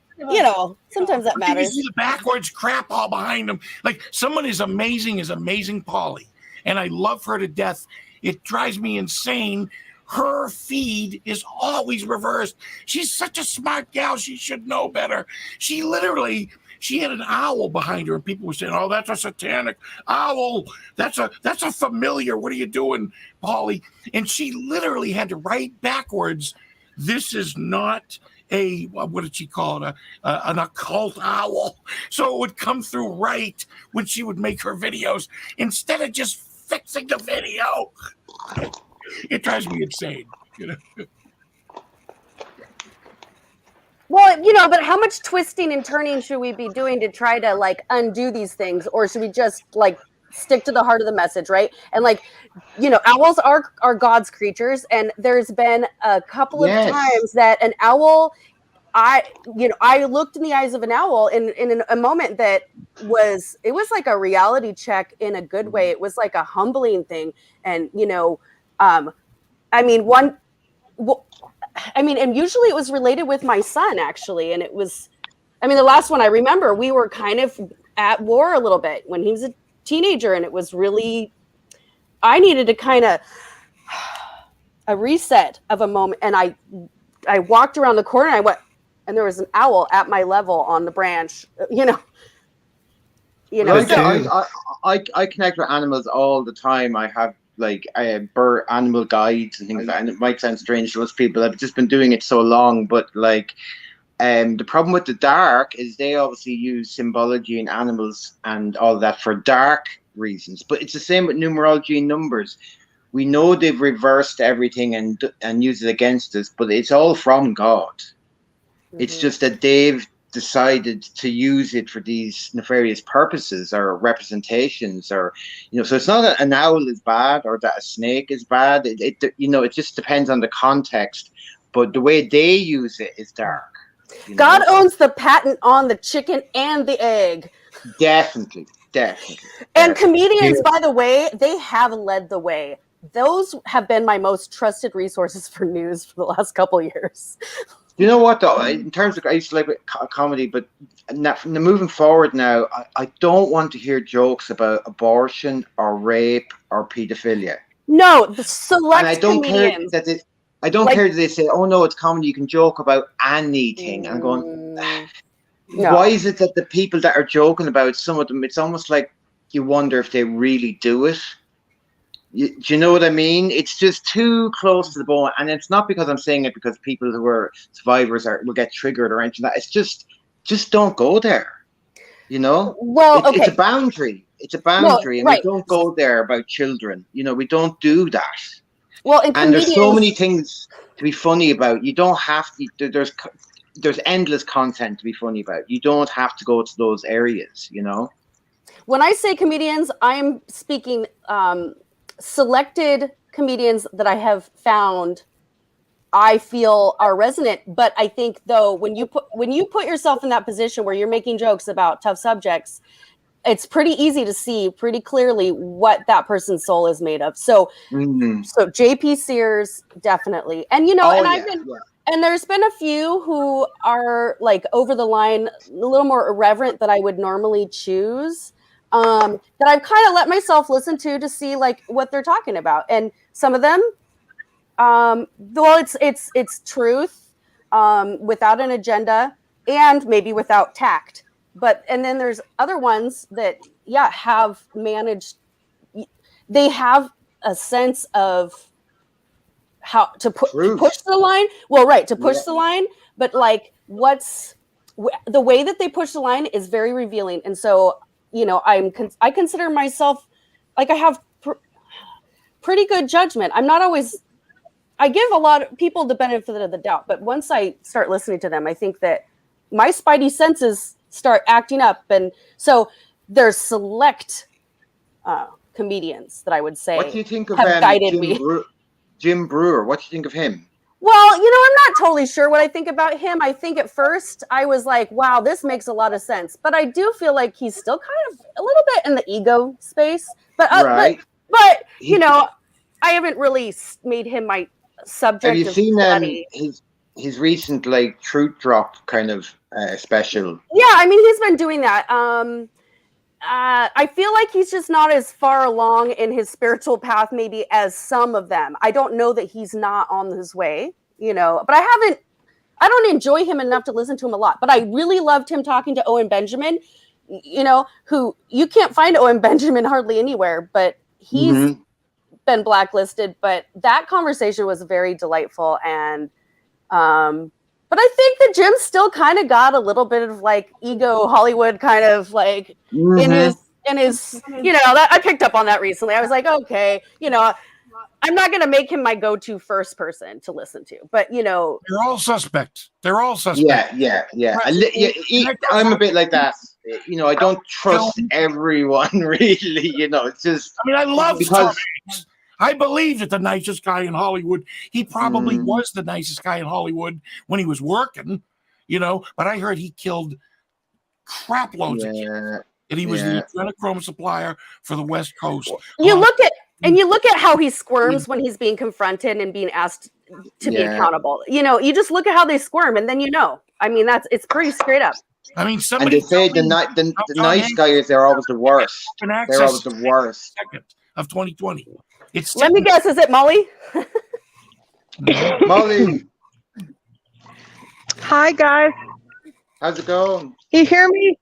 sometimes that matters. You see the backwards crap all behind them. Like someone as amazing Polly, and I love her to death. It drives me insane. Her feed is always reversed. She's such a smart gal. She should know better. She had an owl behind her, and people were saying, "Oh, that's a satanic owl. That's a familiar. What are you doing, Polly?" And she literally had to write backwards. This is not a, what did she call it? An occult owl. So it would come through right when she would make her videos instead of just fixing the video. It drives me insane. Well, but how much twisting and turning should we be doing to try to undo these things, or should we just stick to the heart of the message, right? And owls are God's creatures, and there's been a couple of times that an owl, I looked in the eyes of an owl in a moment that was like a reality check in a good way. It was like a humbling thing, and and usually it was related with my son, actually. And it was, the last one I remember, we were kind of at war a little bit when he was a teenager. And it was really, I needed to kind of a reset of a moment. And I walked around the corner and I went, and there was an owl at my level on the branch, I connect with animals all the time. I have bird animal guides and things like that, and it might sound strange to most people. I've just been doing it so long, but the problem with the dark is they obviously use symbology in animals and all that for dark reasons, but it's the same with numerology and numbers. We know they've reversed everything and used it against us, but it's all from God. Mm-hmm. It's just that they've decided to use it for these nefarious purposes or representations, or so it's not that an owl is bad or that a snake is bad. It just depends on the context, but the way they use it is dark. God owns the patent on the chicken and the egg. Definitely. And comedians, by the way, they have led the way. Those have been my most trusted resources for news for the last couple of years. You know what, though? In terms of, I used to like comedy, but moving forward now, I don't want to hear jokes about abortion or rape or pedophilia. No, the select and I don't comedians. care that I don't care that they say, "Oh no, it's comedy. You can joke about anything." And I'm going, no. Why is it that the people that are joking about some of them, it's almost like you wonder if they really do it. Do you know what I mean? It's just too close to the bone, and it's not because I'm saying it because people who are survivors will get triggered or anything. That it's just don't go there. You know, Well, it's a okay. boundary. It's a No, boundary, and we right. don't go there about children. You know, we don't do that. Well, and And there's so many comedians, things to be funny about. You don't have to. There's endless content to be funny about. You don't have to go to those areas. You know. when I say comedians, I'm speaking selected comedians that I have found I feel are resonant. But I think though, when you put yourself in that position where you're making jokes about tough subjects, it's pretty easy to see pretty clearly what that person's soul is made of. So JP Sears, definitely. And and I've been and there's been a few who are like over the line, a little more irreverent that I would normally choose. That I've kind of let myself listen to see like what they're talking about. And some of them, well, it's truth, without an agenda and maybe without tact. And then there's other ones that, have managed, they have a sense of how to push the line. Well, right, to push the line, but like the way that they push the line is very revealing. And so, I consider myself like I have pretty good judgment. I'm not always, I give a lot of people the benefit of the doubt, but once I start listening to them, I think that my spidey senses start acting up. And so there's select comedians that I would say What do you think of have guided me. Jim Brewer? What do you think of him? Well, I'm not totally sure what I think about him. I think at first I was like, wow, this makes a lot of sense. But I do feel like he's still kind of a little bit in the ego space. But I haven't really made him my subject. Have you of seen study. his recent like truth drop kind of special? Yeah, I mean, he's been doing that. I feel like he's just not as far along in his spiritual path maybe as some of them. I don't know that he's not on his way, but I don't enjoy him enough to listen to him a lot. But I really loved him talking to Owen Benjamin, who you can't find Owen Benjamin hardly anywhere, but he's been blacklisted. But that conversation was very delightful. And but I think that Jim still kind of got a little bit of like ego Hollywood kind of like in his that I picked up on that recently. I was like, okay, I'm not going to make him my go-to first person to listen to, but they're all suspects. They're all suspects. Yeah. I'm a bit like that. I don't trust everyone really. It's just. I mean, I love Tom Hanks. I believe that the nicest guy in Hollywood. He probably was the nicest guy in Hollywood when he was working, But I heard he killed crap loads of kids. And he was the adrenochrome supplier for the West Coast. You look at how he squirms when he's being confronted and being asked to be accountable. You just look at how they squirm, and then I mean, it's pretty straight up. I mean, and they say the nice guys are always the worst. They're always the worst. Of 2020. Let me guess, is it Molly? Molly. Hi, guys. How's it going? You hear me?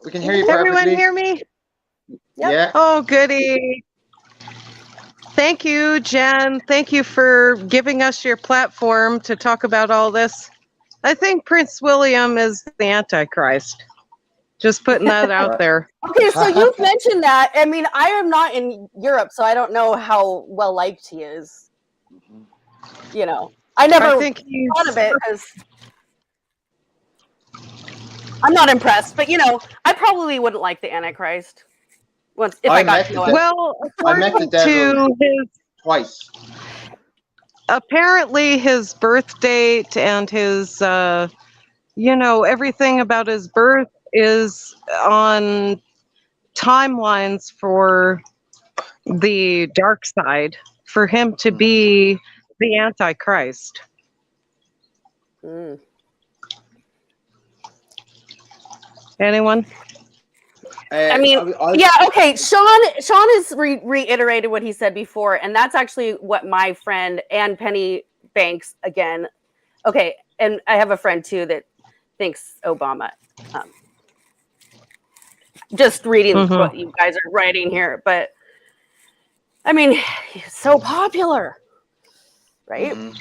We can hear you perfectly. perfectly. Everyone hear me? Yep. Yeah. Oh, goody. Thank you, Jen. Thank you for giving us your platform to talk about all this. I think Prince William is the Antichrist. Just putting that out there. Okay, so you've mentioned that. I mean, I am not in Europe, so I don't know how well liked he is. I never thought of it because I'm not impressed. But I probably wouldn't like the Antichrist. If I got to know it. Well, I met the devil twice. Apparently, his birth date and his, everything about his birth is on timelines for the dark side, for him to be the Antichrist. Anyone? I mean, okay. Sean has reiterated what he said before, and that's actually what my friend Ann Penny Banks again. Okay, and I have a friend too that thinks Obama. just reading Mhm. what you guys are writing here. But I mean, he's so popular, right? Mhm.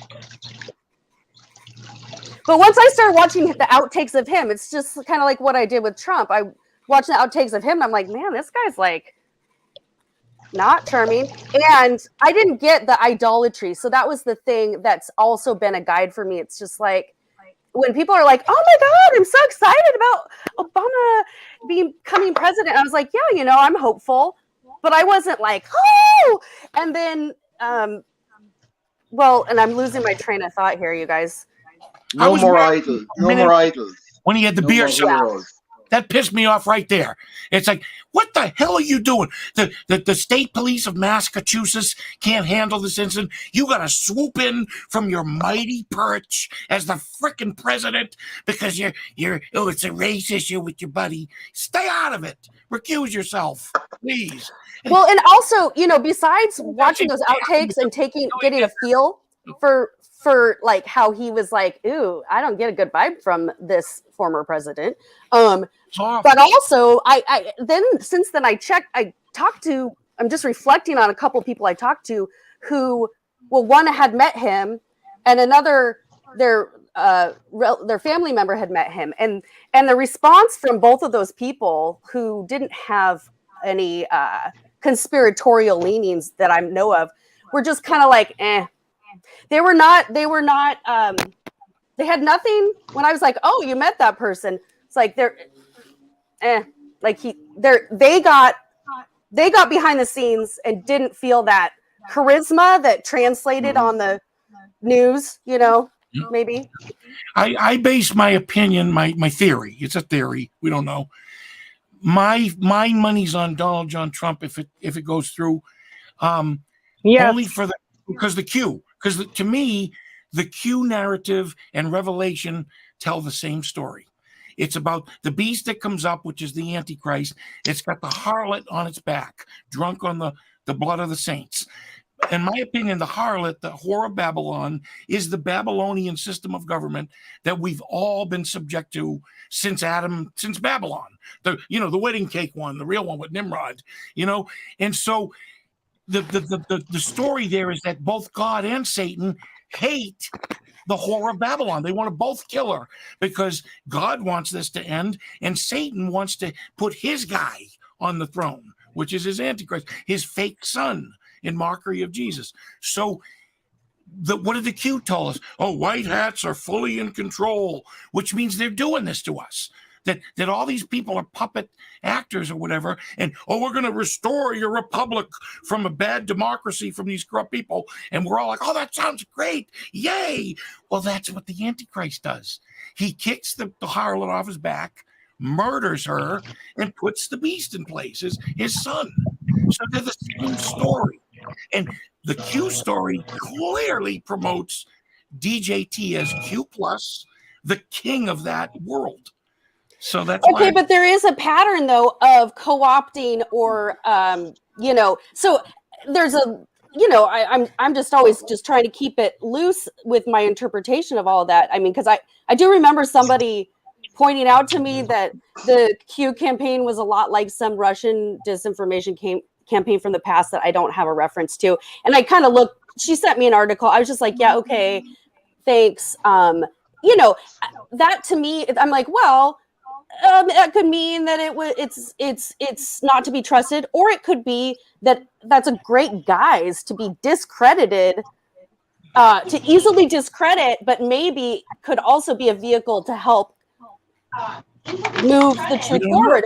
But once I started watching the outtakes of him, it's just kind of like what I did with Trump. I watched the outtakes of him, and I'm like, man, this guy's like not charming. And I didn't get the idolatry. So that was the thing that's also been a guide for me. It's just like when people are like, oh my God, I'm so excited about Obama becoming president. I was like, yeah, you know, I'm hopeful. But I wasn't like, oh, and then, well, and I'm losing my train of thought here, you guys. I No was more mad idols. a No minute more idols. when he had the No beer more shop. heroes. That pissed me off right there. It's like, what the hell are you doing? The state police of Massachusetts can't handle this incident. You got to swoop in from your mighty perch as the frickin' president because oh, it's a race issue with your buddy. Stay out of it. Recuse yourself, please. Well, and also, you know, besides watching those outtakes and getting a feel for like how he was like, ooh, I don't get a good vibe from this former president. But also, I then since then I talked to, I'm just reflecting on a couple of people I talked to who, well, one had met him, and another their family member had met him, and the response from both of those people who didn't have any conspiratorial leanings that I know of were just kind of like, eh. They had nothing. When I was like, oh, you met that person, it's like they got behind the scenes and didn't feel that charisma that translated on the news, you know, maybe. I base my opinion, my theory. It's a theory. We don't know. My money's on Donald John Trump if it goes through. Only for because to me, the Q narrative and Revelation tell the same story. It's about the beast that comes up, which is the Antichrist. It's got the harlot on its back, drunk on the blood of the saints. In my opinion, the harlot, the whore of Babylon, is the Babylonian system of government that we've all been subject to since Babylon. The wedding cake one, the real one with Nimrod, and so the story there is that both God and Satan hate the whore of Babylon. They want to both kill her because God wants this to end, and Satan wants to put his guy on the throne, which is his Antichrist, his fake son, in mockery of Jesus. So what did the Q tell us? Oh, white hats are fully in control, which means they're doing this to us. That all these people are puppet actors or whatever, and we're going to restore your republic from a bad democracy from these corrupt people, and we're all like, oh, that sounds great, yay! Well, that's what the Antichrist does. He kicks the harlot off his back, murders her, and puts the beast in place, his son. So they're the same story, and the Q story clearly promotes DJT as Q plus, the king of that world. So that's okay, but there is a pattern though of co-opting or so there's I'm just always just trying to keep it loose with my interpretation of all of that. I mean, because I do remember somebody pointing out to me that the Q campaign was a lot like some Russian disinformation campaign from the past that I don't have a reference to. And I kind of looked, she sent me an article. I was just like, yeah, okay, thanks. That to me, I'm like, well, that could mean that it's not to be trusted, or it could be that's a great guise to be discredited, to easily discredit, but maybe could also be a vehicle to help move the truth forward.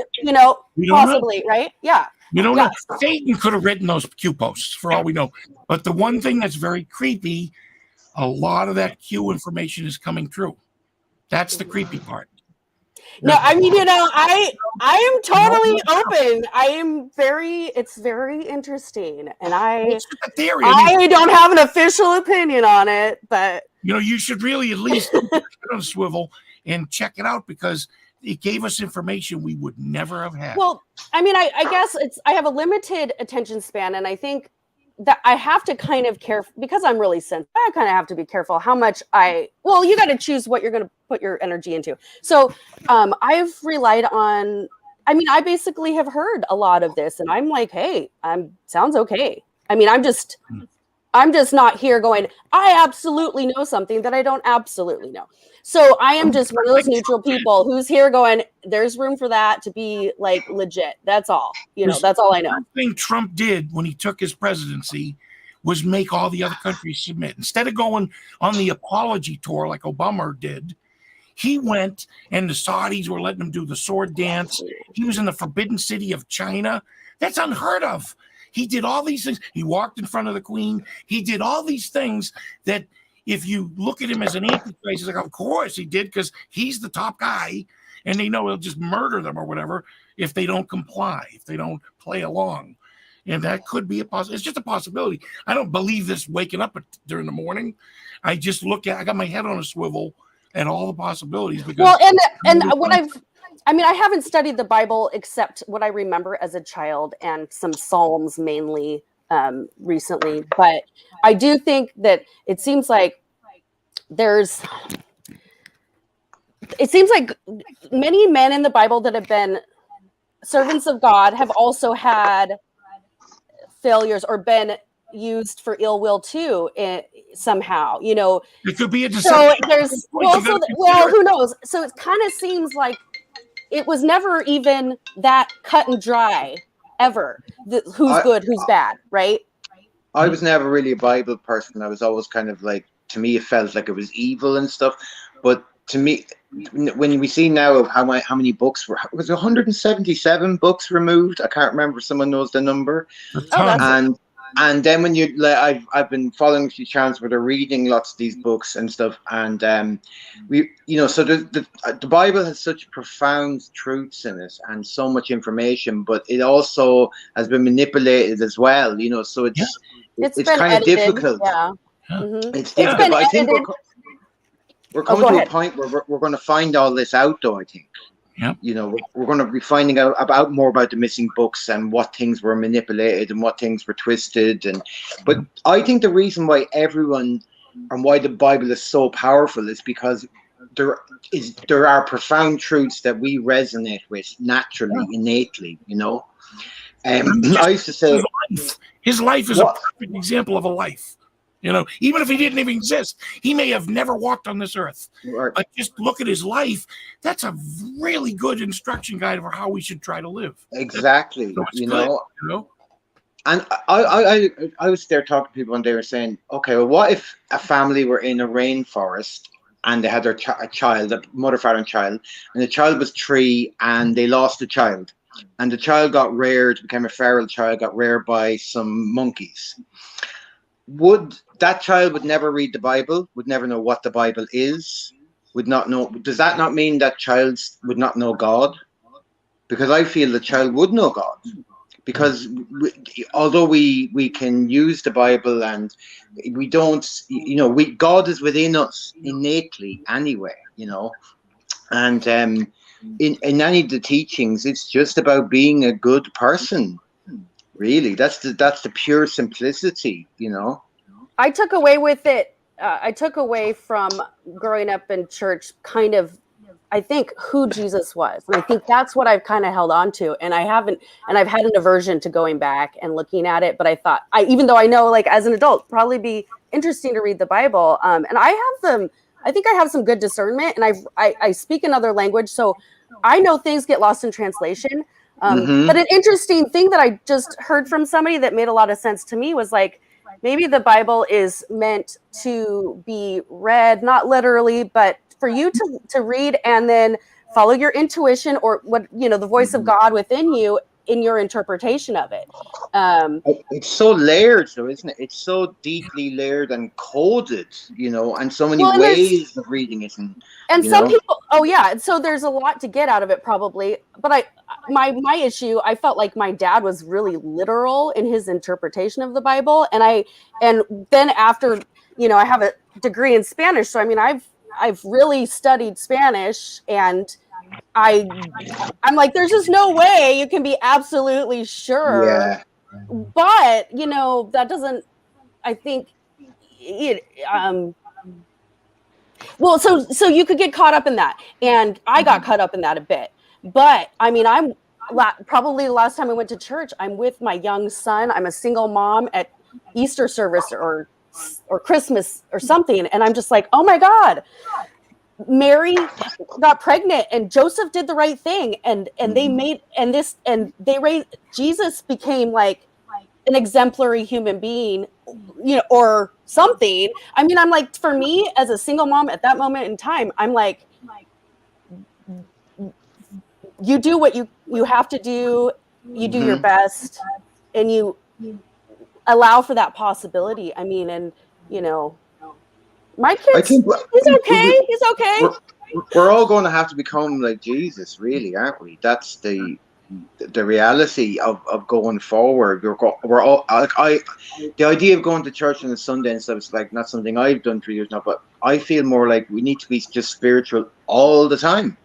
Possibly, right? Yeah. We don't know. Satan could have written those Q posts for all we know. But the one thing that's very creepy, a lot of that Q information is coming true. That's the creepy part. No, I mean, I am totally open. It's very interesting. And I don't have an official opinion on it, but you should really at least put it on a swivel and check it out, because it gave us information we would never have had. Well, I mean, I guess I have a limited attention span, and I think that I have to kind of care, because I'm really sensitive. I kind of have to be careful how much you got to choose what you're going to put your energy into. So I've relied on I mean, I basically have heard a lot of this, and I'm like, hey, sounds okay. I mean, I'm just not here going, I absolutely know something that I don't absolutely know. So I am just one of those neutral people who's here going, there's room for that to be like legit. That's all. That's all I know. The thing Trump did when he took his presidency was make all the other countries submit. Instead of going on the apology tour like Obama did, he went, and the Saudis were letting him do the sword dance. He was in the forbidden city of China. That's unheard of. He did all these things. He walked in front of the Queen. He did all these things that if you look at him as an antichrist, he's like, of course he did, because he's the top guy, and they know he'll just murder them or whatever if they don't comply, if they don't play along. And that could be a possibility. It's just a possibility. I don't believe this waking up during the morning. I just I got my head on a swivel at all the possibilities. Because well, and what I haven't studied the Bible except what I remember as a child and some Psalms mainly recently. But I do think that it seems like many men in the Bible that have been servants of God have also had failures or been used for ill will too, somehow. It could be a so there's who knows? So it kind of seems like it was never even that cut and dry ever. Who's good, who's bad, right? I was never really a Bible person. I was always kind of like, to me, it felt like it was evil and stuff. But to me, when we see now of how many books was 177 books removed? I can't remember. Someone knows the number. And then when I've been following a few channels where they're reading lots of these books and stuff, and so the Bible has such profound truths in it and so much information, but it also has been manipulated as well. So it's kind of difficult. Yeah. Mm-hmm. It's difficult. But I think we're coming to a point where we're going to find all this out, though. I think. Yep. We're going to be finding out more about the missing books and what things were manipulated and what things were twisted. But I think the reason why why the Bible is so powerful is because there are profound truths that we resonate with naturally, innately. I used to say his life is a perfect example of a life. Even if he didn't even exist, he may have never walked on this earth. Right. But just look at his life. That's a really good instruction guide for how we should try to live. Exactly. So And I was there talking to people and they were saying, okay, well, what if a family were in a rainforest and they had their child, a mother, father, and child, and the child was 3 and they lost the child, and the child got reared, became a feral child, got reared by some monkeys. That child would never read the Bible, would never know what the Bible is, would not know. Does that not mean that child would not know God? Because I feel the child would know God. Because although we can use the Bible and we don't, God is within us innately anyway, And in any of the teachings, it's just about being a good person. Really, that's the pure simplicity, I took away with it. I took away from growing up in church, kind of, I think, who Jesus was, and I think that's what I've kind of held on to. And I've had an aversion to going back and looking at it. But I thought, even though I know, like as an adult, probably be interesting to read the Bible. And I think I have some good discernment, and I speak another language, so I know things get lost in translation. But an interesting thing that I just heard from somebody that made a lot of sense to me was like, maybe the Bible is meant to be read, not literally, but for you to read and then follow your intuition or the voice of God within you in your interpretation of it. It's so layered, though, isn't it? It's so deeply layered and coded, and so many ways of reading it. And some people, so there's a lot to get out of it probably. But my issue, I felt like my dad was really literal in his interpretation of the Bible. And then after, I have a degree in Spanish. So, I mean, I've really studied Spanish, and I'm like, there's just no way you can be absolutely sure. Yeah. But, that doesn't, I think well, so you could get caught up in that, and I got caught up in that a bit. But I mean, probably the last time I went to church, I'm with my young son. I'm a single mom at Easter service or Christmas or something, and I'm just like, oh my God, Mary got pregnant and Joseph did the right thing, and they made they raised Jesus, became like an exemplary human being, or something. I mean, I'm like, for me as a single mom at that moment in time, I'm like, you do what you have to do, you do your best, and you allow for that possibility. I mean, and my kids, he's okay. We're all going to have to become like Jesus, really, aren't we? That's the reality of going forward. We're all like, the idea of going to church on a Sunday and stuff is like not something I've done for years now, but I feel more like we need to be just spiritual all the time,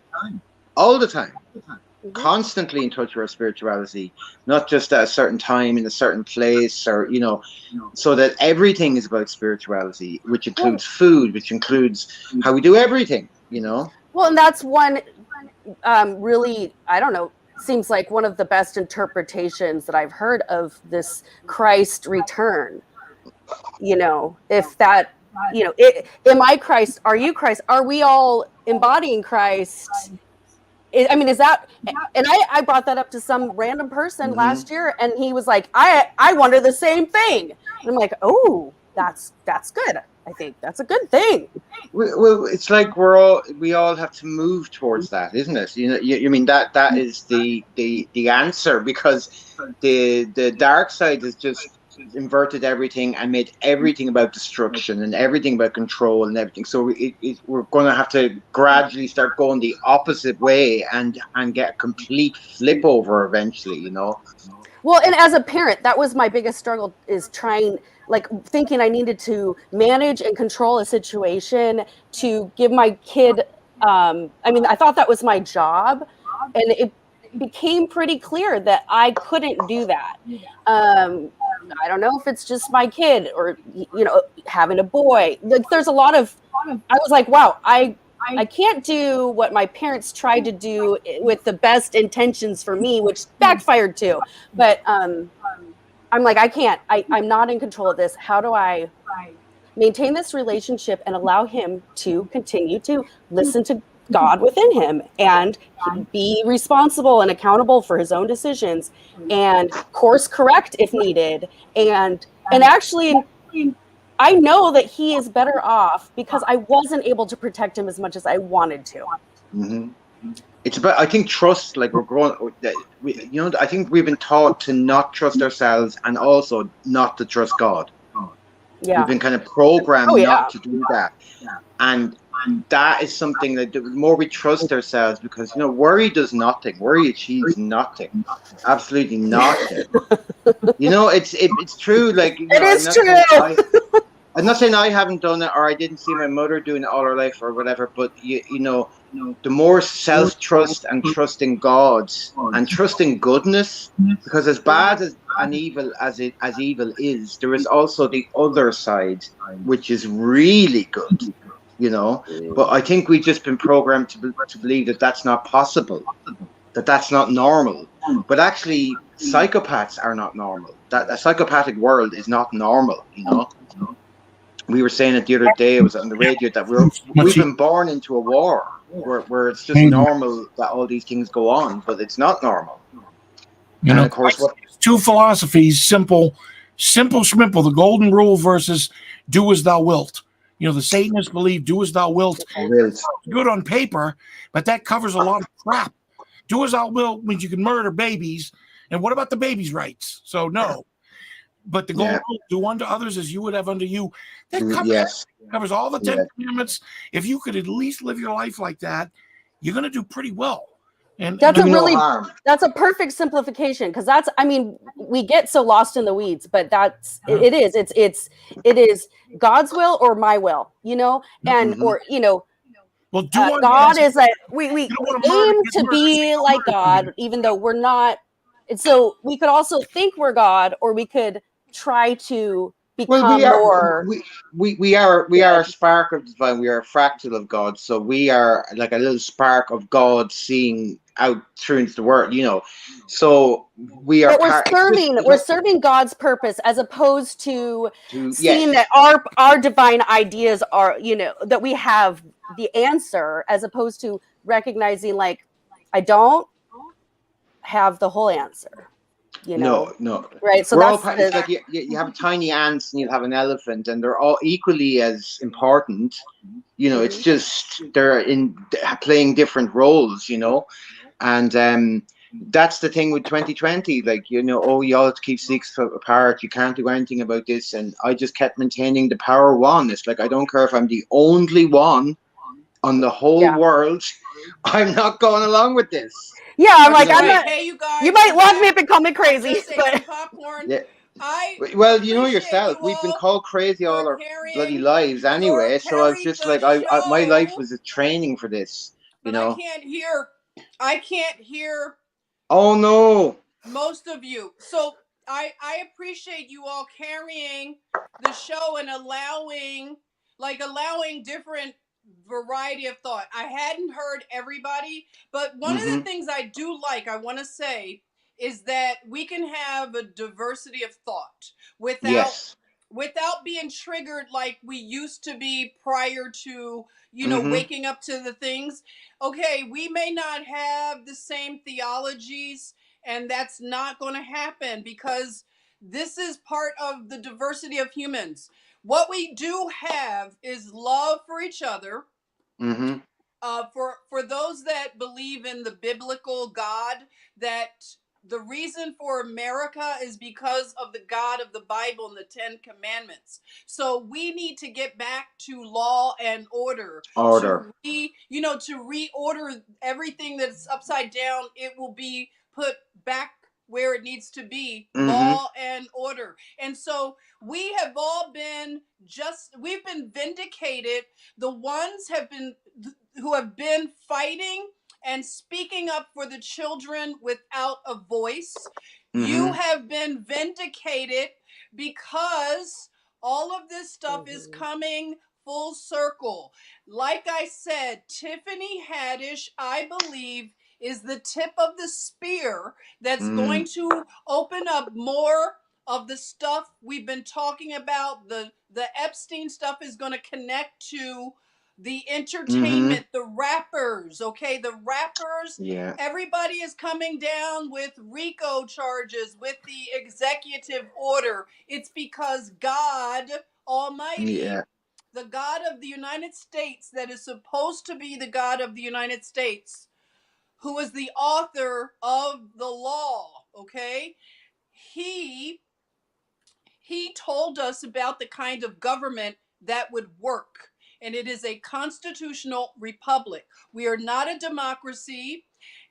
constantly in touch with our spirituality, not just at a certain time in a certain place, or so that everything is about spirituality, which includes food, which includes how we do everything. Well, and that's one really, I don't know, seems like one of the best interpretations that I've heard of this Christ return. If that, am I Christ? Are you Christ? Are we all embodying Christ? I mean, is that, and I brought that up to some random person last year, and he was like, I wonder the same thing. And I'm like, oh, that's good. I think that's a good thing. Well, it's like we all have to move towards that, isn't it? You mean that is the answer, because the dark side has just inverted everything and made everything about destruction and everything about control and everything. So we're going to have to gradually start going the opposite way and get a complete flip over eventually. Well, and as a parent, that was my biggest struggle, is thinking I needed to manage and control a situation to give my kid, I thought that was my job, and it became pretty clear that I couldn't do that. I don't know if it's just my kid or, having a boy. Like, there's a lot of, I was like, wow, I can't do what my parents tried to do with the best intentions for me, which backfired too. But I'm like, I can't. I'm not in control of this. How do I maintain this relationship and allow him to continue to listen to God within him and be responsible and accountable for his own decisions and course correct if needed? And actually, I know that he is better off because I wasn't able to protect him as much as I wanted to. It's about, I think, trust. Like, we're growing, I think we've been taught to not trust ourselves and also not to trust God. Yeah. We've been kind of programmed not to do that. And that is something that the more we trust ourselves, because worry does nothing. Worry achieves nothing. Absolutely nothing. It's true. Like, it is true. I'm not saying I haven't done it or I didn't see my mother doing it all her life or whatever, but the more self-trust and trusting God and trusting goodness, because as bad as and evil as evil is, there is also the other side, which is really good. But I think we've just been programmed to believe that that's not possible, that that's not normal. But actually, psychopaths are not normal. That a psychopathic world is not normal. We were saying it the other day, it was on the radio, that we've been born into a war where it's just normal that all these things go on, but it's not normal. And of course, two philosophies, simple, the golden rule versus do as thou wilt. The Satanists believe do as thou wilt. Good on paper, but that covers a lot of crap. Do as thou wilt means you can murder babies. And what about the babies' rights? So no. But the golden rule, do unto others as you would have unto you. That covers all the 10 commandments. If you could at least live your life like that, you're going to do pretty well. And that's a perfect simplification, because we get so lost in the weeds, but it is God's will or my will, and or well, God is like we aim to be like God, even though we're not. So we could also think we're God, or we could try to become more. We are a spark of divine. We are a fractal of God. So we are like a little spark of God seeing out through into the world, you know. So we are But we're just, serving God's purpose as opposed to seeing yes. that our divine ideas are, you know, that we have the answer, as opposed to recognizing like I don't have the whole answer, you know. No. Right. So We're all that's part. It's like you have a tiny ants and you have an elephant, and they're all equally as important. You know, it's just they're playing different roles. You know, and that's the thing with 2020. Like, you know, oh, you all have to keep 6 foot apart. You can't do anything about this. And I just kept maintaining the power one. It's like I don't care if I'm the only one on the whole world. I'm not going along with this. Yeah, I'm like, I'm Right. not. Hey, you guys. You might lock me up and call me crazy, Say but some popcorn. Yeah. I Well, you know appreciate yourself, you we've been all called crazy all for our bloody carrying lives anyway. So I was just the like, I my life show, was a training for this, you but I know. can't hear Oh no. most of you. So I appreciate you all carrying the show and allowing different variety of thought. I hadn't heard everybody, but one of the things I do like, I want to say, is that we can have a diversity of thought Yes. without being triggered like we used to be prior to, you know, waking up to the things. Okay, we may not have the same theologies, and that's not going to happen because this is part of the diversity of humans. What we do have is love for each other. For those that believe in the biblical God, that the reason for America is because of the God of the Bible and the 10 Commandments. So we need to get back to law and order. To reorder everything that's upside down. It will be put back where it needs to be, law and order. And so we have all been we've been vindicated. The ones who have been fighting and speaking up for the children without a voice. You have been vindicated because all of this stuff is coming full circle. Like I said, Tiffany Haddish, I believe, is the tip of the spear that's going to open up more of the stuff we've been talking about. The Epstein stuff is going to connect to the entertainment, the rappers, okay? The rappers, everybody is coming down with RICO charges, with the executive order. It's because God Almighty, the God of the United States, that is supposed to be the God of the United States, who is the author of the law, okay? He told us about the kind of government that would work. And it is a constitutional republic. We are not a democracy.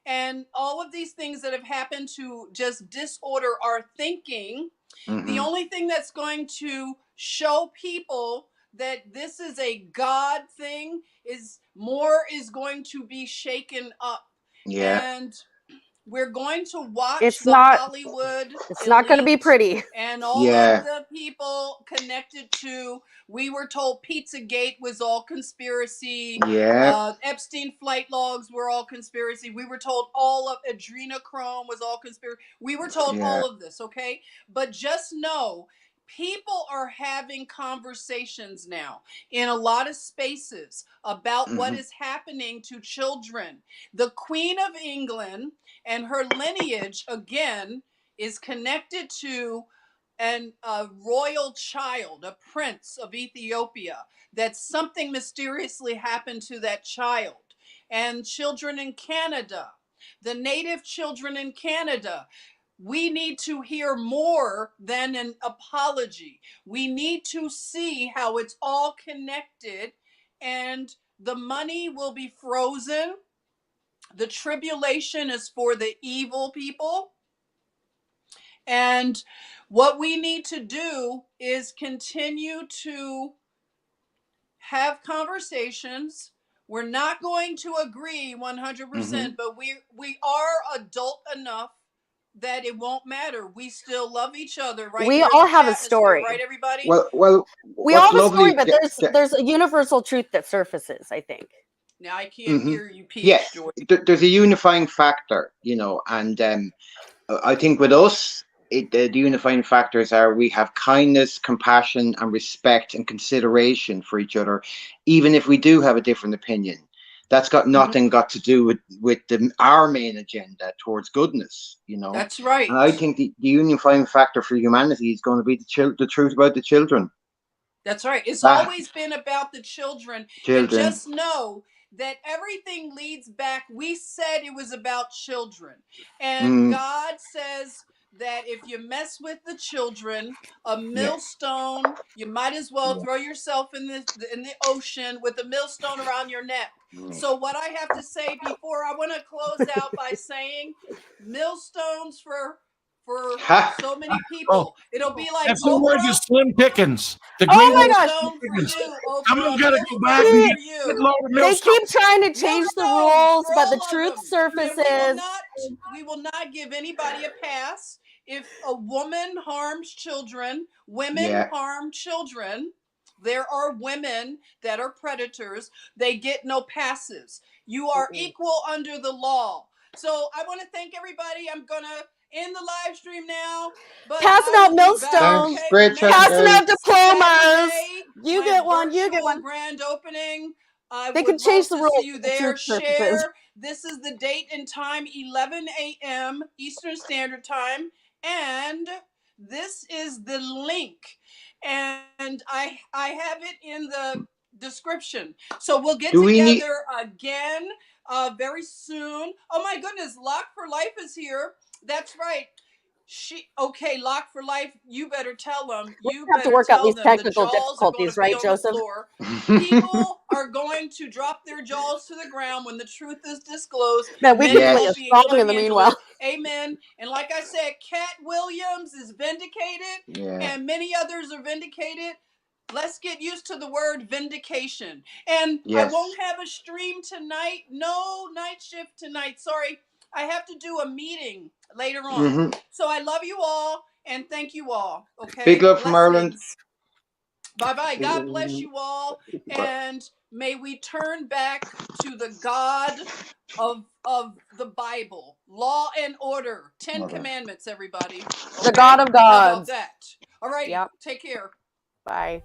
And all of these things that have happened to just disorder our thinking, the only thing that's going to show people that this is a God thing is more is going to be shaken up. And we're going to watch it's the not Hollywood going to be elite pretty. and all of the people connected to. We were told Pizzagate was all conspiracy. Epstein flight logs were all conspiracy. We were told all of adrenochrome was all conspiracy. We were told all of this, okay? But just know, people are having conversations now in a lot of spaces about what is happening to children. The Queen of England and her lineage, again, is connected to a royal child, a prince of Ethiopia, that something mysteriously happened to that child. And children in Canada, the native children in Canada, we need to hear more than an apology. We need to see how it's all connected, and the money will be frozen. The tribulation is for the evil people. And what we need to do is continue to have conversations. We're not going to agree 100%, but we are adult enough that it won't matter. We still love each other right We here all in the have a chatmosphere, story. right, everybody? Well, We all what's have a story, lovely, but there's a universal truth that surfaces, I think. Now I can't Hmm. hear you, Peach Yes, Joy. there's a unifying factor, and I think with us, the unifying factors are we have kindness, compassion, and respect and consideration for each other, even if we do have a different opinion. That's got nothing got to do with our main agenda towards goodness, That's And I right. think the unifying factor for humanity is going to be the truth about the children. That's right. It's Ah, always been about the children. And children. just know that everything leads back. We said it was about children. And Mm, God says that if you mess with the children, a yeah. millstone, you might as well throw yourself in the ocean with a millstone around your neck. Mm. So what I have to say before I want to close out by saying millstones for Ha! so many Oh, people. It'll be like that's the word Oprah. is Slim Pickens. The Oh great my old gosh. Slim Millstone for Pickens. you, Someone's Oprah. got to go back Millstone and See, for get a you. load of they keep millstones. trying to change the Millstones rules, for but the all of truth them. And surfaces. we will not give anybody a pass. If a woman harms children, women Yeah. harm children. There are women that are predators. They get no passes. You are equal under the law. So I want to thank everybody. I'm going to end the live stream now, but Passing I out will be back, Thanks. millstones, okay? Great chatting, Remember, passing guys. out diplomas. Saturday, You my get one, you get virtual one. grand opening. I They can would change love the to see rules you if the truth there. surfaces. Share. This is the date and time, 11 a.m. Eastern Standard Time. And this is the link. And I have it in the description. So we'll get Do we need? together again very soon. Oh my goodness, Lock for Life is here. That's right. Lock for Life, you better tell them. We You have to better work out tell these them the technical jaws are going to difficulties, be right, on the Joseph? floor. People are going to drop their jaws to the ground when the truth is disclosed. Man, we Many can play Yes. a won't be able song to in the handle meanwhile. it. Amen. And like I said, Cat Williams is vindicated, Yeah. and many others are vindicated. Let's get used to the word vindication. And I Yes. won't have a stream tonight. No night shift tonight. Sorry. I have to do a meeting later on. Hmm. So I love you all and thank you all. Big Okay. love from Ireland. Blessings. Bye bye. God bless you all. And may we turn back to the God of the Bible. Law and order. 10 Okay. commandments, everybody. The Okay? God of How about gods. that? All right. Yep. Take care. Bye.